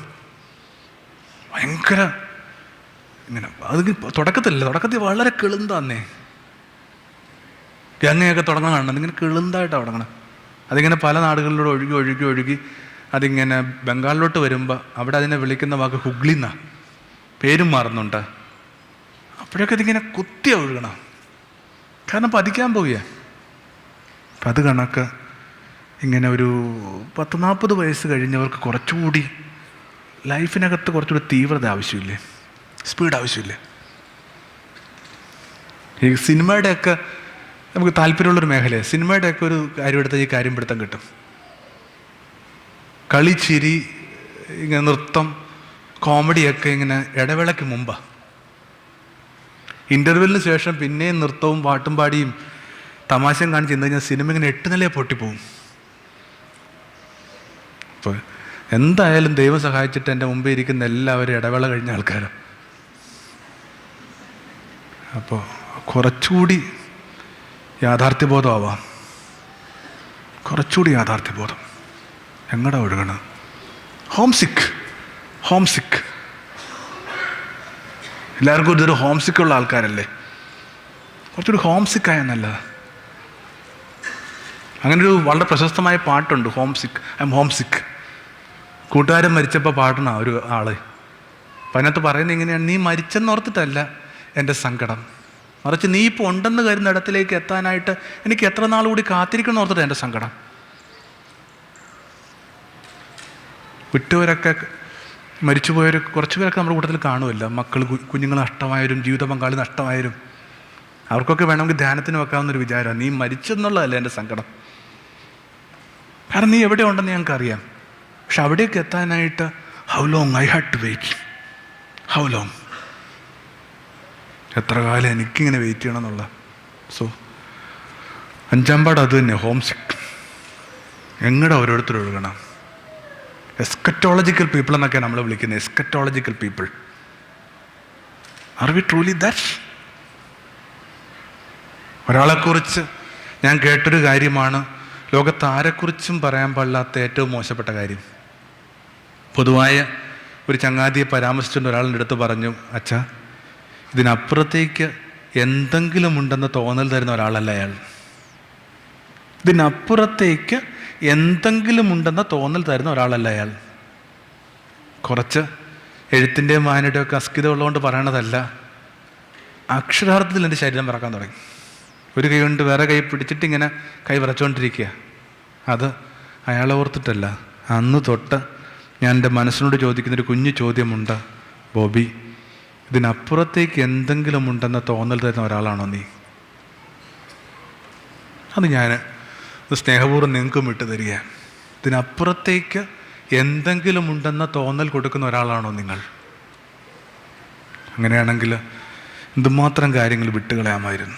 ഭയങ്കര ഇങ്ങനെ അത് തുടക്കത്തിൽ വളരെ കിളുന്താന്നേ. ഗംഗയൊക്കെ തുടങ്ങണം കാണണം, അതിങ്ങനെ കിളുന്തായിട്ടാണ് തുടങ്ങണം. അതിങ്ങനെ പല നാടുകളിലൂടെ ഒഴുകി ഒഴുകി ഒഴുകി അതിങ്ങനെ ബംഗാളിലോട്ട് വരുമ്പോൾ അവിടെ അതിനെ വിളിക്കുന്ന വാക്ക് ഹുഗ്ലി എന്നാ, പേരും മാറുന്നുണ്ട്. അപ്പോഴൊക്കെ ഇതിങ്ങനെ കുത്തി ഒഴുകണം, കാരണം പതിക്കാൻ പോവുക. അപ്പം അത് കണക്ക് ഇങ്ങനെ ഒരു 40-40 വയസ്സ് കഴിഞ്ഞവർക്ക് കുറച്ചുകൂടി ലൈഫിനകത്ത് കുറച്ചുകൂടി തീവ്രത ആവശ്യമില്ലേ, സ്പീഡ് ആവശ്യമില്ലേ? ഈ സിനിമയുടെയൊക്കെ നമുക്ക് താല്പര്യമുള്ളൊരു മേഖലയാണ്. സിനിമയുടെയൊക്കെ ഒരു കാര്യം എടുത്താൽ ഈ കാര്യം പിടുത്തം കിട്ടും. കളി, ചിരി, ഇങ്ങനെ നൃത്തം, കോമഡിയൊക്കെ ഇങ്ങനെ ഇടവേളയ്ക്ക് മുമ്പാണ്. ഇൻ്റർവെല്ലിന് ശേഷം പിന്നെയും നൃത്തവും പാട്ടും പാടിയും തമാശയും കാണിച്ച് ചെന്ന് കഴിഞ്ഞാൽ സിനിമ ഇങ്ങനെ 8 നിലയെ പൊട്ടിപ്പോവും. അപ്പോൾ എന്തായാലും ദൈവം സഹായിച്ചിട്ട് എൻ്റെ മുമ്പേ ഇരിക്കുന്ന എല്ലാവരും ഇടവേള കഴിഞ്ഞ ആൾക്കാരാണ്. അപ്പോൾ കുറച്ചുകൂടി യാഥാർത്ഥ്യബോധമാവാം, കുറച്ചുകൂടി യാഥാർത്ഥ്യബോധം. എങ്ങടാ ഒഴുകണം? ഹോം സിക്ക്. എല്ലാവർക്കും ഇതൊരു ഹോം സിക്കുള്ള ആൾക്കാരല്ലേ? കുറച്ചുകൂടി ഹോം സിക്കായ നല്ലതാ. അങ്ങനൊരു വളരെ പ്രശസ്തമായ പാട്ടുണ്ട്, ഐ എം ഹോം സിക്ക്. കൂട്ടുകാരൻ മരിച്ചപ്പോൾ പാടണ ഒരു ആള്. അപ്പം അതിനകത്ത് പറയുന്നത് ഇങ്ങനെയാണ്: നീ മരിച്ചെന്നോർത്തിട്ടല്ല എൻ്റെ സങ്കടം, മറിച്ച് നീ ഇപ്പോൾ ഉണ്ടെന്ന് കരുതുന്ന ഇടത്തിലേക്ക് എത്താനായിട്ട് എനിക്ക് എത്ര നാൾ കൂടി കാത്തിരിക്കണം ഓർത്തിട്ട് എൻ്റെ സങ്കടം. വിട്ടുപോരൊക്കെ, മരിച്ചുപോയവർ കുറച്ച് പേരൊക്കെ നമ്മുടെ കൂട്ടത്തിൽ കാണുമല്ലോ. മക്കൾ, കുഞ്ഞുങ്ങൾ നഷ്ടമായവരും ജീവിത പങ്കാളി നഷ്ടമായവരും. അവർക്കൊക്കെ വേണമെങ്കിൽ ധ്യാനത്തിന് വെക്കാവുന്നൊരു വിചാരമാണ്, നീ മരിച്ചെന്നുള്ളതല്ല എൻ്റെ സങ്കടം. കാരണം നീ എവിടെ ഉണ്ടെന്ന് ഞങ്ങൾക്കറിയാം. പക്ഷെ അവിടേക്ക് എത്താനായിട്ട് how long I had to wait, how long, എത്ര കാലം എനിക്കിങ്ങനെ വെയിറ്റ് ചെയ്യണം എന്നുള്ള. സോ 5-ാം പാട് അത് തന്നെ, ഹോം സിക്ക്. എങ്ങടെ ഓരോരുത്തരും ഒഴുകണം? എസ്കറ്റോളജിക്കൽ പീപ്പിൾ എന്നൊക്കെ നമ്മൾ വിളിക്കുന്നത്. Eschatological people, are we truly that? ഒരാളെക്കുറിച്ച് ഞാൻ കേട്ടൊരു കാര്യമാണ്, ലോകത്ത് ആരെക്കുറിച്ചും പറയാൻ പാടില്ലാത്ത ഏറ്റവും മോശപ്പെട്ട കാര്യം. പൊതുവായ ഒരു ചങ്ങാതിയെ പരാമർശിച്ചുകൊണ്ട് ഒരാളുടെ അടുത്ത് പറഞ്ഞു, അച്ഛാ, ഇതിനപ്പുറത്തേക്ക് എന്തെങ്കിലും ഉണ്ടെന്ന് തോന്നൽ തരുന്ന ഒരാളല്ല അയാൾ. ഇതിനപ്പുറത്തേക്ക് എന്തെങ്കിലും ഉണ്ടെന്ന് തോന്നൽ തരുന്ന ഒരാളല്ല അയാൾ. കുറച്ച് എഴുത്തിൻ്റെയും വായനയുടെയും ഒക്കെ അസ്കിത ഉള്ളതുകൊണ്ട് പറയണതല്ല, അക്ഷരാർത്ഥത്തിൽ എൻ്റെ ശരീരം വിറക്കാൻ തുടങ്ങി. ഒരു കൈ കൊണ്ട് വേറെ കൈ പിടിച്ചിട്ട് ഇങ്ങനെ കൈ വിറച്ചുകൊണ്ടിരിക്കുക. അത് അയാളെ ഓർത്തിട്ടല്ല. അന്ന് തൊട്ട് ഞാൻ എൻ്റെ മനസ്സിനോട് ചോദിക്കുന്നൊരു കുഞ്ഞു ചോദ്യമുണ്ട്, ബോബി, ഇതിനപ്പുറത്തേക്ക് എന്തെങ്കിലും ഉണ്ടെന്ന് തോന്നൽ തരുന്ന ഒരാളാണോ നീ? അത് ഞാൻ സ്നേഹപൂർവ്വം നിങ്ങൾക്കും വിട്ടു തരിക. ഇതിനപ്പുറത്തേക്ക് എന്തെങ്കിലും ഉണ്ടെന്ന തോന്നൽ കൊടുക്കുന്ന ഒരാളാണോ നിങ്ങൾ? അങ്ങനെയാണെങ്കിൽ എന്തുമാത്രം കാര്യങ്ങൾ വിട്ടുകളയാമായിരുന്നു,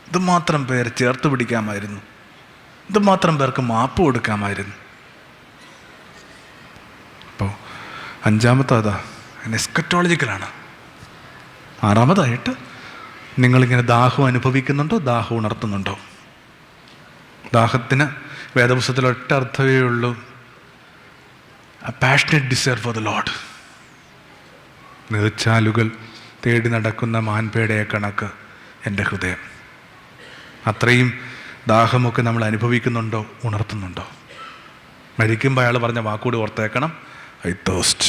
എന്തുമാത്രം പേരെ ചേർത്ത് പിടിക്കാമായിരുന്നു, എന്തുമാത്രം പേർക്ക് മാപ്പ് കൊടുക്കാമായിരുന്നു. അപ്പോൾ അഞ്ചാമത്തെ അതാ എസ്കറ്റോളജിക്കലാണ്. ആറാമതായിട്ട് നിങ്ങളിങ്ങനെ ദാഹം അനുഭവിക്കുന്നുണ്ടോ, ദാഹം ഉണർത്തുന്നുണ്ടോ? ദാഹത്തിന് വേദപുസ്തകത്തിൽ ഒറ്റ അർത്ഥമേ ഉള്ളൂ, a passionate desire for the Lord. നീർച്ചാലുകൾ തേടി നടക്കുന്ന മാൻപേടയെ കണക്ക് എൻ്റെ ഹൃദയം. അത്രയും ദാഹമൊക്കെ നമ്മൾ അനുഭവിക്കുന്നുണ്ടോ, ഉണർത്തുന്നുണ്ടോ? മരിക്കുമ്പോൾ അയാൾ പറഞ്ഞ വാക്കുകൂടി ഓർത്തേക്കണം, ഐ തേഴ്സ്റ്റ്,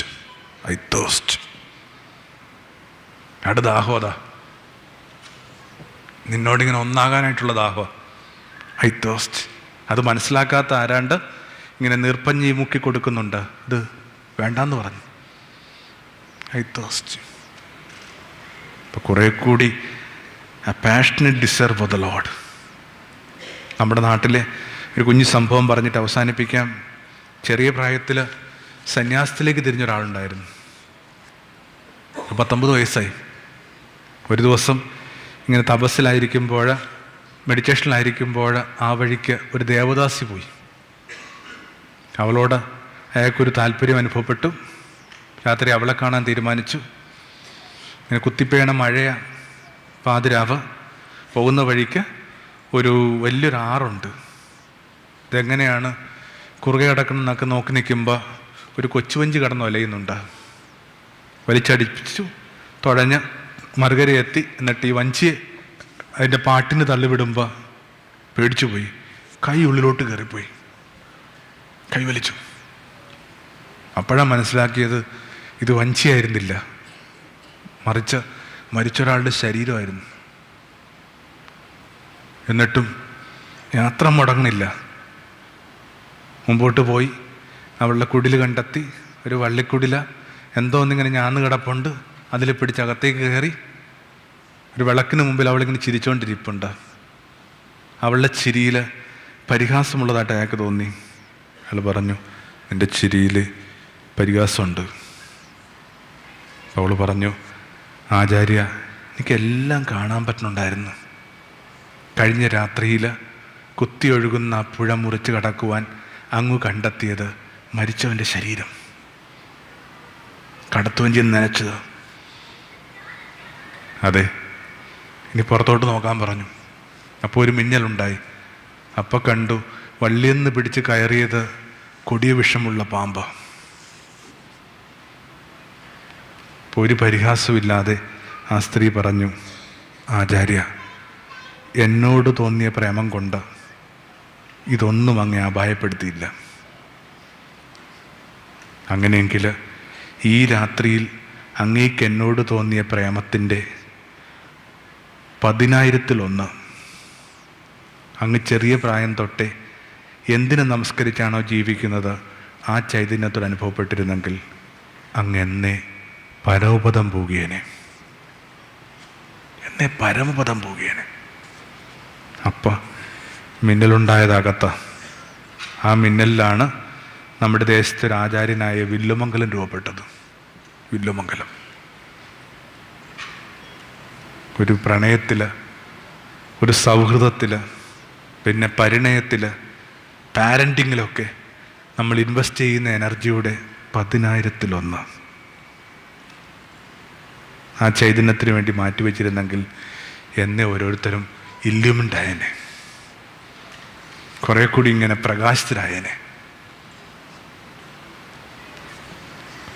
ഐ തേഴ്സ്റ്റ്. അയാളുടെ ദാഹം അതാ, നിന്നോടിങ്ങനെ ഒന്നാകാനായിട്ടുള്ള ദാഹം, ഐ തേഴ്സ്റ്റ്. അത് മനസ്സിലാക്കാത്ത ആരാണ്ട് ഇങ്ങനെ നീർപ്പഞ്ഞി മുക്കി കൊടുക്കുന്നുണ്ട്, ഇത് വേണ്ടാന്ന് പറഞ്ഞു, ഐ തേഴ്സ്റ്റ്. അപ്പോൾ കുറേ കൂടി a passionate desire for the Lord. നമ്മുടെ നാട്ടിലെ ഒരു കുഞ്ഞു സംഭവം പറഞ്ഞിട്ട് അവസാനിപ്പിക്കാം. ചെറിയ പ്രായത്തിൽ സന്യാസത്തിലേക്ക് തിരിഞ്ഞൊരാളുണ്ടായിരുന്നു. 19 വയസ്സായി. ഒരു ദിവസം ഇങ്ങനെ തപസ്സിലായിരിക്കുമ്പോൾ, മെഡിറ്റേഷനിലായിരിക്കുമ്പോൾ ആ വഴിക്ക് ഒരു ദേവദാസി പോയി. അവളോട് അയാൾക്കൊരു താല്പര്യം അനുഭവപ്പെട്ടു. രാത്രി അവളെ കാണാൻ തീരുമാനിച്ചു. ഇങ്ങനെ കുത്തിപ്പേണ മഴയ, പാതിരാവ്. പോകുന്ന വഴിക്ക് ഒരു വലിയൊരു ആറുണ്ട്. ഇതെങ്ങനെയാണ് കുറുകെ കിടക്കണമെന്നൊക്കെ നോക്കി നിൽക്കുമ്പോൾ ഒരു കൊച്ചുവഞ്ചി കടന്നു വലയുന്നുണ്ട്. വലിച്ചടിച്ചു തുഴഞ്ഞ് മറുകര എത്തി. എന്നിട്ട് ഈ വഞ്ചിയെ അതിൻ്റെ പാട്ടിന് തള്ളിവിടുമ്പോൾ പേടിച്ചു പോയി. കൈ ഉള്ളിലോട്ട് കയറിപ്പോയി, കൈ വലിച്ചു. അപ്പോഴാണ് മനസ്സിലാക്കിയത് ഇത് വഞ്ചിയായിരുന്നില്ല, മറിച്ച് മരിച്ചൊരാളുടെ ശരീരമായിരുന്നു. എന്നിട്ടും യാത്ര മുടങ്ങണില്ല. മുമ്പോട്ട് പോയി അവളുടെ കുടിൽ കണ്ടെത്തി. ഒരു വള്ളിക്കുടില എന്തോ ഒന്നിങ്ങനെ ഞാന്ന് കിടപ്പുണ്ട്. അതിൽ പിടിച്ച് അകത്തേക്ക് കയറി. ഒരു വിളക്കിന് മുമ്പിൽ അവളിങ്ങനെ ചിരിച്ചുകൊണ്ടിരിപ്പുണ്ട്. അവളുടെ ചിരിയിൽ പരിഹാസമുള്ളതായിട്ട് അയാൾക്ക് തോന്നി. അയാൾ പറഞ്ഞു, എൻ്റെ ചിരിയിൽ പരിഹാസമുണ്ട്. അവൾ പറഞ്ഞു, ആചാര്യ, എനിക്കെല്ലാം കാണാൻ പറ്റുന്നുണ്ടായിരുന്നു. കഴിഞ്ഞ രാത്രിയിൽ കുത്തിയൊഴുകുന്ന പുഴ മുറിച്ച് കടക്കുവാൻ അങ്ങ് കണ്ടെത്തിയത് മരിച്ചവൻ്റെ ശരീരം, കടത്തുവഞ്ചി നനച്ചത്. അതെ, ഇനി പുറത്തോട്ട് നോക്കാൻ പറഞ്ഞു. അപ്പോൾ ഒരു മിന്നലുണ്ടായി. അപ്പോൾ കണ്ടു വള്ളിയെന്ന് പിടിച്ച് കയറിയത് കൊടിയ വിഷമുള്ള പാമ്പ്. അപ്പോൾ ഒരു പരിഹാസമില്ലാതെ ആ സ്ത്രീ പറഞ്ഞു, ആചാര്യ, എന്നോട് തോന്നിയ പ്രേമം കൊണ്ട് ഇതൊന്നും അങ്ങേ അപായപ്പെടുത്തിയില്ല. അങ്ങനെയെങ്കിൽ ഈ രാത്രിയിൽ അങ്ങേക്ക് എന്നോട് തോന്നിയ പ്രേമത്തിൻ്റെ 10,000-1 അങ്ങ് ചെറിയ പ്രായം തൊട്ടേ എന്തിനു നമസ്കരിച്ചാണോ ജീവിക്കുന്നത് ആ ചൈതന്യത്തോട് അനുഭവപ്പെട്ടിരുന്നെങ്കിൽ അങ്ങ് എന്നെ പരമപദം പോകിയേനെ, എന്നെ പരമപദം പോകിയേനെ. അപ്പം മിന്നലുണ്ടായതാകത്ത. ആ മിന്നലിലാണ് നമ്മുടെ ദേശത്തൊരു ആചാര്യനായ വില്ലുമംഗലം രൂപപ്പെട്ടത്. വില്ലുമംഗലം ഒരു പ്രണയത്തിൽ, ഒരു സൗഹൃദത്തിൽ, പിന്നെ പരിണയത്തിൽ, പാരൻറ്റിങ്ങിലൊക്കെ നമ്മൾ ഇൻവെസ്റ്റ് ചെയ്യുന്ന എനർജിയുടെ 10,000-1 ആ ചൈതന്യത്തിന് വേണ്ടി മാറ്റിവെച്ചിരുന്നെങ്കിൽ എന്നെ ഓരോരുത്തരും ഇല്യൂമിൻഡ് ആയേനെ, കുറെ കൂടി ഇങ്ങനെ പ്രകാശിതരായേനെ.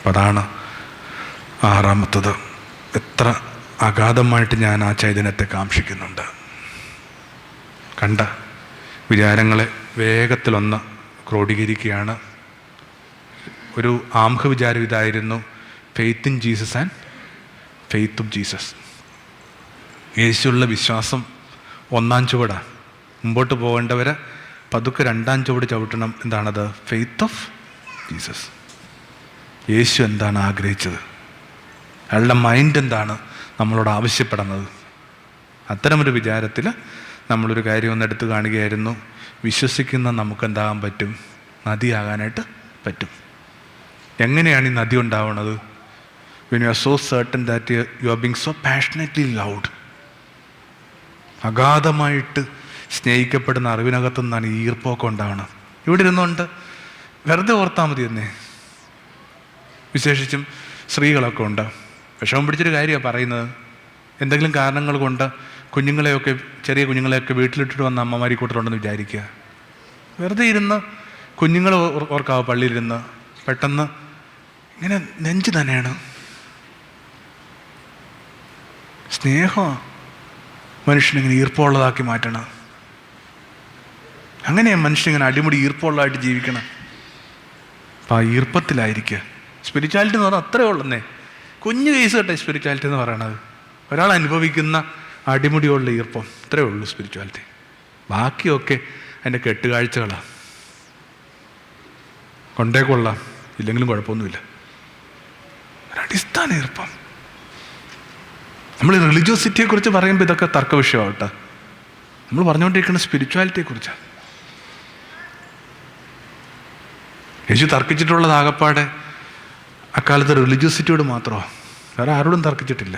അതാണ് ആറാമത്തത്. എത്ര അഗാധമായിട്ട് ഞാൻ ആ ചൈതന്യത്തെ കാക്ഷിക്കുന്നുണ്ട്. കണ്ട വിചാരങ്ങളെ വേഗത്തിലൊന്ന് ക്രോഡീകരിക്കുകയാണ്. ഒരു ആംഹ വിചാരം ഇതായിരുന്നു, faith in Jesus and faith of Jesus. യേശുള്ള വിശ്വാസം 1-ാം ചുവടാണ്. മുമ്പോട്ട് പോകേണ്ടവരെ പതുക്കെ 2-ാം ചുവട് ചവിട്ടണം. എന്താണത്? Faith of Jesus. യേശു എന്താണ് ആഗ്രഹിച്ചത്? അയാളുടെ മൈൻഡ് എന്താണ് നമ്മളോട് ആവശ്യപ്പെടുന്നത്? അത്തരമൊരു വിചാരത്തിൽ നമ്മളൊരു കാര്യം ഒന്ന് എടുത്തു കാണുകയായിരുന്നു. വിശ്വസിക്കുന്ന നമുക്കെന്താകാൻ പറ്റും? നദിയാകാനായിട്ട് പറ്റും. എങ്ങനെയാണ് ഈ നദി ഉണ്ടാവുന്നത്? when you are so certain that you are being so passionately loved. അഗാധമായിട്ട് സ്നേഹിക്കപ്പെടുന്ന അറിവിനകത്തു നിന്നാണ് ഈ ഈർപ്പൊക്കെ ഉണ്ടാവണം. ഇവിടെ ഇരുന്നുകൊണ്ട് വെറുതെ ഓർത്താൽ മതി എന്നേ. വിശേഷിച്ചും സ്ത്രീകളൊക്കെ ഉണ്ട്. വിഷമം പിടിച്ചൊരു കാര്യമാണ് പറയുന്നത്. എന്തെങ്കിലും കാരണങ്ങൾ കൊണ്ട് കുഞ്ഞുങ്ങളെയൊക്കെ, ചെറിയ കുഞ്ഞുങ്ങളെയൊക്കെ വീട്ടിലിട്ടിട്ട് വന്ന അമ്മമാരി കൂട്ടരുണ്ടെന്ന് വിചാരിക്കുക. വെറുതെ ഇരുന്ന് കുഞ്ഞുങ്ങളെ ഓർക്കാവോ പള്ളിയിലിരുന്ന് പെട്ടെന്ന് ഇങ്ങനെ നെഞ്ച് തന്നെയാണ്. സ്നേഹം മനുഷ്യനിങ്ങനെ ഈർപ്പമുള്ളതാക്കി മാറ്റണം. അങ്ങനെയാണ് മനുഷ്യനിങ്ങനെ അടിമുടി ഈർപ്പമുള്ളതായിട്ട് ജീവിക്കണം. അപ്പം ആ ഈർപ്പത്തിലായിരിക്കുക. സ്പിരിച്വാലിറ്റി എന്ന് പറഞ്ഞാൽ അത്രയേ ഉള്ളന്നേ. കുഞ്ഞു കേസ് കേട്ടെ സ്പിരിച്വാലിറ്റി എന്ന് പറയണത്. ഒരാൾ അനുഭവിക്കുന്ന അടിമുടിയുള്ള ഈർപ്പം, ഇത്രയേ ഉള്ളൂ സ്പിരിച്വാലിറ്റി. ബാക്കിയൊക്കെ അതിൻ്റെ കെട്ടുകാഴ്ചകളാണ്. കൊണ്ടേ കൊള്ളാം, ഇല്ലെങ്കിലും കുഴപ്പമൊന്നുമില്ല. ഒരടിസ്ഥാന ഈർപ്പം. നമ്മൾ റിലീജിയോസിറ്റിയെക്കുറിച്ച് പറയുമ്പോൾ ഇതൊക്കെ തർക്ക വിഷയമാവട്ടെ. നമ്മൾ പറഞ്ഞുകൊണ്ടിരിക്കുന്ന സ്പിരിച്വാലിറ്റിയെക്കുറിച്ചാണ്. യേശു തർക്കിച്ചിട്ടുള്ളത് ആകപ്പാടെ അക്കാലത്ത് റിലീജിയോസിറ്റിയോട് മാത്രമോ, വേറെ ആരോടും തർക്കിച്ചിട്ടില്ല.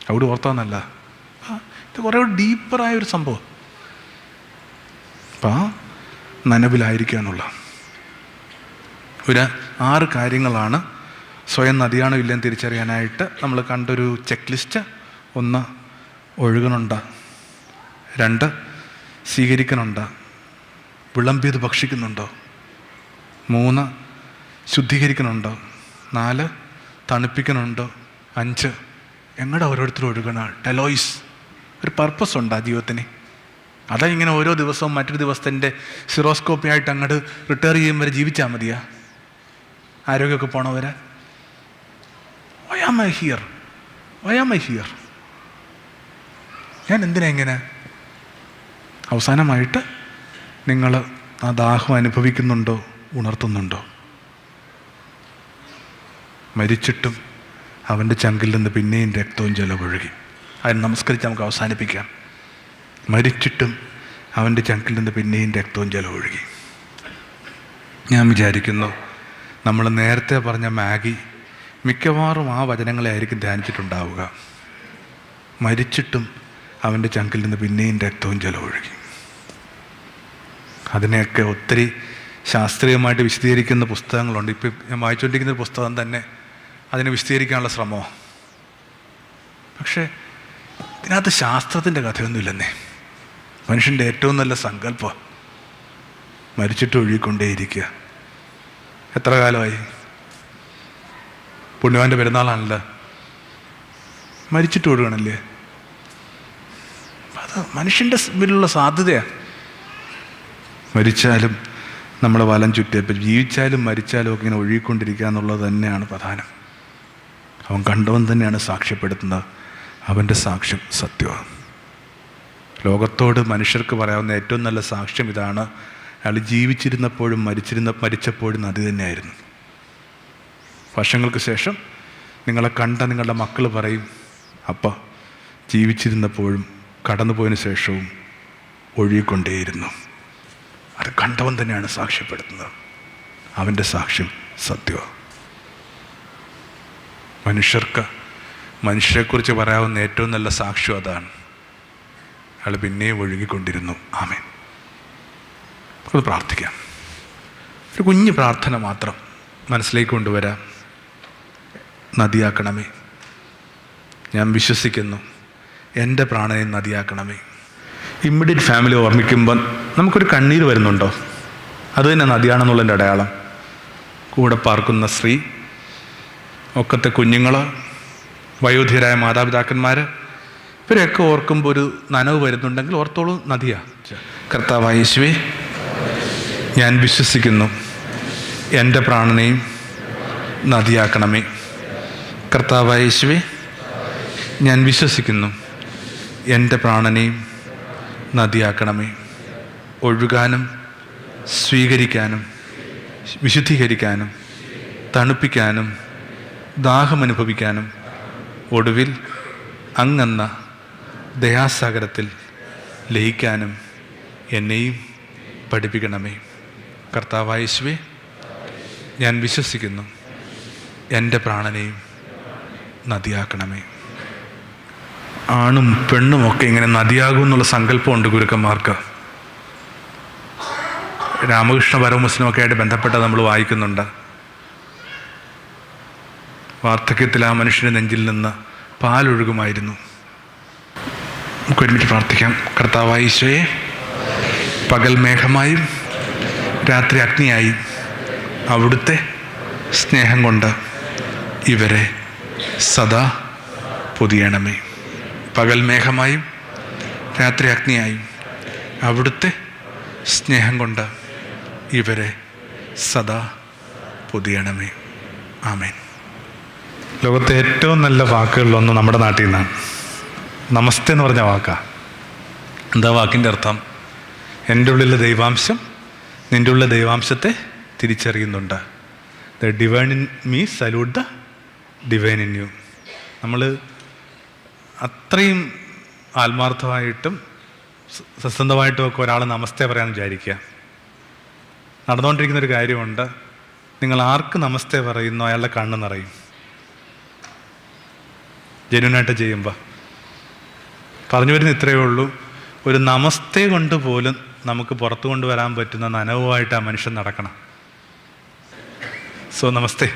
അവിടെ ഓർത്താന്നല്ല, ഇത് കുറേ ഡീപ്പറായൊരു സംഭവം. അപ്പം ആ നനവിലായിരിക്കുക എന്നുള്ള ഒരു 6 കാര്യങ്ങളാണ് സ്വയം നദിയാണോ ഇല്ലെന്ന് തിരിച്ചറിയാനായിട്ട് നമ്മൾ കണ്ടൊരു ചെക്ക് ലിസ്റ്റ്. 1, ഒഴുകണുണ്ട. 2, സ്വീകരിക്കണുണ്ട്. വിളമ്പിയത് ഭക്ഷിക്കുന്നുണ്ടോ. 3, ശുദ്ധീകരിക്കണുണ്ടോ. 4, തണുപ്പിക്കണുണ്ടോ. 5, എങ്ങടെ ഓരോരുത്തരും ഒഴുകണ. ടെലോയിസ്, ഒരു പർപ്പസ് ഉണ്ട് ആ ജീവിതത്തിന്. അതാ ഇങ്ങനെ ഓരോ ദിവസവും മറ്റൊരു ദിവസത്തിൻ്റെ സിറോസ്കോപ്പി ആയിട്ട് അങ്ങോട്ട് റിട്ടയർ ചെയ്യും വരെ ജീവിച്ചാൽ മതിയാ? ആരോഗ്യമൊക്കെ പോണവരെ വൈ ആം ഐ ഹിയർ? ഞാൻ എന്തിനാ ഇങ്ങനെ? അവസാനമായിട്ട് നിങ്ങൾ ആ ദാഹം അനുഭവിക്കുന്നുണ്ടോ, ഉണർത്തുന്നുണ്ടോ? മരിച്ചിട്ടും അവൻ്റെ ചങ്കിൽ നിന്ന് പിന്നെയും രക്തവും ജലമൊഴുകി. അതിന് നമസ്കരിച്ച് നമുക്ക് അവസാനിപ്പിക്കാം. മരിച്ചിട്ടും അവൻ്റെ ചങ്കിൽ നിന്ന് പിന്നെയും രക്തവും ജലമൊഴുകി. ഞാൻ വിചാരിക്കുന്നു നമ്മൾ നേരത്തെ പറഞ്ഞ മാഗി മിക്കവാറും ആ വചനങ്ങളെ ആയിരിക്കും ധ്യാനിച്ചിട്ടുണ്ടാവുക. മരിച്ചിട്ടും അവൻ്റെ ചങ്കിൽ നിന്ന് പിന്നെയും രക്തവും ജലമൊഴുകി. അതിനെയൊക്കെ ഒത്തിരി ശാസ്ത്രീയമായിട്ട് വിശദീകരിക്കുന്ന പുസ്തകങ്ങളുണ്ട്. ഇപ്പം ഞാൻ വായിച്ചുകൊണ്ടിരിക്കുന്ന ഒരു പുസ്തകം തന്നെ അതിനെ വിശദീകരിക്കാനുള്ള ശ്രമമോ. പക്ഷേ ഇതിനകത്ത് ശാസ്ത്രത്തിൻ്റെ കഥയൊന്നുമില്ലെന്നേ. മനുഷ്യൻ്റെ ഏറ്റവും നല്ല സങ്കല്പം മരിച്ചിട്ട് ഒഴുകിക്കൊണ്ടേയിരിക്കുക. എത്ര കാലമായി? പുണ്യവാൻ്റെ പെരുന്നാളാണല്ലോ. മരിച്ചിട്ട് ഒഴുകണല്ലേ. അത് മനുഷ്യൻ്റെ മുന്നിലുള്ള സാധ്യതയാണ്. മരിച്ചാലും നമ്മളെ വലം ചുറ്റിയപ്പോൾ, ജീവിച്ചാലും മരിച്ചാലും ഒക്കെ ഇങ്ങനെ ഒഴുകിക്കൊണ്ടിരിക്കുക എന്നുള്ളത് തന്നെയാണ് പ്രധാനം. അവൻ കണ്ടവൻ തന്നെയാണ് സാക്ഷ്യപ്പെടുത്തുന്നത്. അവൻ്റെ സാക്ഷ്യം സത്യമാണ്. ലോകത്തോട് മനുഷ്യർക്ക് പറയാവുന്ന ഏറ്റവും നല്ല സാക്ഷ്യം ഇതാണ്: അയാൾ ജീവിച്ചിരുന്നപ്പോഴും മരിച്ചപ്പോഴും നദി തന്നെയായിരുന്നു. വർഷങ്ങൾക്ക് ശേഷം നിങ്ങളെ കണ്ട നിങ്ങളുടെ മക്കൾ പറയും, അപ്പ ജീവിച്ചിരുന്നപ്പോഴും കടന്നുപോയതിനു ശേഷവും ഒഴുകിക്കൊണ്ടേയിരുന്നു. അത് കണ്ടവൻ തന്നെയാണ് സാക്ഷ്യപ്പെടുത്തുന്നത്. അവൻ്റെ സാക്ഷ്യം സത്യമാണ്. മനുഷ്യരെക്കുറിച്ച് പറയാവുന്ന ഏറ്റവും നല്ല സാക്ഷ്യം അതാണ്. അയാൾ പിന്നെയും ഒഴുകിക്കൊണ്ടിരുന്നു. ആമേൻ. അത് പ്രാർത്ഥിക്കാം. ഒരു കുഞ്ഞു പ്രാർത്ഥന മാത്രം മനസ്സിലേക്ക് കൊണ്ടുവരാം. നദിയാക്കണമേ, ഞാൻ വിശ്വസിക്കുന്നു, എൻ്റെ പ്രാണനെ നദിയാക്കണമേ. ഇമ്മീഡിയറ്റ് ഫാമിലി ഓർമ്മിക്കുമ്പോൾ നമുക്കൊരു കണ്ണീര് വരുന്നുണ്ടോ? അത് തന്നെ നദിയാണെന്നുള്ളതിൻ്റെ അടയാളം. കൂടെ പാർക്കുന്ന സ്ത്രീ, ഒക്കത്തെ കുഞ്ഞുങ്ങൾ, വയോധികരായ മാതാപിതാക്കന്മാർ, ഇവരെയൊക്കെ ഓർക്കുമ്പോൾ ഒരു നനവ് വരുന്നുണ്ടെങ്കിൽ ഓർത്തോളൂ, നദിയാ. കർത്താവായ യേശുവേ, ഞാൻ വിശ്വസിക്കുന്നു, എൻ്റെ പ്രാണനെയും നദിയാക്കണമേ. കർത്താവായ യേശുവേ, ഞാൻ വിശ്വസിക്കുന്നു, എൻ്റെ പ്രാണനെയും നദിയാക്കണമേ. ഒഴുകാനും സ്വീകരിക്കാനും വിശുദ്ധീകരിക്കാനും തണുപ്പിക്കാനും ദാഹമനുഭവിക്കാനും ഒടുവിൽ അങ്ങെന്ന ദയാസാഗരത്തിൽ ലയിക്കാനും എന്നെയും പഠിപ്പിക്കണമേ. കർത്താവായ യേശുവേ, ഞാൻ വിശ്വസിക്കുന്നു, എൻ്റെ പ്രാണനെയും നദിയാക്കണമേ. ആണും പെണ്ണുമൊക്കെ ഇങ്ങനെ നദിയാകും എന്നുള്ള സങ്കല്പമുണ്ട് ഗുരുക്കന്മാർക്ക്. രാമകൃഷ്ണ പരമമുസ്ലിമൊക്കെ ആയിട്ട് ബന്ധപ്പെട്ട നമ്മൾ വായിക്കുന്നുണ്ട്. വാർദ്ധക്യത്തിൽ ആ മനുഷ്യൻ്റെ നെഞ്ചിൽ നിന്ന് പാലൊഴുകുമായിരുന്നു. നമുക്ക് ഒരുമിച്ച് പ്രാർത്ഥിക്കാം. കർത്താവായ ഈശോയെ, പകൽ മേഘമായും രാത്രി അഗ്നിയായും അവിടുത്തെ സ്നേഹം കൊണ്ട് ഇവരെ സദാ പൊതിയണമേ. പകൽ മേഘമായും രാത്രി അഗ്നിയായും അവിടുത്തെ സ്നേഹം കൊണ്ട് ഇവരെ സദാ പൊതിയണമേ. ആമേൻ. ലോകത്തെ ഏറ്റവും നല്ല വാക്കുകളിലൊന്ന് നമ്മുടെ നാട്ടിൽ നിന്നാണ്. നമസ്തേ എന്ന് പറഞ്ഞ വാക്കാണ്. എന്താ വാക്കിൻ്റെ അർത്ഥം? എൻ്റെ ഉള്ളിലെ ദൈവാംശം നിൻ്റെ ഉള്ളിലെ ദൈവാംശത്തെ തിരിച്ചറിയുന്നുണ്ട്. The divine in me salute the divine in you. നമ്മൾ അത്രയും ആത്മാർത്ഥമായിട്ടും സത്യസന്ധമായിട്ടും ഒക്കെ ഒരാൾ നമസ്തേ പറയാമെന്ന് വിചാരിക്കുക. നടന്നുകൊണ്ടിരിക്കുന്നൊരു കാര്യമുണ്ട്. നിങ്ങൾ ആർക്ക് നമസ്തേ പറയുന്നു അയാളുടെ കണ്ണ് നിറയും. ജെന്യൂനായിട്ട് ചെയ്യുമ്പോൾ പറഞ്ഞു വരുന്ന ഇത്രയേ ഉള്ളൂ. ഒരു നമസ്തേ കൊണ്ട് പോലും നമുക്ക് പുറത്തു കൊണ്ടുവരാൻ പറ്റുന്ന നനവുമായിട്ട് ആ മനുഷ്യൻ നടക്കണം. സോ നമസ്തേ.